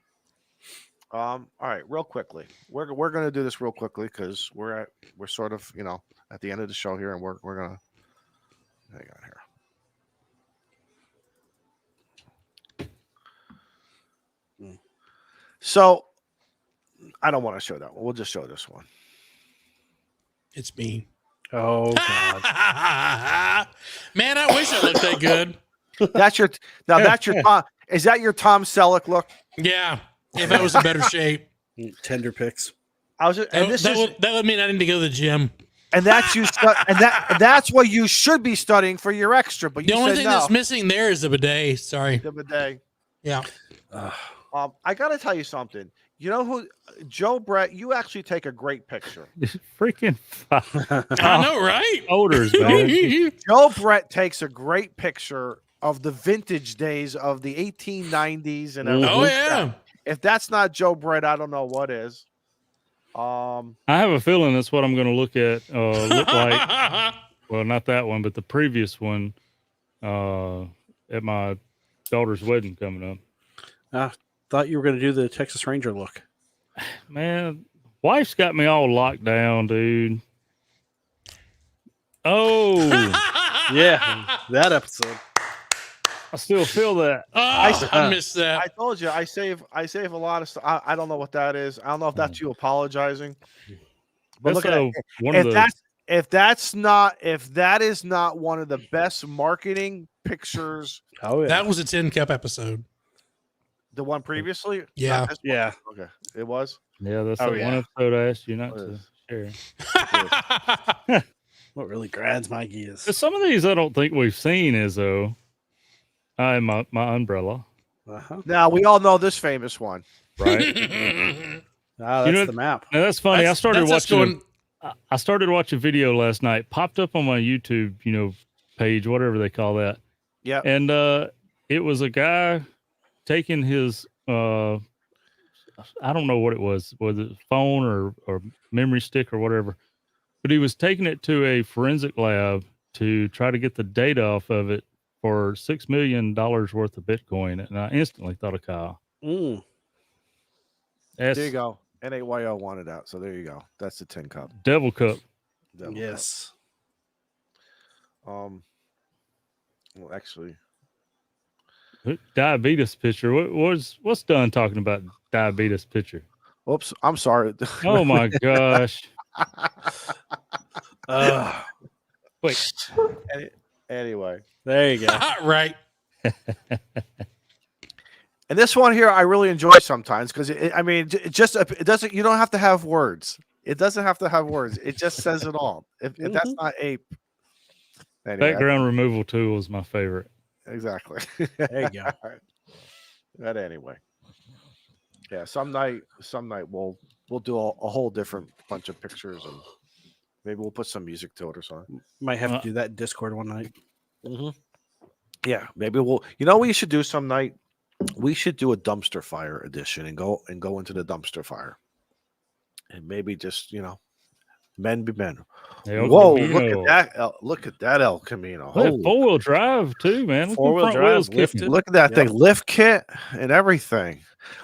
All right, real quickly. We're gonna do this real quickly because we're sort of at the end of the show here, and we're gonna hang on here. So I don't want to show that one. We'll just show this one. It's me. Oh God, man! I wish I looked that good. That's your Tom. Is that your Tom Selleck look? Yeah. If I was in better shape. tender pics. That would mean I need to go to the gym. And that's that's what you should be studying for your extra. But the only said thing no. that's missing there is the bidet. Sorry. The bidet. Yeah. I got to tell you something. You know who, Joe Brett? You actually take a great picture. Freaking I know, right? Odors, man. Joe Brett takes a great picture of the vintage days of the 1890s and everything. Oh yeah. If that's not Joe Brett, I don't know what is. I have a feeling that's what I'm going to look like. Well, not that one, but the previous one at my daughter's wedding coming up. I thought you were going to do the Texas Ranger look. Man, wife's got me all locked down, dude. Oh, yeah, that episode. I still feel that. Oh, I missed that. I told you I save a lot of stuff. I don't know what that is. I don't know if that's you apologizing. But That's look at that. If that is not one of the best marketing pictures. Oh yeah, that was a Tin Cup episode. The one previously? Yeah. Yeah. Okay. It was? Yeah, that's the one episode I asked you not to share. What really grinds my gears? Some of these I don't think we've seen, Izzo. My umbrella. Uh-huh. Now, we all know this famous one. Right? That's the map. Now, that's funny. I started watching video last night. Popped up on my YouTube, page, whatever they call that. Yeah. And it was a guy taking his I don't know what it was it phone or memory stick or whatever, but he was taking it to a forensic lab to try to get the data off of it for $6 million worth of Bitcoin, and I instantly thought of Kyle. Mm. There you go. NAYO wanted out, so there you go. That's the Tin Cup. Devil Cup. Yes. Well, actually, diabetes picture. What's done talking about diabetes picture? Oops, I'm sorry. Oh my gosh. Wait. Anyway, there you go. Right. And this one here, I really enjoy sometimes because it doesn't. You don't have to have words. It doesn't have to have words. It just says it all. If that's not ape. Anyway, background removal tool is my favorite. Exactly. There you go. But anyway, yeah. Some night we'll do a whole different bunch of pictures and maybe we'll put some music to it or something. Might have to do that in Discord one night. Mm-hmm. Yeah, maybe we'll. You know what we should do some night? We should do a dumpster fire edition and go into the dumpster fire, and maybe just men be men. Whoa! Look at that! Look at that El Camino. 4-wheel drive too, man. Four-wheel drive lifted. Look at that thing, lift kit and everything.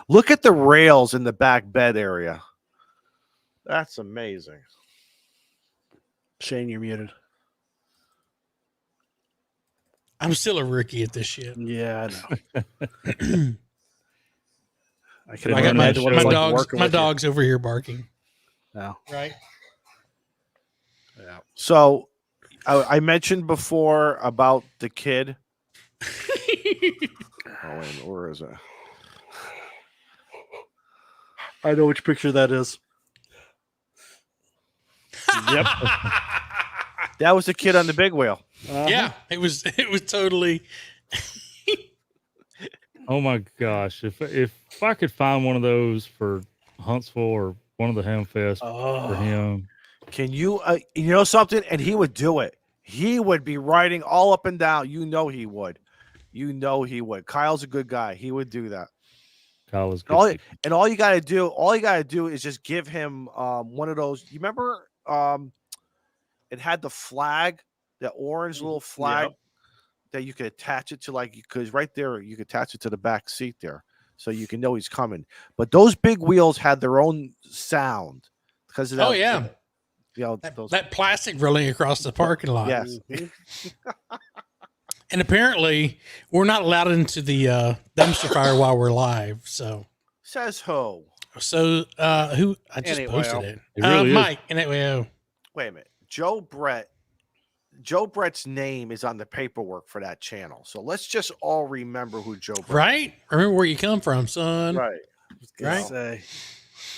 Look at the rails in the back bed area. That's amazing. Shane, you're muted. I'm still a rookie at this shit. Yeah, I know. I got my dog's over here barking. No. Right. Yeah. So I mentioned before about the kid. Oh, wait a minute, where is it? I know which picture that is. Yep. That was the kid on the big wheel. Yeah, it was totally. Oh my gosh! If I could find one of those for Huntsville or one of the Hamfest for him, Can you, you know something? And he would do it. He would be riding all up and down. You know he would. You know he would. Kyle's a good guy. He would do that. Kyle is All, good. and all you gotta do is just give him one of those. You remember it had the flag, the orange little flag that you could attach it to, like, because right there you could attach it to the back seat there, so you can know he's coming. But those big wheels had their own sound because of that. Oh yeah, you know that plastic rolling across the parking lot. Yes. And apparently, we're not allowed into the dumpster fire while we're live. So Says who? who I just Anyway, posted it? It really is. Mike. Anyway, Wait a minute, Joe Brett. Joe Brett's name is on the paperwork for that channel, so let's just all remember who Joe Brett. right? Remember where you come from, son. Right. Right. Say,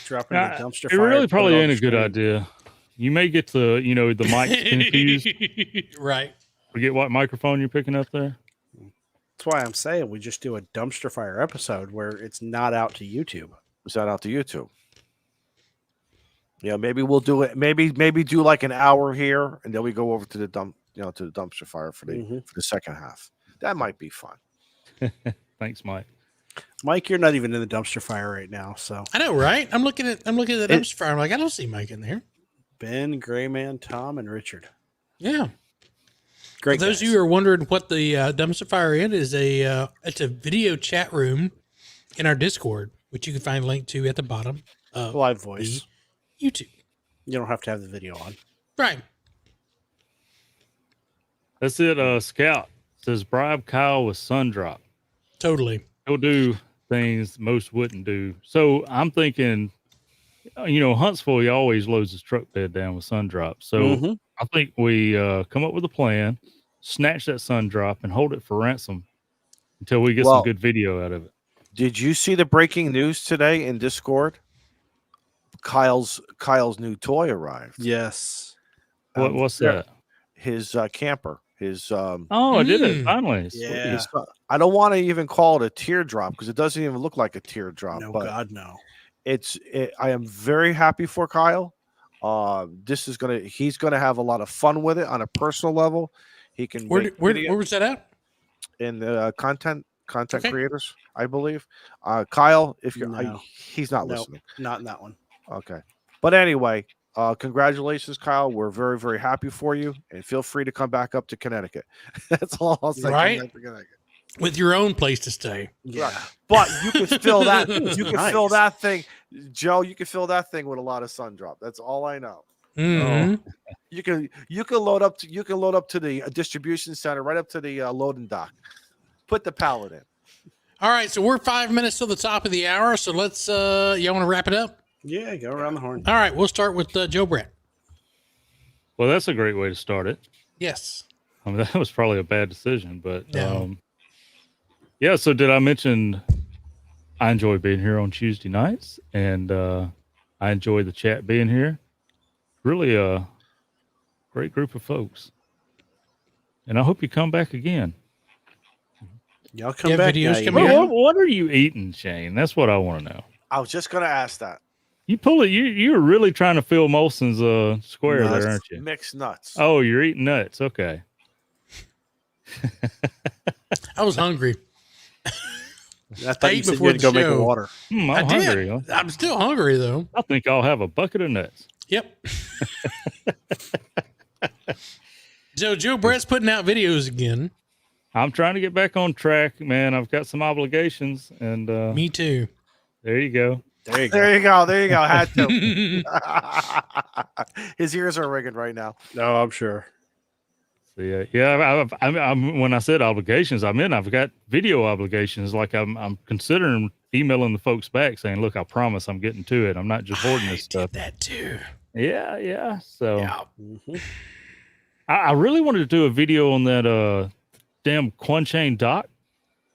dropping the dumpster it fire. really put probably on ain't a the good screen. idea. You may get the the mic confused. Right. Forget what microphone you're picking up there. That's why I'm saying we just do a dumpster fire episode where it's not out to YouTube. Is that out to YouTube? Yeah, maybe we'll do it. Maybe do like an hour here, and then we go over to the to the dumpster fire for the second half. That might be fun. Thanks, Mike. Mike, you're not even in the dumpster fire right now. So I know, right? I'm looking at the dumpster fire. I'm like, I don't see Mike in there. Ben, Grayman, Tom, and Richard. Yeah. Great. For those of you who are wondering what the dumpster fire is it's a video chat room in our Discord, which you can find a link to at the bottom of live voice. YouTube. You don't have to have the video on. Right. That's it. Scout says bribe Kyle with sun drop. Totally. He'll do things most wouldn't do. So I'm thinking, Huntsville, he always loads his truck bed down with sun drop. So I think we come up with a plan, snatch that sun drop, and hold it for ransom until we get some good video out of it. Did you see the breaking news today in Discord? Kyle's new toy arrived. Yes. What's that? His camper. His I did it finally. Yeah. I don't want to even call it a teardrop because it doesn't even look like a teardrop. No, but God, no. I am very happy for Kyle. He's gonna have a lot of fun with it on a personal level. He can Where was that at? In the content creators, I believe. Kyle, if you're he's not listening. Not in that one. Okay. But anyway, congratulations, Kyle. We're very, very happy for you, and feel free to come back up to Connecticut. That's all I'll say. Right. With your own place to stay. Yeah. Right. But you can fill that. You can Nice. fill that thing, Joe. You can fill that thing with a lot of sun drop. That's all I know. Mhm. You can load up to the distribution center, right up to the loading dock. Put the pallet in. All right, so we're 5 minutes to the top of the hour. So let's y'all want to wrap it up? Yeah, go around the horn. All right, we'll start with Joe Brett. Well, that's a great way to start it. Yes. I mean, that was probably a bad decision, but No. yeah. So did I mention I enjoy being here on Tuesday nights, and I enjoy the chat being here. Really a great group of folks, and I hope you come back again. Y'all come Yeah, back. videos now, coming you out? know? What are you eating, Shane? That's what I want to know. I was just gonna ask that. You pull it. You're really trying to fill Molson's square Nuts. there, aren't you? Mixed nuts. Oh, you're eating nuts. Okay. I was hungry. I thought I you ate said you before had to go the make show. water. I'm I hungry. did. I'm still hungry though. I think I'll have a bucket of nuts. Yep. So Joe Brett's putting out videos again. I'm trying to get back on track, man. I've got some obligations, and Me too. there you go. There you go. There you go. There you go. Had to. His ears are ringing right now. No, I'm sure. So, yeah. I'm when I said obligations, I meant I've got video obligations. Like I'm considering emailing the folks back saying, "Look, I promise I'm getting to it. I'm not just hoarding this stuff." Did that too. Yeah. So Yeah. Mhm. I really wanted to do a video on that damn Quan Chain dock.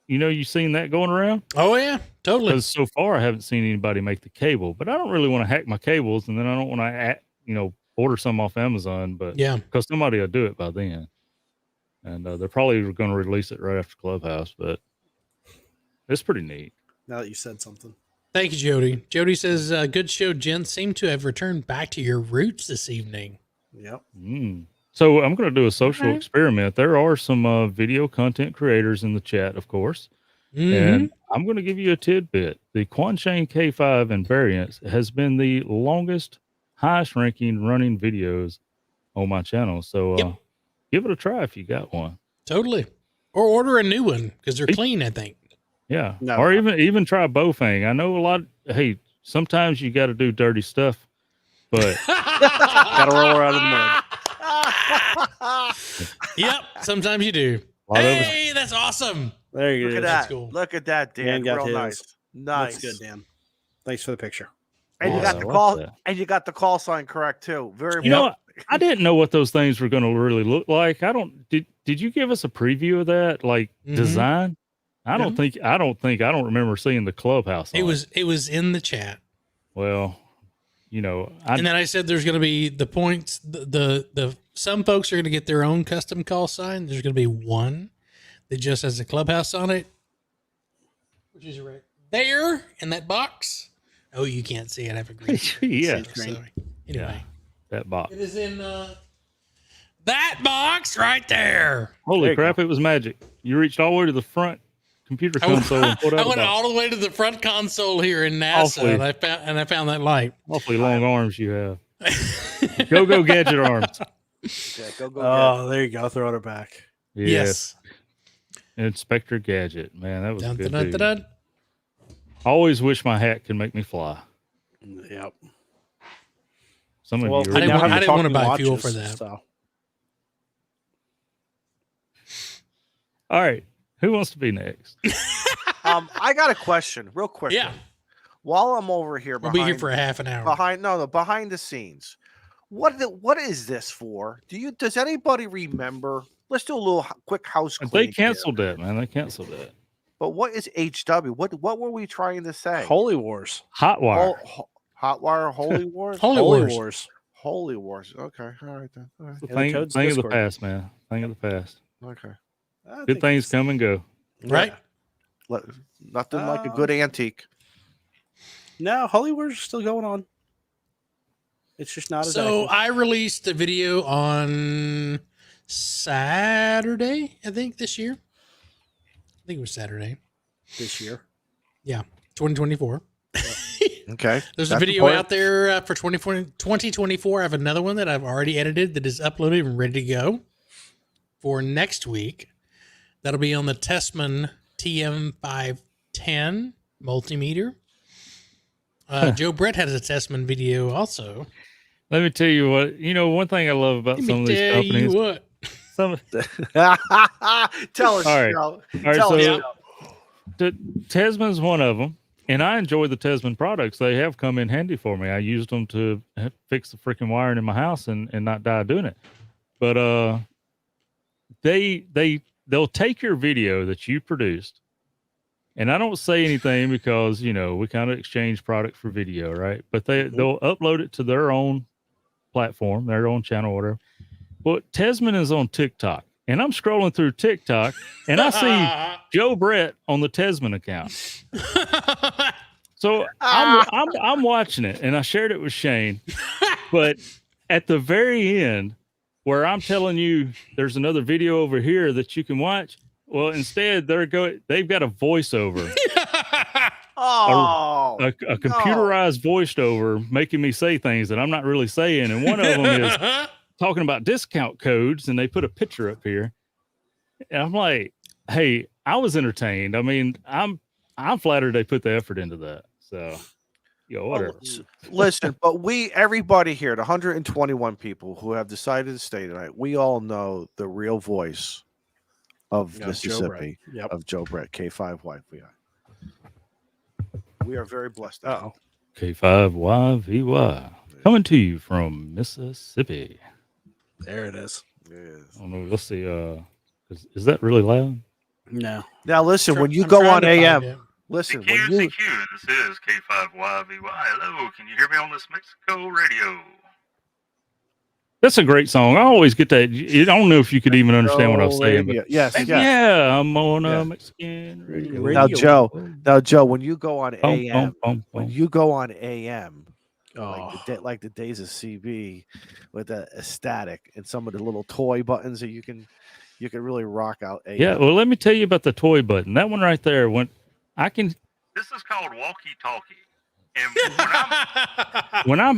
You seen that going around? Oh yeah, totally. Because so far I haven't seen anybody make the cable, but I don't really want to hack my cables, and then I don't want to, order some off Amazon, but Yeah. because somebody will do it by then. And they're probably going to release it right after Clubhouse, but it's pretty neat. Now that you said something. Thank you, Jody. Jody says, good show, gents. Seem to have returned back to your roots this evening. Yep. So I'm going to do a social experiment. There are some video content creators in the chat, of course. And I'm going to give you a tidbit. The Quanchain K5 invariance has been the longest, highest ranking running videos on my channel. So give it a try if you got one. Totally. Or order a new one because they're clean, I think. Yeah. No. Or even try Bofang. I know a lot. Hey, sometimes you got to do dirty stuff, but Gotta roll her out of the mud. Yep. Sometimes you do. Hey, that's awesome. There you go. Look at That's that. cool. Look at that, Dan. Dan got Real his. nice. Nice. That's good, Dan. Thanks for the picture. And you Yeah, got I the like call. that. And you got the call sign correct too. Very. You know, I didn't know what those things were going to really look like. Did you give us a preview of that, like design? I don't remember seeing the Clubhouse. It was in the chat. Well, you know, And then I said there's going to be the points. The some folks are going to get their own custom call sign. There's going to be one that just has a Clubhouse on it, which is right there in that box. Oh, you can't see it. I have a green. yeah, So, anyway, that box. it is in that box right there. Holy crap! It was magic. You reached all the way to the front computer console. And pulled out I the went box. all the way to the front console here in NASA, and I found that light. Awfully long arms you have. Go gadget arms. Yeah, go. Oh, there you go. Throw it back. Yes. Inspector Gadget. Man, that was Dun, good. dun, dun, Dude. dun, dun. I always wish my hat could make me fly. Yep. Some of Well, you I didn't now want- have I didn't want to talking buy fuel watches, for that. So. All right. Who wants to be next? I got a question, real quick. Yeah, While I'm over here, we'll behind, be here for a half an hour. behind the scenes, what is this for? Does anybody remember? Let's do a little quick house cleaning. They here. canceled that, man. They canceled that. But what is HW? What were we trying to say? Holy Wars. Hotwire. Hotwire, Holy Wars, Holy Wars. Holy Wars. Okay, all right then. All right. It's a the thing code's of the Discord. past, man. Thing of the past. Okay. I Good think things it's- come and go. Right? Nothing like a good antique. No, Holy Wars is still going on. It's just not as So active. I released a video on Saturday, I think, this year. I think it was Saturday. This year. Yeah, 2024. Okay. There's a That's video important. out there for 2024. I have another one that I've already edited that is uploaded and ready to go for next week. That'll be on the Tessman TM510 multimeter. Joe Brett has a Tessman video also. Let me tell you what. You know, one thing I love about Let some me of these tell you companies. what. Tell us, All right. Joe. All right, Tell so us, Joe. Tesman's one of them, and I enjoy the Tesman products. They have come in handy for me. I used them to fix the freaking wiring in my house and not die doing it. But they'll take your video that you produced, and I don't say anything because we kind of exchange product for video, right? But they'll upload it to their own platform, their own channel, whatever. But Tesman is on TikTok, and I'm scrolling through TikTok, and I see Joe Brett on the Tesman account. So I'm watching it, and I shared it with Shane. But at the very end, where I'm telling you there's another video over here that you can watch, well, instead they've got a voiceover, Oh, a computerized voiceover making me say things that I'm not really saying, and one of them is talking about discount codes, and they put a picture up here, and I'm like, hey, I was entertained. I mean, I'm flattered they put the effort into that. So, whatever. listen, but everybody here, the 121 people who have decided to stay tonight, we all know the real voice of Yeah, Mississippi, Yep. of Joe Brett, K5YVI. We are very blessed. Uh-oh. K5YVY coming to you from Mississippi. There it is. Yes. I don't know. Let's see. Is that really loud? No. Now listen, when you I'm go trying on to find AM, it. listen, when you KFCQ, this is K5YVY. Hello, can you hear me on this Mexico radio? That's a great song. I always get that. I don't know if you could even understand what I was saying, but Yes, yeah, I'm on Yeah. a Mexican radio. Now, Joe, when you go on Bum, AM, bum, when bum. you go on AM, Oh, like the days of CB, with the ecstatic and some of the little toy buttons that you can really rock out AM. Yeah, well, let me tell you about the toy button. That one right there. When I can, this is called walkie-talkie. And when I'm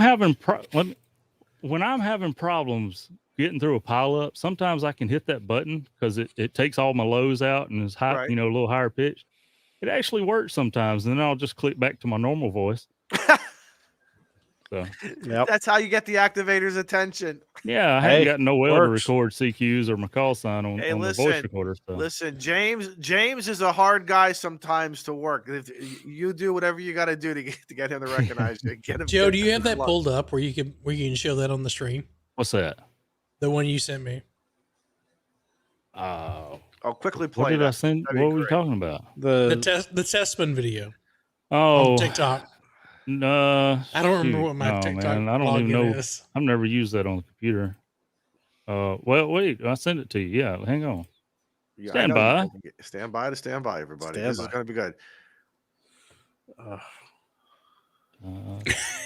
having problems getting through a pileup, sometimes I can hit that button because it takes all my lows out and is high, Right. a little higher pitch. It actually works sometimes, and then I'll just click back to my normal voice. So yep. That's how you get the activator's attention. yeah, I haven't got Noel to works. record CQs or my call sign on the voice recorder. So. Listen, James is a hard guy sometimes to work. You do whatever you got to do to get him to recognize you. Get him, Joe, do you have that pulled up where you can show that on the stream? What's that? The one you sent me. I'll quickly play. What did I send? What were we talking about? The Testman video Oh, on TikTok. No, I don't remember what my TikTok man, I don't even know. is. I've never used that on the computer. Well, wait, I sent it to you. Yeah, hang on. Yeah, Stand by. Stand by, everybody. This is going to be good.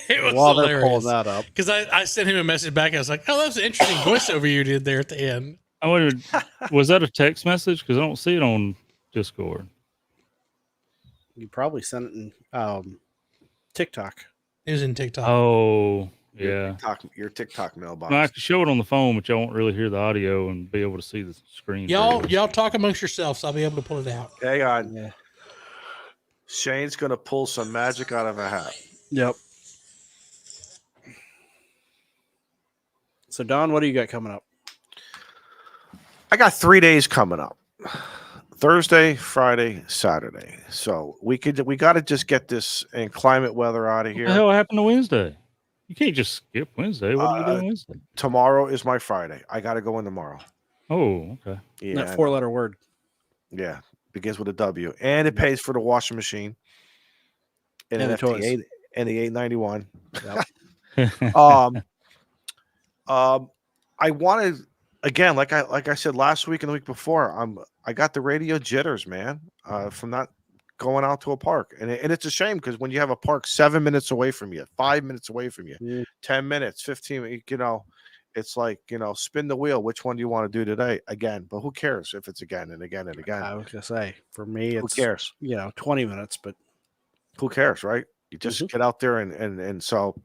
It was While hilarious. they're pulling that up, because I sent him a message back. I was like, "Oh, that's an interesting voiceover you did there at the end." I wondered, was that a text message? Because I don't see it on Discord. you probably sent it in TikTok. It was in TikTok. Oh, yeah. Your TikTok mailbox. No, I can show it on the phone, but you won't really hear the audio and be able to see the screen. Y'all talk amongst yourselves. I'll be able to pull it out. Hang on. Yeah. Shane's going to pull some magic out of a hat. Yep. So, Don, what do you got coming up? I got 3 days coming up. Thursday, Friday, Saturday. So we got to just get this inclement weather out of What here. the hell happened to Wednesday? You can't just skip Wednesday. What are you doing Wednesday? Tomorrow is my Friday. I got to go in tomorrow. Oh, okay. Yeah, That 4-letter word. Yeah, begins with a W, and it pays for the washing machine and And an the toys. FT8 and the 891. Yep. I wanted again, like I said last week and the week before. I got the radio jitters, man, from not going out to a park, and it's a shame because when you have a park 7 minutes away from you, 5 minutes away from you, 10 minutes, 15, it's like, spin the wheel. Which one do you want to do today? Again, but who cares if it's again and again and again? I was gonna say, for me, Who it's cares? 20 minutes, but Who cares, right? You just get out there and so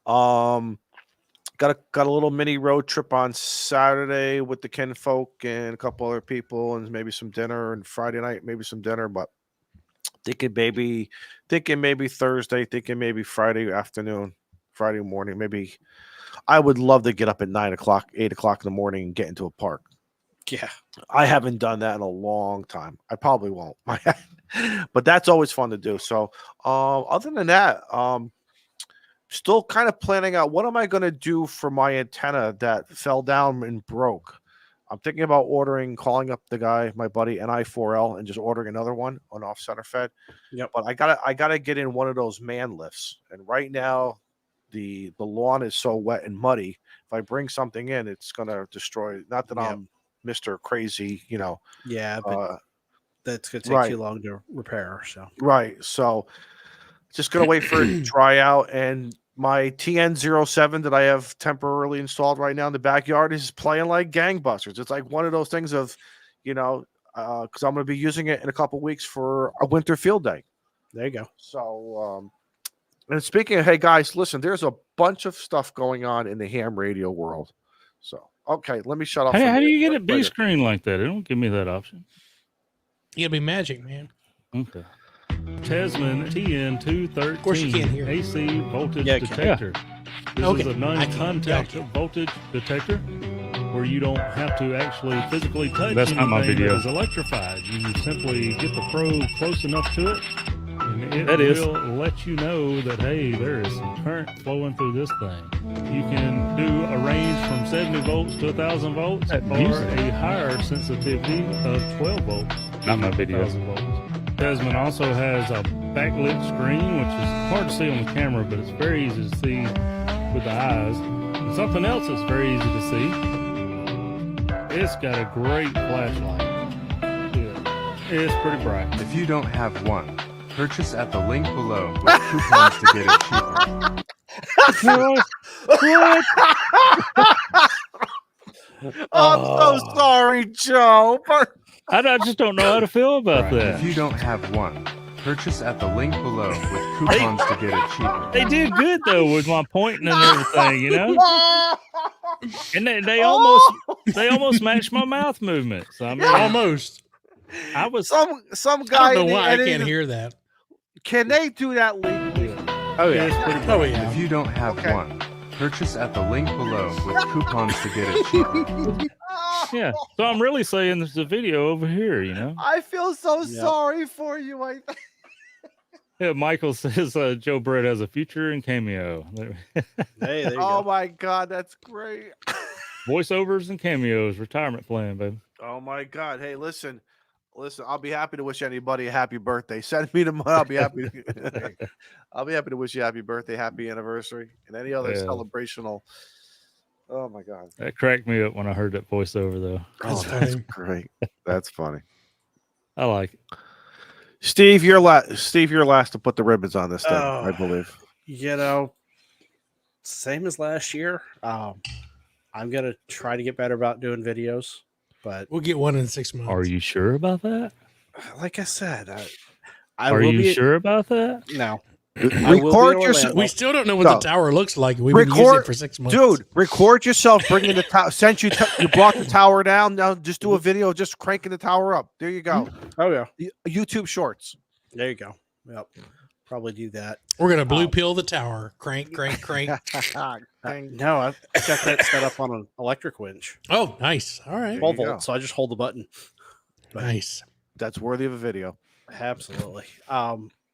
got a little mini road trip on Saturday with the kinfolk and a couple other people and maybe some dinner, and Friday night maybe some dinner, but thinking maybe Thursday, thinking maybe Friday afternoon, Friday morning. Maybe I would love to get up at 9 o'clock, 8 o'clock in the morning and get into a park. yeah, I haven't done that in a long time. I probably won't, but that's always fun to do. So other than that, still kind of planning out what am I going to do for my antenna that fell down and broke. I'm thinking about calling up the guy, my buddy NI4L, and just ordering another one on off center fed. Yep. But I gotta get in one of those man lifts. And right now, the lawn is so wet and muddy. If I bring something in, it's gonna destroy. Not that I'm Mr. Crazy, yeah, but that's gonna take right. too long to repair. So Right. So just gonna wait for it to dry out. And my TN07 that I have temporarily installed right now in the backyard is playing like gangbusters. It's like one of those things of, because I'm going to be using it in a couple weeks for a winter field day. there you go. So, and speaking of, hey guys, listen, there's a bunch of stuff going on in the ham radio world. So, okay, let me shut up. How do you get it B screen like that? It don't give me that option. You gotta be magic, man. Okay. Tesman TN213. Of course you can't hear. AC voltage detector. This is a non-contact voltage detector where you don't have to actually physically touch anything that is electrified. You simply get the probe close enough to it, and it will let you know that, hey, there is some current flowing through this thing. You can do a range from 70 volts to 1,000 volts or a higher sensitivity of 12 volts. Not my video. 1,000 volts. Desmond also has a backlit screen, which is hard to see on the camera, but it's very easy to see with the eyes. Something else that's very easy to see. It's got a great flashlight. It's pretty bright. If you don't have one, purchase at the link below with coupons to get it cheaper. What? I'm so sorry, Joe. I just don't know how to feel about If that. you don't have one, purchase at the link below with coupons to get it cheaper. They did good though with my pointing and everything, you know. And they almost matched my mouth movements. I mean, Almost. I was some I guy. don't know why I in the can't editing- hear that. Can they do that legally? Oh yeah, yeah. it's pretty Oh yeah. If you don't have Okay. one, purchase at the link below with coupons to get it cheaper. yeah. So I'm really saying there's a video over here, you know. I feel so Yep. sorry for you. Yeah, Michael says Joe Brett has a future in Cameo. Hey, there you Oh go. my God, that's great. Voiceovers and cameos, retirement plan, baby. Oh my God. Hey, listen. I'll be happy to wish anybody a happy birthday. Send me the money. I'll be happy to I'll be happy to wish you a happy birthday, happy anniversary, and any other Yeah. celebrational. Oh my God. That cracked me up when I heard that voiceover, though. That's That's funny. great. That's funny. I like it. Steve, you're last. Steve, you're last to put the ribbons on this thing, I Oh. believe. You know, same as last year. I'm gonna try to get better about doing videos, but We'll get one in 6 months. Are you sure about that? like I said, I Are will you be, sure about that? No, Record yourself, We still don't know what No. the tower looks like. We've been using Record- it for 6 months. dude. Record yourself bringing the tower. Since you brought the tower down, now just do a video, just cranking the tower up. There you go. Oh yeah, YouTube Shorts. there you go. Yep, probably do that. We're gonna blue pill the tower. Crank, crank, crank. No, I've got that set up on an electric winch, Oh, nice. All right. 12 you go. volts. So I just hold the button. Nice. That's worthy of a video. Absolutely.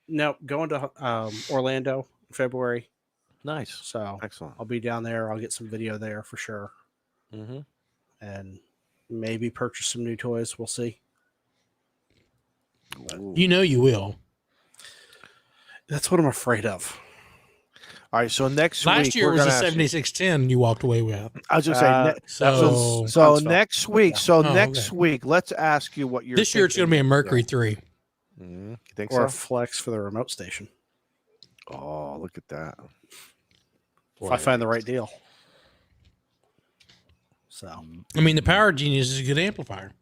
No, going to Orlando in February, Nice. so Excellent. I'll be down there. I'll get some video there for sure, and maybe purchase some new toys. We'll see. You know you will. That's what I'm afraid of. All right. So next Last week year we're was a gonna ask you- 7610 you walked away with. I was just saying. So So Huntsville. next week. So Oh, next okay. week, let's ask you what you're. this year it's going to be a Mercury 3. You think Or a so? flex for the remote station. Oh, look at that. If I find the right deal. So, I mean, the Power Genius is a good amplifier.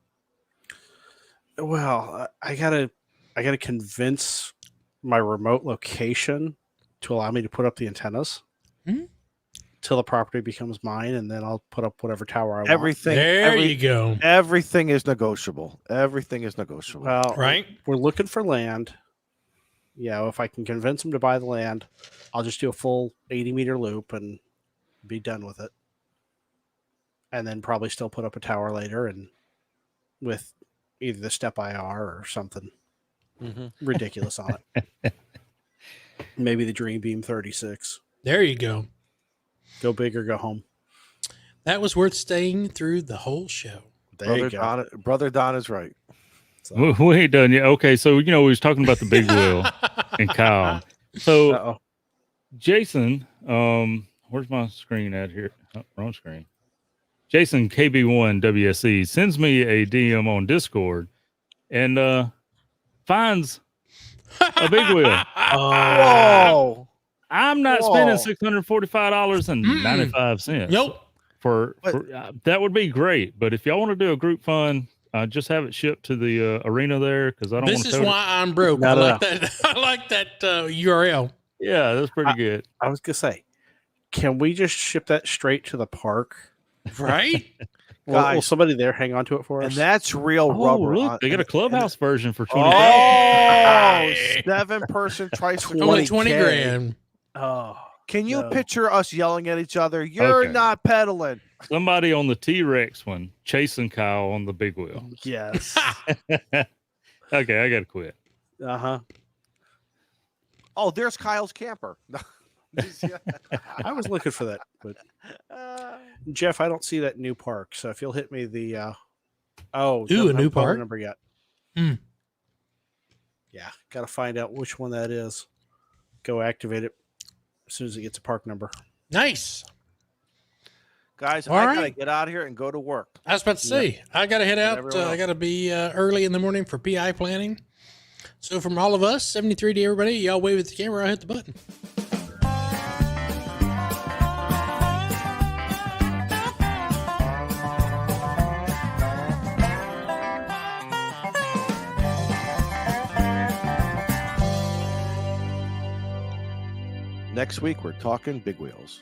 well, I gotta convince my remote location to allow me to put up the antennas Hmm. till the property becomes mine, and then I'll put up whatever tower I want. Everything. There you go. Everything is negotiable. Everything is negotiable. Well, Right? we're looking for land. Yeah, if I can convince them to buy the land, I'll just do a full 80-meter loop and be done with it. And then probably still put up a tower later and with either the step IR or something ridiculous on it. Maybe the Dream Beam 36. There you go. Go big or go home. That was worth staying through the whole show. There you go. Brother Don is right. So, We ain't done yet. Okay, so we was talking about the big wheel and Kyle. So uh-oh. Jason, where's my screen at here? Oh, wrong screen. Jason KB1 WSE sends me a DM on Discord and finds a big wheel. Whoa. I'm not Whoa. spending $645.95. Nope. For But- that would be great, but if y'all want to do a group fun, just have it shipped to the arena there because I don't. This want is to why I'm broke. No, I no, like that. I like that URL. Yeah, that's pretty good. I was going to say, can we just ship that straight to the park? Right? Will Guys. somebody there hang on to it for us? And that's real Oh, rubber. look, on- they got a and- clubhouse version for and- 20,000. Oh, 7-person tricycle. Only 20K. 20 grand. Oh, Can you No. picture us yelling at each other? You're Okay. not pedaling. Somebody on the T-Rex one chasing Kyle on the big wheel. yes. Okay, I gotta quit. Uh-huh. Oh, there's Kyle's camper. I was looking for that, but Jeff, I don't see that new park. So if you'll hit me the Ooh, don't a have new phone park? number yet. Hmm. Yeah, got to find out which one that is. Go activate it as soon as it gets a park number. Nice. Guys, All I right. gotta get out of here and go to work. I was about to say, I got to head out. everyone I got to be early in the morning for PI planning. So from all of us, 73 to everybody, y'all wave at the camera, I hit the button. Next week, we're talking big wheels.